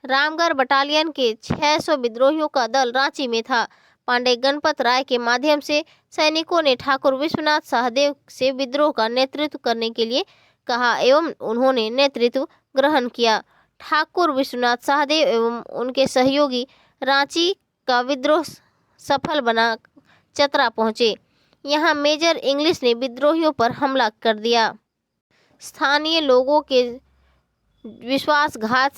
रामगढ़ बटालियन के 600 विद्रोहियों का दल रांची में था। पांडे गणपत राय के माध्यम से सैनिकों ने ठाकुर विश्वनाथ सहदेव से विद्रोह का नेतृत्व करने के लिए कहा एवं उन्होंने नेतृत्व ग्रहण किया। ठाकुर विश्वनाथ सहदेव एवं उनके सहयोगी रांची का विद्रोह सफल बना चतरा पहुंचे। यहाँ मेजर इंग्लिश ने विद्रोहियों पर हमला कर दिया। स्थानीय लोगों के विश्वासघात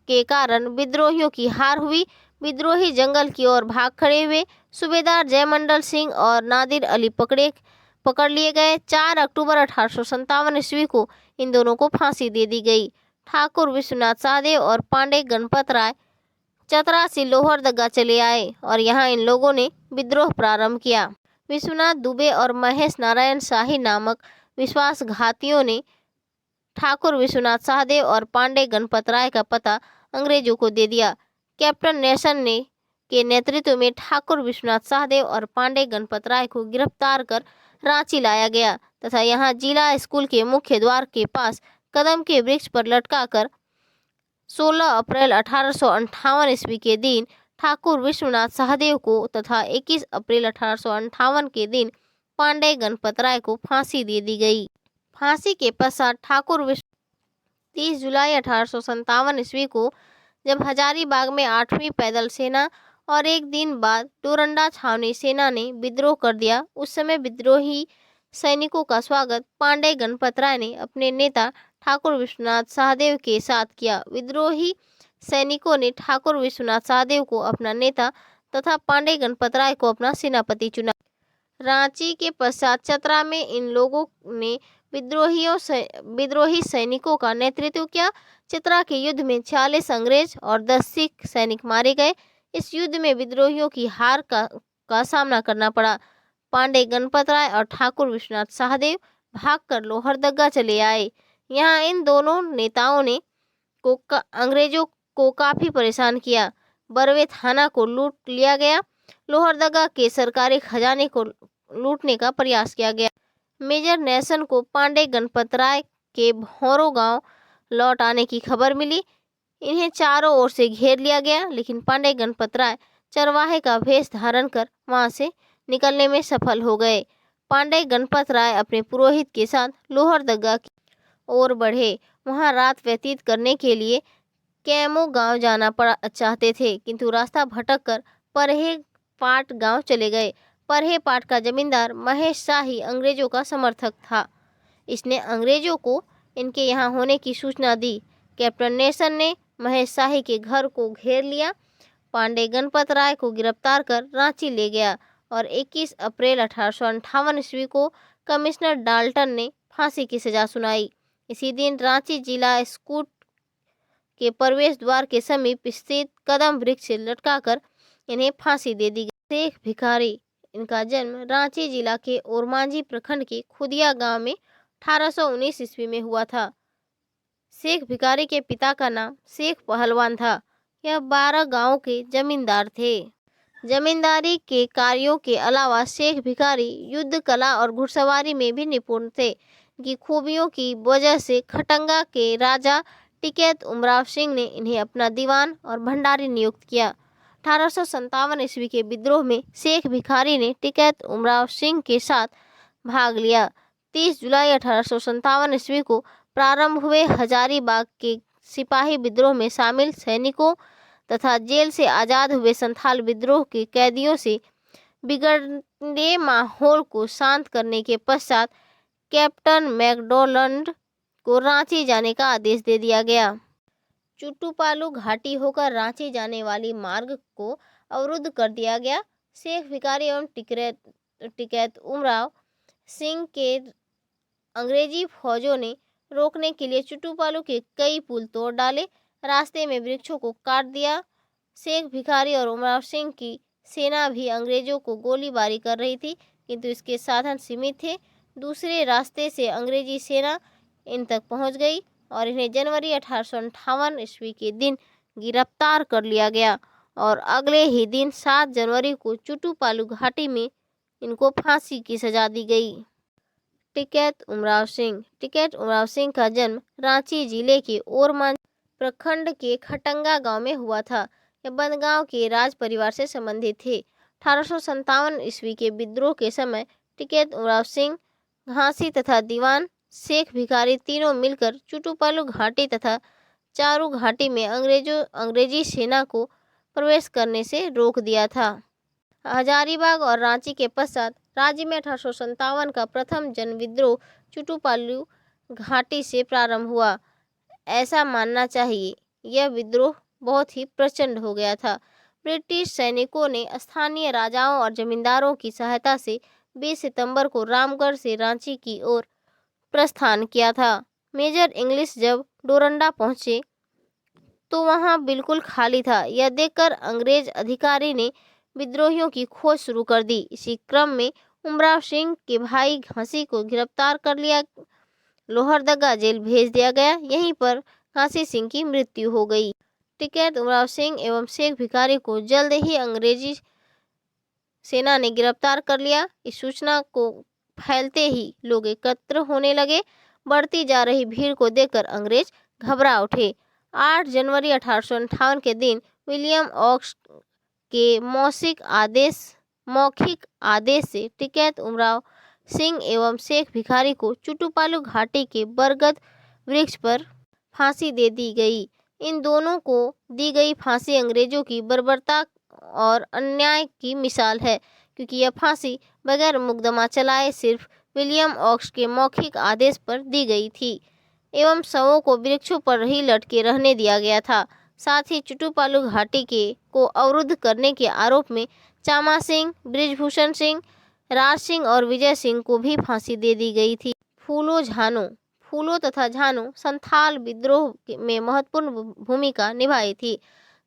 के कारण विद्रोहियों की हार हुई। विद्रोही जंगल की ओर भाग खड़े हुए। सूबेदार जयमंडल सिंह और नादिर अली पकड़ लिए गए। 4 अक्टूबर 1857 ईस्वी को इन दोनों को फांसी दे दी गई। ठाकुर विश्वनाथ सहदेव और पांडे गणपत राय चतरा से लोहरदगा चले आए और यहाँ इन लोगों ने विद्रोह प्रारंभ किया। विश्वनाथ दुबे और महेश नारायण शाही नामक विश्वासघातियों ने ठाकुर विश्वनाथ सहदेव और पांडे गणपत राय का पता अंग्रेजों को दे दिया। कैप्टन नेल्सन ने के नेतृत्व में ठाकुर विश्वनाथ सहदेव और पांडे गणपत राय को गिरफ्तार कर रांची लाया गया तथा यहाँ जिला स्कूल के मुख्य द्वार के पास कदम के वृक्ष पर लटकाकर 16 अप्रैल 1858 ईस्वी के दिन ठाकुर विश्वनाथ सहदेव को तथा 21 अप्रैल 1858 के दिन पांडे गणपत राय को फांसी दे दी गई। फांसी के पश्चात 30 जुलाई 1857 ईस्वी को जब हजारीबाग में 8वीं पैदल सेना और एक दिन बाद डोरंडा छावनी सेना ने विद्रोह कर दिया, उस समय विद्रोही सैनिकों का स्वागत पांडे गणपत राय ने अपने नेता ठाकुर विश्वनाथ सहदेव के साथ किया। विद्रोही सैनिकों ने ठाकुर विश्वनाथ सहदेव को अपना नेता तथा पांडे गणपत राय को अपना सेनापति चुना। रांची के पश्चात चतरा में इन लोगों ने विद्रोही सैनिकों का नेतृत्व किया। चतरा के युद्ध में 40 अंग्रेज और 10 सिख सैनिक मारे गए। इस युद्ध में विद्रोहियों की हार का सामना करना पड़ा। पांडे गणपत राय और ठाकुर विश्वनाथ सहदेव भागकर लोहरदगा चले आए। यहाँ इन दोनों नेताओं ने अंग्रेजों को काफी परेशान किया। बरवे थाना को लूट लिया गया। लोहरदगा के सरकारी खजाने को लूटने का प्रयास किया गया। मेजर नेल्सन को पांडे गणपत राय के भौरों गांव लौट आने की खबर मिली। इन्हें चारों ओर से घेर लिया गया, लेकिन पांडे गणपत राय चरवाहे का वेश धारण कर वहां से निकलने में सफल हो गए। पांडे गणपत राय अपने पुरोहित के साथ लोहरदगा की ओर बढ़े। वहां रात व्यतीत करने के लिए कैमो गांव जाना चाहते थे, किंतु रास्ता भटककर परहे पाट गांव चले गए। परहे पाट का जमींदार महेश शाही अंग्रेजों का समर्थक था। इसने अंग्रेजों को इनके यहाँ होने की सूचना दी। कैप्टन नेल्सन ने महेश शाही के घर को घेर लिया। पांडे गणपत राय को गिरफ्तार कर रांची ले गया और 21 अप्रैल 1858 ईस्वी को कमिश्नर डाल्टन ने फांसी की सजा सुनाई। इसी दिन रांची जिला स्कूल के प्रवेश द्वार के समीप स्थित कदम वृक्ष से लटकाकर इन्हें फांसी दे दी गई। शेख भिखारी, इनका जन्म रांची जिला के ओरमांझी प्रखंड के खुदिया गांव में 1819 ईस्वी में हुआ था। शेख भिखारी के पिता का नाम शेख पहलवान था। यह 12 गांवों के जमींदार थे। जमींदारी के कार्यों के अलावा शेख भिखारी युद्ध कला और घुड़सवारी में भी निपुण थे। इनकी खूबियों की वजह से खटंगा के राजा टिकैत उमराव सिंह ने इन्हें अपना दीवान और भंडारी नियुक्त किया। 1857 ईस्वी के विद्रोह में शेख भिखारी ने टिकैत उमराव सिंह के साथ भाग लिया। 30 जुलाई 1857 ईस्वी को प्रारंभ हुए हजारीबाग के सिपाही विद्रोह में शामिल सैनिकों तथा जेल से आज़ाद हुए संथाल विद्रोह के कैदियों से बिगड़े माहौल को शांत करने के पश्चात कैप्टन मैकडोनाल्ड को रांची जाने का आदेश दे दिया गया। चुटुपालू घाटी होकर रांची जाने वाली मार्ग को अवरुद्ध कर दिया गया। शेख भिखारी एवं टिकैत उमराव सिंह के अंग्रेजी फौजों ने रोकने के लिए चुटुपालू के कई पुल तोड़ डाले, रास्ते में वृक्षों को काट दिया। शेख भिखारी और उमराव सिंह की सेना भी अंग्रेजों को गोलीबारी कर रही थी, किंतु इसके साधन सीमित थे। दूसरे रास्ते से अंग्रेजी सेना इन तक पहुंच गई और इन्हें जनवरी 1858 ईस्वी के दिन गिरफ्तार कर लिया गया और अगले ही दिन 7 जनवरी को चुटुपालू घाटी में इनको फांसी की सजा दी गई। टिकैत उमराव सिंह का जन्म रांची जिले के ओरमांझी प्रखंड के खटंगा गांव में हुआ था। यह बनगांव के राज परिवार से संबंधित थे। 1857 ईस्वी के विद्रोह के समय टिकैत उमराव सिंह, घासी तथा दीवान शेख भिखारी तीनों मिलकर चुटुपालू घाटी तथा चारू घाटी में अंग्रेजी सेना को प्रवेश करने से रोक दिया था। हजारीबाग और रांची के पश्चात राज्य में 1857 का प्रथम जन विद्रोह चुटुपालू घाटी से प्रारंभ हुआ। ऐसा मानना चाहिए यह विद्रोह बहुत ही प्रचंड हो गया था। ब्रिटिश सैनिकों ने स्थानीय राजाओं और जमींदारों की सहायता से 20 सितंबर को रामगढ़ से रांची की ओर प्रस्थान किया था। मेजर इंग्लिश जब डोरंडा पहुंचे तो वहां बिल्कुल खाली था। यह देखकर अंग्रेज अधिकारी ने विद्रोहियों की खोज शुरू कर दी। इसी क्रम में उमराव सिंह के भाई घासी को गिरफ्तार कर लिया, लोहरदगा जेल भेज दिया गया। यहीं पर घासी सिंह की मृत्यु हो गई। टिकैत उमराव सिंह एवं शेख भिखारी को जल्द ही अंग्रेजी सेना ने गिरफ्तार कर लिया। इस सूचना को फैलते ही लोग एकत्र होने लगे। बढ़ती जा रही भीड़ को देखकर अंग्रेज घबरा उठे। 8 जनवरी 1858 के दिन विलियम ऑक्स के मौखिक आदेश से टिकैत उमराव सिंह एवं शेख भिखारी को चुटुपालू घाटी के बरगद वृक्ष पर फांसी दे दी गई। इन दोनों को दी गई फांसी अंग्रेजों की बर्बरता और अन्याय की मिसाल है, क्योंकि यह फांसी बगैर मुकदमा चलाए सिर्फ विलियम ऑक्स के मौखिक आदेश पर दी गई थी एवं शवों को वृक्षों पर ही लटके रहने दिया गया था। साथ ही चुटुपालू घाटी को अवरुद्ध करने के आरोप में चामा सिंह, बृजभूषण सिंह, राज सिंह और विजय सिंह को भी फांसी दे दी गई थी। फूलो तथा झानो संथाल विद्रोह में महत्वपूर्ण भूमिका निभाई थी।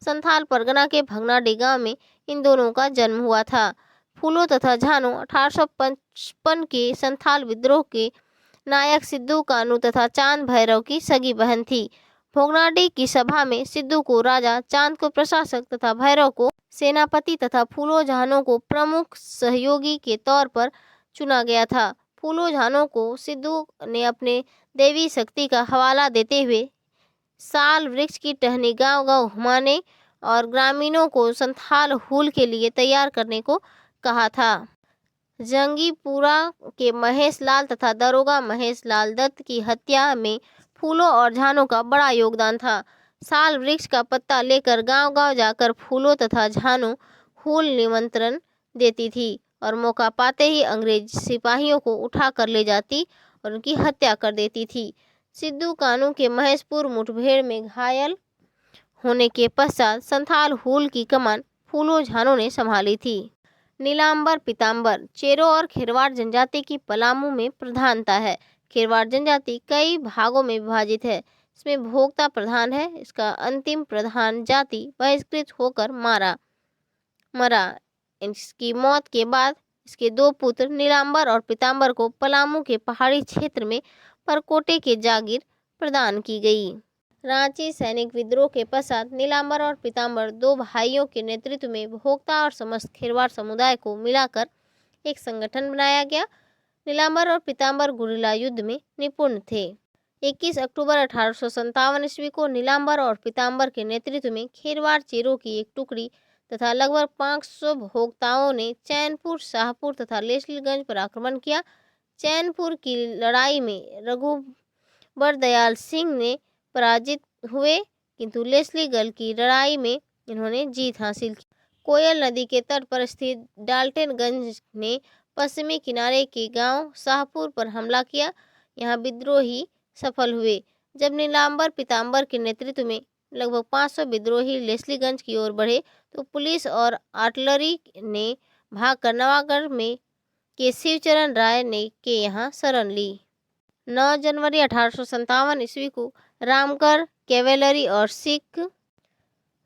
संथाल परगना के भगनाडी गांव में इन दोनों का जन्म हुआ था। फूलो तथा झानो 1855 के संथाल विद्रोह के नायक सिद्धू कानू तथा चांद भैरव की सगी बहन थी। भोगनाडी की सभा में सिद्धू को राजा, चांद को प्रशासक तथा भैरव को सेनापति तथा फूलो झानो को प्रमुख सहयोगी के तौर पर चुना गया था। फूलो झानो को सिद्धू ने अपने देवी शक्ति का हवाला देते हुए साल वृक्ष की टहनी गांव-गांव घुमाने और ग्रामीणों को संथाल हूल के लिए तैयार करने को कहा था। जंगीपुरा के महेश लाल तथा दरोगा महेश लाल दत्त की हत्या में फूलो और झानो का बड़ा योगदान था। साल वृक्ष का पत्ता लेकर गांव-गांव जाकर फूलो तथा झानो हूल निमंत्रण देती थी और मौका पाते ही अंग्रेज सिपाहियों को उठा कर ले जाती और उनकी हत्या कर देती थी। सिद्धू कानू के महेशपुर मुठभेड़ में घायल होने के पश्चात संथाल हूल की कमान फूलो झानो ने संभाली थी। नीलांबर पीताम्बर चेरो और खेरवाड़ जनजाति की पलामू में प्रधानता है। खेरवाड़ जनजाति कई भागों में विभाजित है। इसमें भोक्ता प्रधान है। इसका अंतिम प्रधान जाति बहिष्कृत होकर मरा। इसकी मौत के बाद इसके 2 पुत्र नीलांबर और पीताम्बर को पलामू के पहाड़ी क्षेत्र में परकोटे के जागीर प्रदान की गई। रांची सैनिक विद्रोह के पश्चात नीलांबर और पीताम्बर 2 भाइयों के नेतृत्व में भोक्ता और समस्त खेरवाड़ समुदाय को मिलाकर एक संगठन बनाया गया। नीलांबर और पीताम्बर गुरिल्ला युद्ध में निपुण थे। 21 अक्टूबर 1857 ईस्वी को नीलांबर और पीताम्बर के नेतृत्व में खेरवाड़ चेरो की एक टुकड़ी तथा लगभग 500 भोक्ताओं ने चैनपुर, शाहपुर तथा लेस्लीगंज पर आक्रमण किया। चैनपुर की लड़ाई में रघुबर दयाल सिंह ने पराजित हुए, किंतु लेस्लीगंज की लड़ाई में इन्होंने जीत हासिल की। कोयल नदी के तट पर स्थित डाल्टनगंज ने पश्चिमी किनारे के गांव शाहपुर पर हमला किया। यहां विद्रोही सफल हुए। जब नीलांबर पीताम्बर के नेतृत्व में लगभग 500 विद्रोही लेस्लीगंज की ओर बढ़े तो पुलिस और आर्टिलरी ने भागकर नवागढ़ में के शिवचरण राय ने के यहाँ शरण ली। 9 जनवरी 1857 ईस्वी को रामगढ़ कैवेलरी और सिख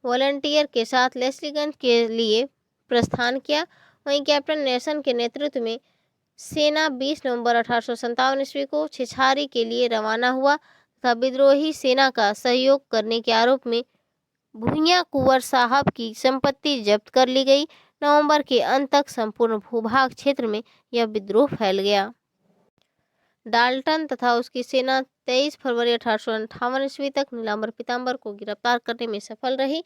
वॉलंटियर के साथ लेस्लीगंज के लिए प्रस्थान किया। वहीं कैप्टन नेल्सन के नेतृत्व में सेना 20 नवंबर 1857 ईस्वी को छिछारी के लिए रवाना हुआ तथा विद्रोही सेना का सहयोग करने के आरोप में भुइयां कुंवर साहब की संपत्ति जब्त कर ली गई। नवंबर के अंत तक संपूर्ण भूभाग क्षेत्र में यह विद्रोह फैल गया। डाल्टन तथा उसकी सेना 23 फरवरी 1858 ईस्वी तक नीलांबर पीताम्बर को गिरफ्तार करने में सफल रही।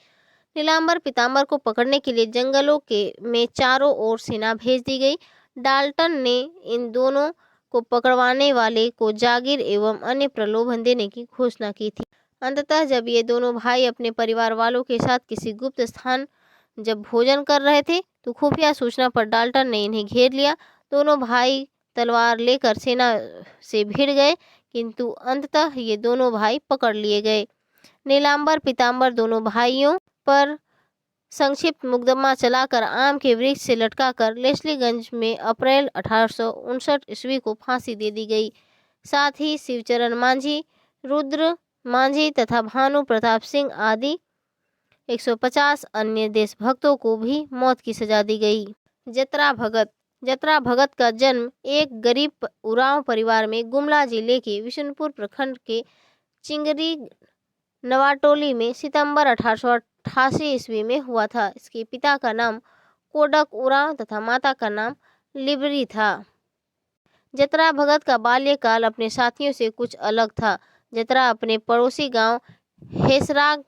नीलांबर पीताम्बर को पकड़ने के लिए जंगलों में चारों ओर सेना भेज दी गई। डाल्टन ने इन दोनों को पकड़वाने वाले को जागीर एवं अन्य प्रलोभन देने की घोषणा की थी। अंततः जब ये दोनों भाई अपने परिवार वालों के साथ किसी गुप्त स्थान जब भोजन कर रहे थे तो खुफिया सूचना पर डाल्टन ने इन्हें घेर लिया। दोनों भाई तलवार लेकर सेना से भिड़ गए, किंतु अंततः ये दोनों भाई पकड़ लिए गए। नीलांबर पीताम्बर दोनों भाइयों पर संक्षिप्त मुकदमा चलाकर आम के वृक्ष से लटकाकर लेस्लीगंज में अप्रैल 1859 ईस्वी को फांसी दे दी गई। साथ ही शिवचरण मांझी, रुद्र मांझी तथा भानु प्रताप सिंह आदि 150 अन्य देशभक्तों को भी मौत की सजा दी गई। जतरा भगत का जन्म एक गरीब उरांव परिवार में गुमला जिले के विशुनपुर प्रखंड के चिंगरी नवाटोली में सितंबर 1888 ईस्वी में हुआ था। इसके पिता का नाम कोडक उरांव तथा माता का नाम लिबरी था। जतरा भगत का बाल्यकाल अपने साथियों से कुछ अलग था। जतरा अपने पड़ोसी गांव हेसराग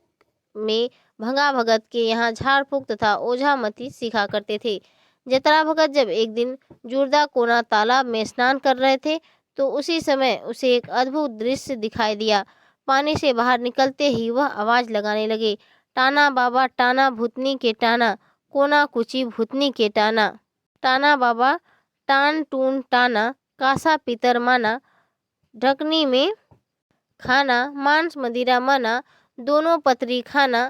में भंगा भगत के यहाँ झाड़ फूक तथा ओझामती सीखा करते थे। जतरा भगत जब एक दिन जुर्दा कोना तालाब में स्नान कर रहे थे तो उसी समय उसे एक अद्भुत दृश्य दिखाई दिया। पानी से बाहर निकलते ही वह आवाज लगाने लगे, टाना बाबा टाना भूतनी के टाना, कोना कुची भूतनी के टाना। टाना बाबा टान टून टाना, कासा पितर माना, ढकनी में खाना, मांस मदिरा माना, दोनों पतरी खाना।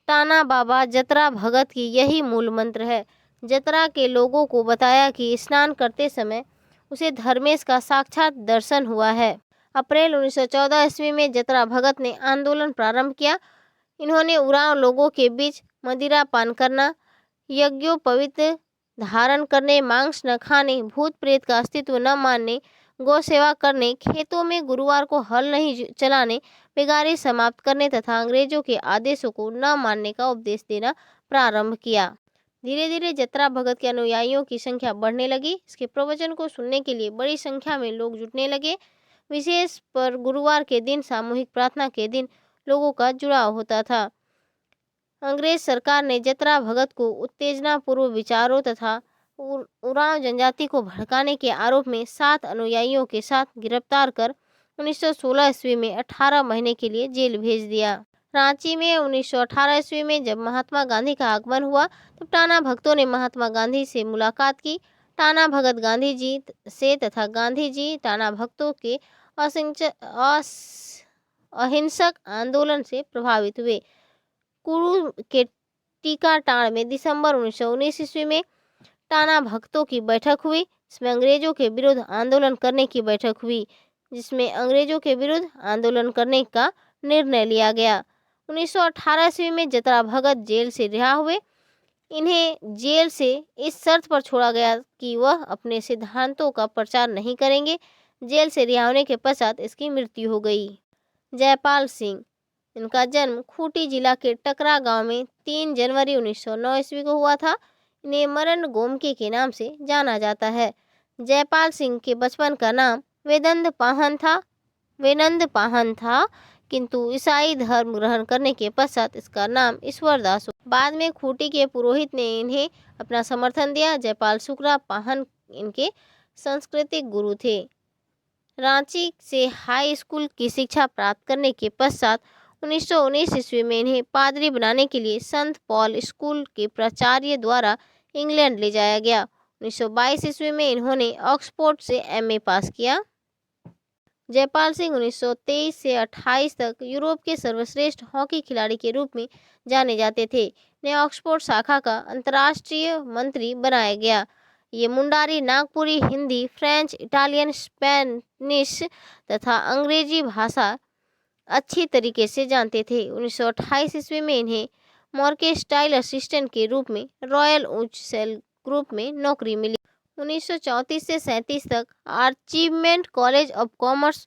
टाना बाबा जतरा भगत की यही मूल मंत्र है। जतरा के लोगों को बताया कि स्नान करते समय उसे धर्मेश का साक्षात दर्शन हुआ है। अप्रैल 1914 ईस्वी में जतरा भगत ने आंदोलन प्रारंभ किया। इन्होंने उरांव लोगों के बीच मदिरा पान करना, यज्ञोपवीत धारण करने, मांस न खाने, भूत प्रेत का अस्तित्व न मानने, गौ सेवा करने, खेतों में गुरुवार को हल नहीं चलाने, बेगारी समाप्त करने तथा अंग्रेजों के आदेशों को न मानने का उपदेश देना प्रारंभ किया। धीरे धीरे जतरा भगत के अनुयायियों की संख्या बढ़ने लगी। इसके प्रवचन को सुनने के लिए बड़ी संख्या में लोग जुटने लगे। विशेष पर गुरुवार के दिन सामूहिक प्रार्थना के दिन लोगों का जुड़ाव होता था। अंग्रेज सरकार ने जतरा भगत को उत्तेजना पूर्व विचारों तथा उरांव जनजाति को भड़काने के आरोप में 7 अनुयायियों के साथ गिरफ्तार कर 1916 ईस्वी में 18 महीने के लिए जेल भेज दिया। रांची में 1918 ईस्वी में जब महात्मा गांधी का आगमन हुआ तब टाना भक्तों ने महात्मा गांधी से मुलाकात की। टाना भगत गांधी जी से तथा गांधी जी टाना भक्तों के अहिंसक आंदोलन से प्रभावित हुए। कुरू के टीकाटाड़ में दिसंबर 1919 ईस्वी में टाना भक्तों की बैठक हुई। इसमें अंग्रेजों के विरुद्ध आंदोलन करने की बैठक हुई, जिसमें अंग्रेजों के विरुद्ध आंदोलन करने का निर्णय लिया गया। 1918 ईस्वी में जतरा भगत जेल से रिहा हुए। इन्हें जेल से इस शर्त पर छोड़ा गया कि वह अपने सिद्धांतों का प्रचार नहीं करेंगे। जेल से रिहा होने के पश्चात इसकी मृत्यु हो गई। जयपाल सिंह, इनका जन्म खूंटी जिला के टकरा गांव में 3 जनवरी 1909 ईस्वी को हुआ था। इन्हें मरण गोमके के नाम से जाना जाता है। जयपाल सिंह के बचपन का नाम वेनंद पाहन था, किंतु ईसाई धर्म ग्रहण करने के पश्चात इसका नाम ईश्वरदास हुआ। बाद में खूंटी के पुरोहित ने इन्हें अपना समर्थन दिया। जयपाल शुक्ला पाहन इनके सांस्कृतिक गुरु थे। रांची से हाई स्कूल की शिक्षा प्राप्त करने के पश्चात 1919 ईस्वी में इन्हें पादरी बनाने के लिए संत पॉल स्कूल के प्राचार्य द्वारा इंग्लैंड ले जाया गया। 1922 ईस्वी में इन्होंने ऑक्सफोर्ड से एमए पास किया। जयपाल सिंह 1923 से 28 तक यूरोप के सर्वश्रेष्ठ हॉकी खिलाड़ी के रूप में जाने जाते थे। इन्हें ऑक्सफोर्ड शाखा का अंतर्राष्ट्रीय मंत्री बनाया गया। ये Mundari, Nagpuri, Hindi, French, Italian, Spanish तथा अंग्रेजी भाषा अच्छी तरीके से जानते थे। 1928 ईस्वी में इन्हें मॉर्केस्टाइल असिस्टेंट के रूप में रॉयल उच्च सेल ग्रुप में नौकरी मिली। 1934 से 37 तक achievement college of commerce,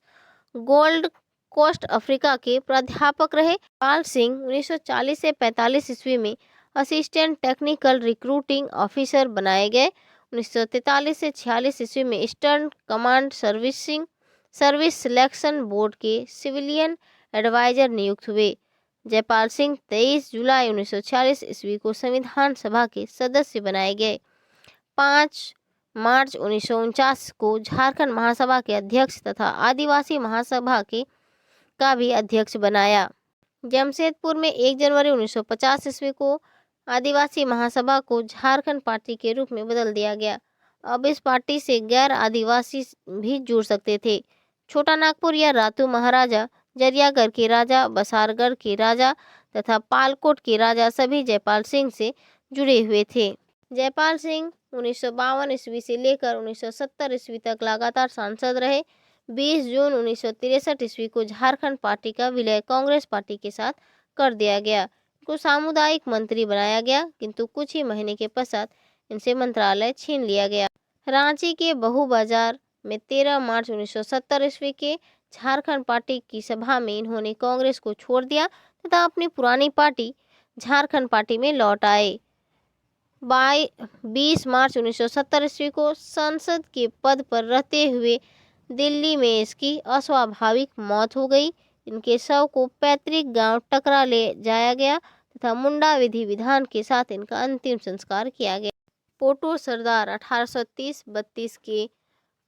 gold coast, Africa के प्राध्यापक रहे। पाल सिंह 1940 से 45 ईस्वी में असिस्टेंट टेक्निकल रिक्रूटिंग ऑफिसर बनाए गए। 1943 से 46 ईस्वी में eastern command service selection board के सिविलियन एडवाइजर नियुक्त हुए। जयपाल सिंह 23 जुलाई 1946 ईस्वी को संविधान सभा के सदस्य बनाए गए। 5 मार्च 1949 को झारखंड महासभा के अध्यक्ष तथा आदिवासी महासभा का भी अध्यक्ष बनाया। जमशेदपुर में 1 जनवरी 1950 ईस्वी को आदिवासी महासभा को झारखंड पार्टी के रूप में बदल दिया गया। अब इस पार्टी से गैर आदिवासी भी जुड़ सकते थे। छोटा नागपुर या रातू महाराजा जरियागढ़ के राजा, बसारगढ़ के राजा तथा पालकोट के राजा सभी जयपाल सिंह से जुड़े हुए थे। जयपाल सिंह 1952 ईस्वी से लेकर 1970 ईस्वी तक लगातार सांसद रहे। 20 जून 1963 ईस्वी को झारखंड पार्टी का विलय कांग्रेस पार्टी के साथ कर दिया गया। इनको सामुदायिक मंत्री बनाया गया, किंतु कुछ ही महीने के पश्चात इनसे मंत्रालय छीन लिया गया। रांची के बहु बाजार में 13 मार्च 1970 ईस्वी के झारखंड पार्टी की सभा में इन्होंने कांग्रेस को छोड़ दिया तथा अपनी पुरानी पार्टी झारखंड पार्टी में लौट आए। 20 मार्च 1970 ईस्वी को संसद के पद पर रहते हुए दिल्ली में इसकी अस्वाभाविक मौत हो गई। इनके शव को पैतृक गांव टकरा ले जाया गया तथा मुंडा विधि विधान के साथ इनका अंतिम संस्कार किया गया। पोटो सरदार 1830-32 के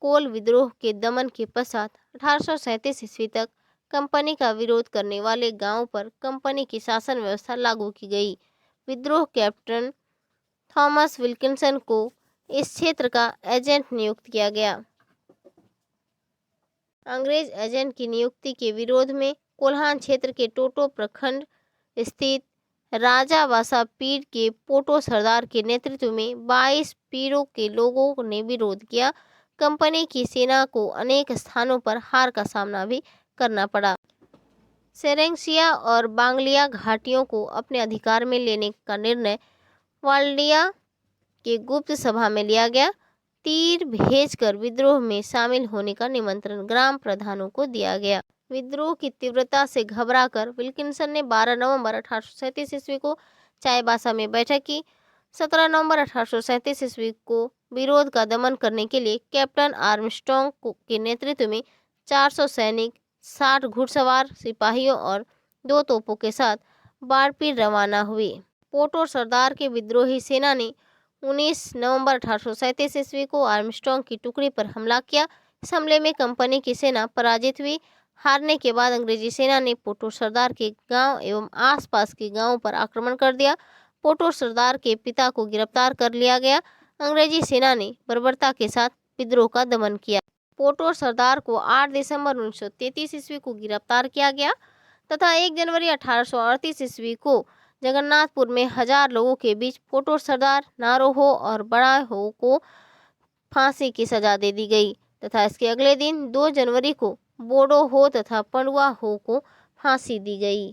कोल विद्रोह के दमन के पश्चात 1837 ईस्वी तक कंपनी का विरोध करने वाले गांवों पर कंपनी की शासन व्यवस्था लागू की गई। विद्रोह कैप्टन थॉमस विल्किंसन को इस क्षेत्र का एजेंट नियुक्त किया गया। अंग्रेज एजेंट की नियुक्ति के विरोध में कोल्हान क्षेत्र के टोटो प्रखंड स्थित राजावासा पीर के पोटो सरदार के नेतृत्व में 22 पीरों के लोगों ने विरोध किया। कंपनी की सेना को अनेक स्थानों पर हार का सामना भी करना पड़ा। सेरेंसिया और बांग्लिया घाटियों को अपने अधिकार में लेने का निर्णय वाल्डिया के गुप्त सभा में लिया गया। तीर भेजकर विद्रोह में शामिल होने का निमंत्रण ग्राम प्रधानों को दिया गया। विद्रोह की तीव्रता से घबराकर विल्किंसन ने 12 नवंबर 1837 ईस्वी को चाईबासा में बैठक की। 17 नवंबर 1837 ईस्वी को विरोध का दमन करने के लिए कैप्टन आर्मस्ट्रॉन्ग के नेतृत्व में 400 सैनिक, 60 घुड़सवार सिपाहियों और 2 तोपों के साथ बारपीर रवाना हुए। पोटो सरदार के विद्रोही सेना ने 19 नवंबर 1837 ईस्वी को आर्मस्ट्रॉन्ग की टुकड़ी पर हमला किया। इस हमले में कंपनी की सेना पराजित हुई। हारने के बाद अंग्रेजी सेना ने पोटो सरदार के गांव एवं आसपास के गांवों पर आक्रमण कर दिया। पोटो सरदार के पिता को गिरफ्तार कर लिया गया। अंग्रेजी सेना ने बर्बरता के साथ विद्रोह का दमन किया। पोटो सरदार को 8 दिसंबर 1933 ईस्वी को गिरफ्तार किया गया तथा 1 जनवरी 1838 ईस्वी को जगन्नाथपुर में 1000 लोगों के बीच पोटो सरदार, नारोहो और बड़ाहो को फांसी की सजा दे दी गई तथा इसके अगले दिन 2 जनवरी को बोडो हो तथा पंडुआ हो को फांसी दी गई।